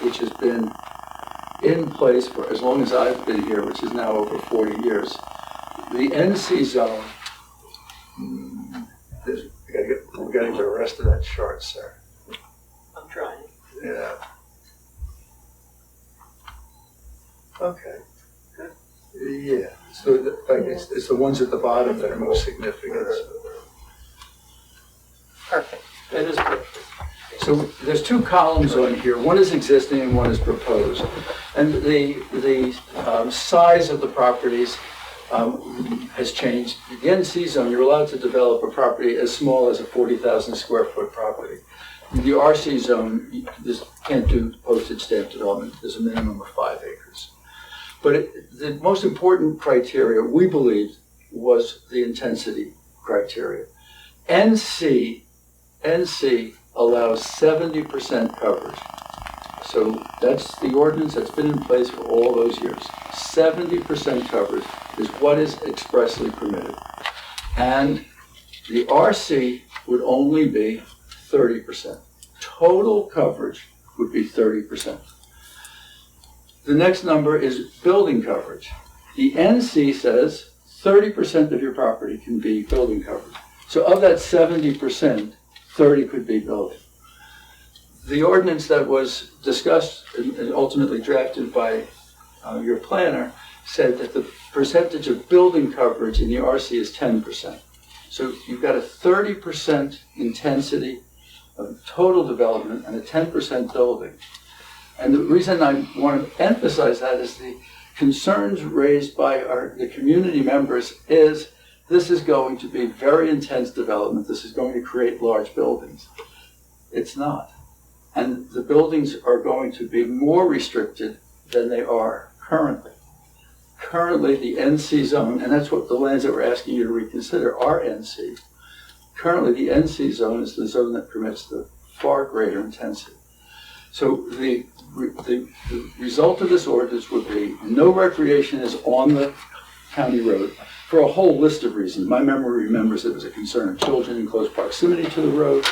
which has been in place for as long as I've been here, which is now over 40 years. The NC zone, we gotta get the rest of that chart, sir. I'm trying. Yeah. Okay. Yeah. So it's the ones at the bottom that are most significant. Perfect. That is perfect. So there's two columns on here. One is existing and one is proposed. And the size of the properties has changed. The NC zone, you're allowed to develop a property as small as a 40,000 square foot property. In the RC zone, you just can't do postage stamp development. There's a minimum of 5 acres. But the most important criteria, we believe, was the intensity criteria. NC allows 70% coverage. So that's the ordinance that's been in place for all those years. 70% coverage is what is expressly permitted. And the RC would only be 30%. Total coverage would be 30%. The next number is building coverage. The NC says 30% of your property can be building coverage. So of that 70%, 30 could be building. The ordinance that was discussed and ultimately drafted by your planner said that the percentage of building coverage in the RC is 10%. So you've got a 30% intensity of total development and a 10% building. And the reason I want to emphasize that is the concerns raised by the community members is this is going to be very intense development. This is going to create large buildings. It's not. And the buildings are going to be more restricted than they are currently. Currently, the NC zone, and that's what the lands that we're asking you to reconsider are NC. Currently, the NC zone is the zone that permits the far greater intensity. So the result of this ordinance would be no recreation is on the county road for a whole list of reasons. My memory remembers it was a concern of children in close proximity to the road,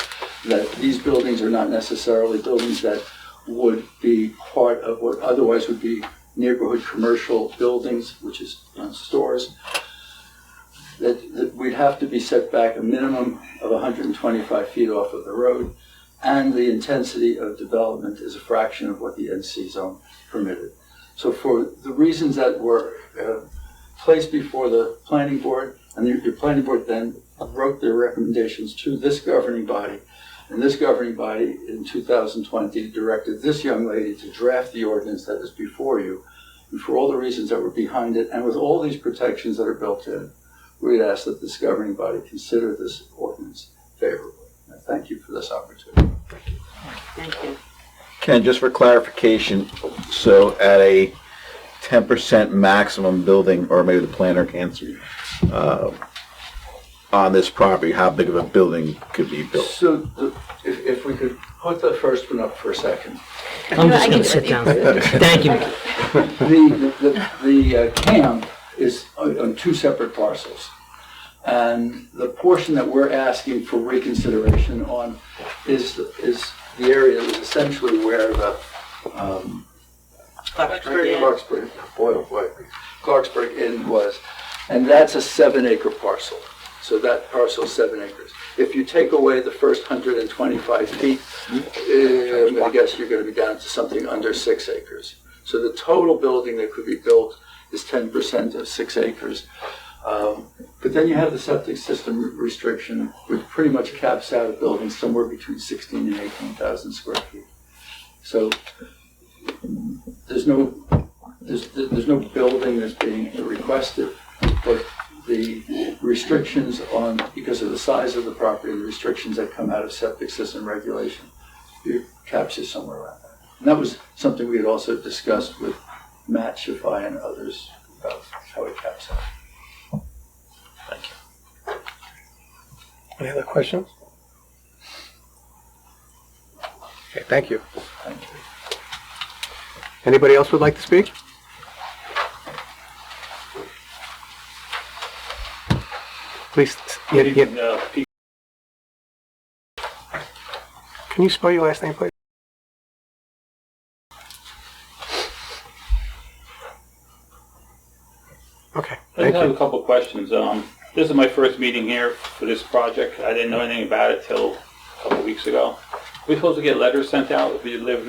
that these buildings are not necessarily buildings that would be part of what otherwise would be neighborhood commercial buildings, which is stores, that we'd have to be set back a minimum of 125 feet off of the road, and the intensity of development is a fraction of what the NC zone permitted. So for the reasons that were placed before the planning board, and the planning board then wrote their recommendations to this governing body, and this governing body in 2020 directed this young lady to draft the ordinance that is before you. And for all the reasons that were behind it, and with all these protections that are built in, we'd ask that this governing body consider this ordinance favorably. I thank you for this opportunity. Thank you. Ken, just for clarification, so at a 10% maximum building, or maybe the planner can answer, on this property, how big of a building could be built? So if we could put the first one up for a second. I'm just going to sit down. Thank you. The camp is on 2 separate parcels. And the portion that we're asking for reconsideration on is the area that was essentially where the Clarksburg Inn was. And that's a 7-acre parcel. So that parcel is 7 acres. If you take away the first 125 feet, I guess you're going to be down to something under 6 acres. So the total building that could be built is 10% of 6 acres. But then you have the septic system restriction, which pretty much caps out a building somewhere between 16 and 18,000 square feet. So there's no building that's being requested, but the restrictions on, because of the size of the property, the restrictions that come out of septic system regulation, it caps you somewhere around that. And that was something we had also discussed with Matt Shafai and others about how it caps out. Thank you. Any other questions? Okay, thank you. Thank you. Anybody else would like to speak? Please, can you spell your last name, please? Okay, I thank have you. a couple of questions. This is my first meeting here for this project. I didn't know anything about it till a couple of weeks ago. We're supposed to get letters sent out if you live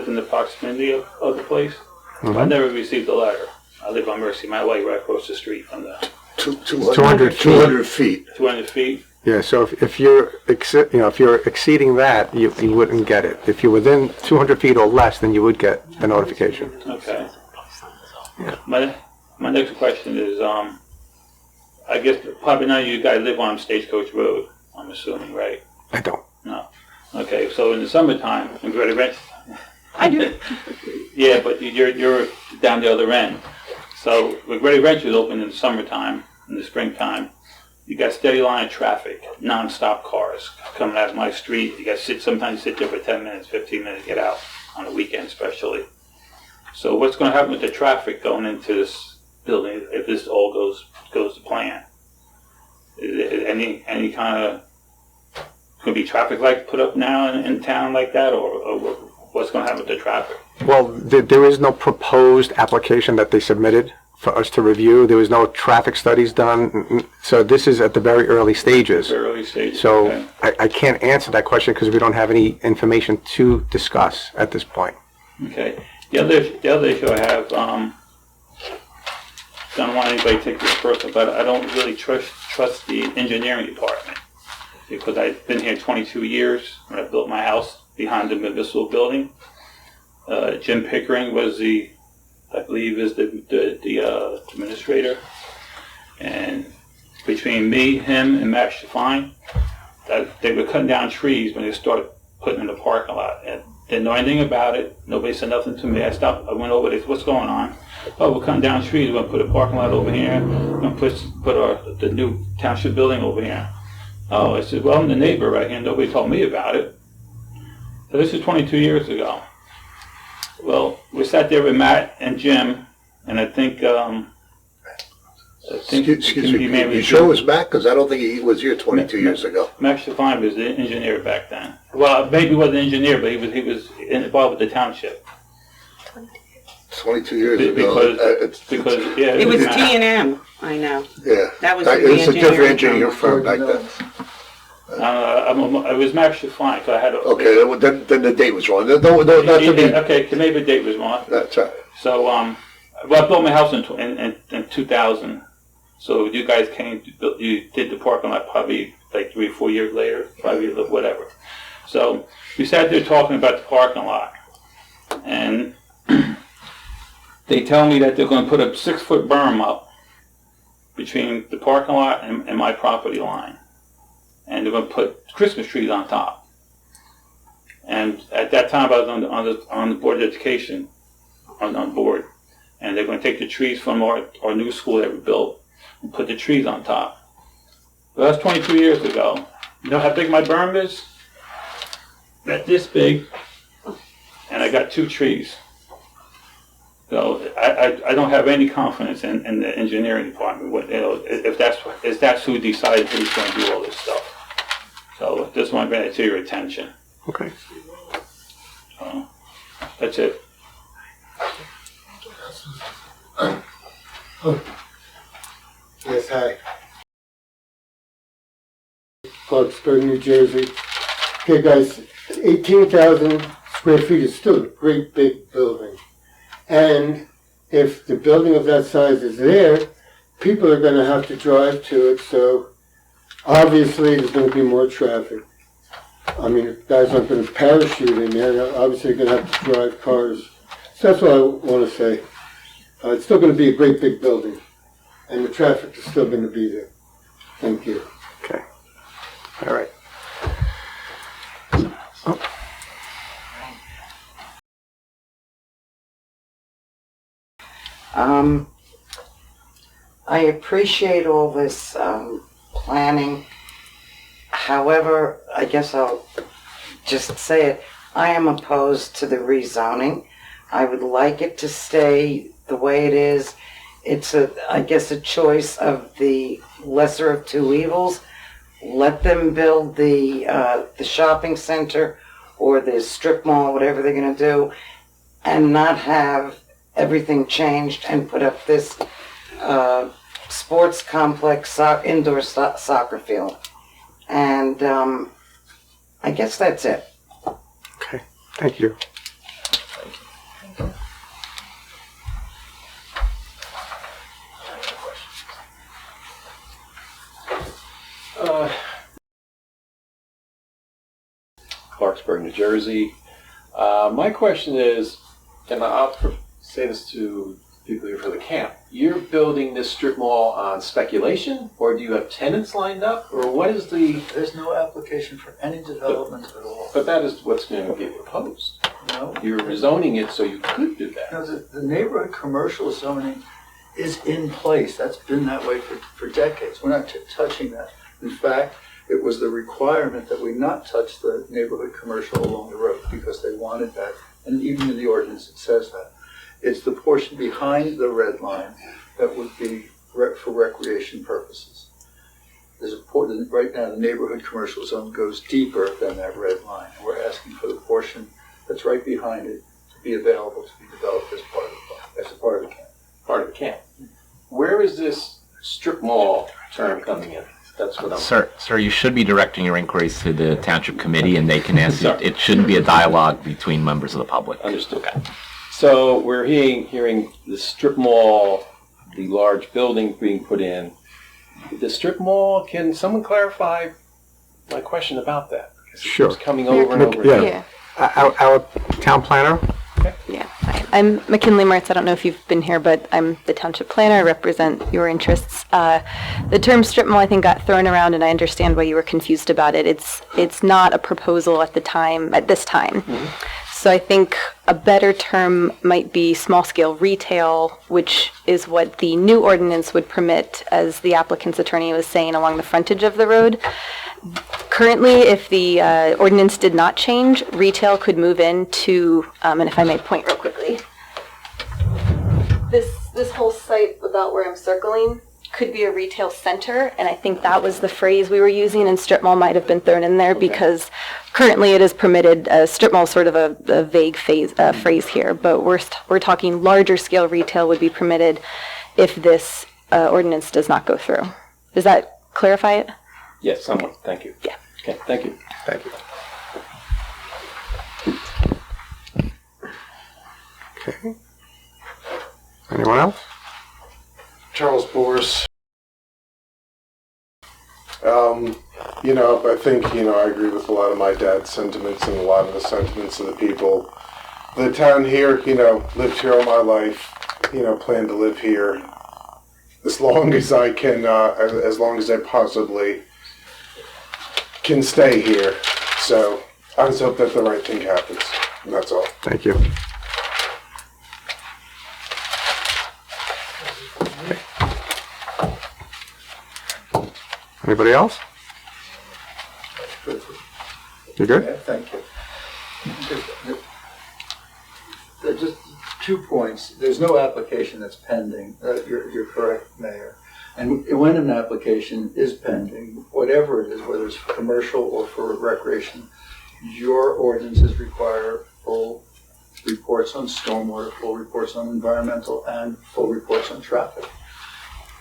in the proximity of the place. I never received a letter. I live on Mercy My Way, right across the street from the 200 feet. 200 feet. 200 feet. Yeah, so if you're if you're exceeding that, you wouldn't get it. If you're within 200 feet or less, then you would get the notification. Okay. My next question is, I guess probably none of you guys live on Stagecoach Road, I'm assuming, right? I don't. No. Okay, so in the summertime, in Greta Ranch, I do. yeah, but you're down the other end. So when Greta Ranch is open in the summertime, in the springtime, you got steady line of traffic, non-stop cars coming out of my street. You got sometimes you sit there for 10 minutes, 15 minutes, get out on the weekend especially. So what's going to happen with the traffic going into this building if this all goes to plan? Is it any kind of going to be traffic lights put up now in town like that, or what's going to happen with the traffic? Well, there is no proposed application that they submitted for us to review. There was no traffic studies done. So this is at the very early stages. Very early stages. So okay. I can't answer that question because we don't have any information to discuss at this point. Okay. The other issue I have, don't want anybody to take this personal, but I don't really trust the engineering department because I've been here 22 years when I built my house behind the municipal building. Jim Pickering was I believe is the administrator, and between me, him, and Max Shafine, that they were cutting down trees when they started putting in the parking lot. And didn't know anything about it. Nobody said nothing to me. I stopped. I went over there. What's going on? Oh, we're cutting down trees. We're going to put a parking lot over here. We're going to put the new township building over here. Oh, I said, well, I'm the neighbor right here. Nobody told me about it. So this is 22 years ago. Well, we sat there with Matt and Jim, and I think Excuse me, you sure it was Matt? Because I don't think he was here 22 years ago. Max Shafine was the engineer back then. Well, maybe he wasn't an engineer, but he was involved with the township. 22 years ago. Because yeah. It was T&M, I know. Yeah. That was It was a different engineering firm back then. It was Max Shafine, so I had to... Okay, well, then the date was wrong. No, not to be... Okay, maybe the date was wrong. That's right. So, well, I built my house in 2000. So you guys you did the parking lot probably like 3 or 4 years later, probably whatever. So we sat there talking about the parking lot, and they tell me that they're going to put a 6-foot berm up between the parking lot and my property line, and they're going to put Christmas trees on top. And at that time, I was on the board of education, on board, and they're going to take the trees from our new school that we built and put the trees on top. Well, that's 22 years ago. You know how big my berm is? That's this big, and I got 2 trees. So I don't have any confidence in the engineering department. If that's who decided who's going to do all this stuff. So just want to bring it to your attention. Okay. That's it. Yes, hi. Clarksburg, New Jersey. Okay, guys, 18,000 square feet is still a great big building. And if the building of that size is there, people are going to have to drive to it, so obviously there's going to be more traffic. I mean, guys aren't going to parachute in there. Obviously, they're going to have to drive cars. So that's what I want to say. It's still going to be a great big building, and the traffic is still going to be there. Thank you. Okay. All right. I appreciate all this planning. However, I guess I'll just say it. I am opposed to the rezoning. I would like it to stay the way it is. It's I guess a choice of the lesser of two evils. Let them build the shopping center or the strip mall, whatever they're going to do, and not have everything changed and put up this sports complex, indoor soccer field. And I guess that's it. Okay. Thank you. Clarksburg, New Jersey. My question is, and I'll say this to people here for the camp, you're building this strip mall on speculation, or do you have tenants lined up, or what is the... There's no application for any development at all. But that is what's going to be proposed. No. You're rezoning it so you could do that. No, the neighborhood commercial zoning is in place. That's been that way for decades. We're not touching that. In fact, it was the requirement that we not touch the neighborhood commercial along the road because they wanted that. And even in the ordinance it says that. It's the portion behind the red line that would be for recreation purposes. There's right now the neighborhood commercial zone goes deeper than that red line. And we're asking for the portion that's right behind it to be available to be developed as part of the camp. Part of the camp. Where is this strip mall term coming in? That's what I'm... Sir, you should be directing your inquiries to the township committee, and they can answer. It shouldn't be a dialogue between members of the public. Understood. Okay. So we're hearing the strip mall, the large building being put in. The strip mall, can someone clarify my question about that? Because Sure. It's coming over and over again. Our town planner. Yeah, hi. I'm McKinley Mertz. I don't know if you've been here, but I'm the township planner. I represent your interests. The term strip mall, I think, got thrown around, and I understand why you were confused about it. It's not a proposal at this time. So I think a better term might be small-scale retail, which is what the new ordinance would permit, as the applicant's attorney was saying, along the frontage of the road. Currently, if the ordinance did not change, retail could move into, and if I may point real quickly, this whole site about where I'm circling could be a retail center, and I think that was the phrase we were using, and strip mall might have been thrown in there because currently it is permitted. Strip mall is sort of a vague phrase here, but we're talking larger scale retail would be permitted if this ordinance does not go through. Does that clarify it? Yes, somewhat. Thank you. Yeah. Okay, thank you. Thank you. Okay. Anyone else? Charles Boris. I think, I agree with a lot of my dad's sentiments and a lot of the sentiments of the people. The town here, lived here all my life, plan to live here as long as I can, as long as I possibly can stay here. So I just hope that the right thing happens. And that's all. Thank you. Anybody else? You good? Yeah, thank you. Just 2 points. There's no application that's pending. You're correct, Mayor. And when an application is pending, whatever it is, whether it's for commercial or for recreation, your ordinances require full reports on stormwater, full reports on environmental, and full reports on traffic.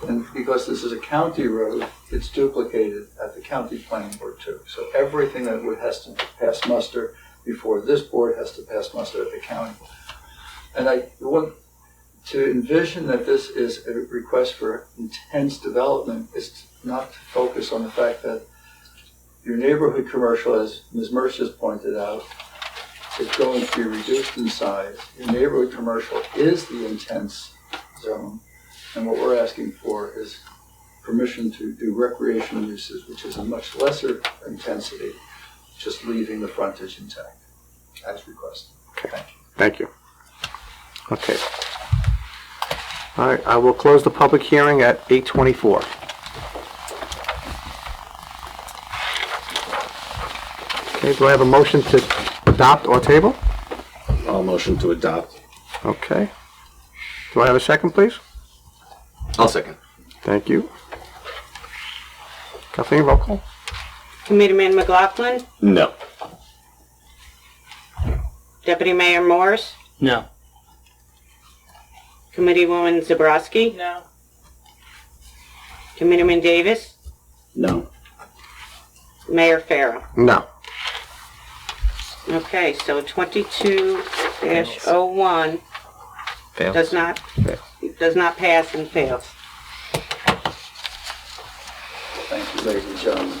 And because this is a county road, it's duplicated at the county planning board too. So everything that has to pass muster before this board has to pass muster at the county. And I want to envision that this is a request for intense development is not to focus on the fact that your neighborhood commercial, as Ms. Mersch has pointed out, is going to be reduced in size. Your neighborhood commercial is the intense zone. And what we're asking for is permission to do recreational uses, which is a much lesser intensity, just leaving the frontage intact, as requested. Okay, thank you. Okay. All right, I will close the public hearing at 8:24. Okay, do I have a motion to adopt or table? I'll motion to adopt. Okay. Do I have a second, please? I'll second. Thank you. Kathleen, roll call. Committeeman McLaughlin, No. Deputy Mayor Morris, No. Committeewoman Zabrowski, No. Committeeman Davis, No. Mayor Farrell. No. Okay, so 22-01 Fail. does not pass and fails. Thank you, ladies and gentlemen.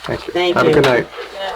Thank you. Thank Have a you. good night. Yeah.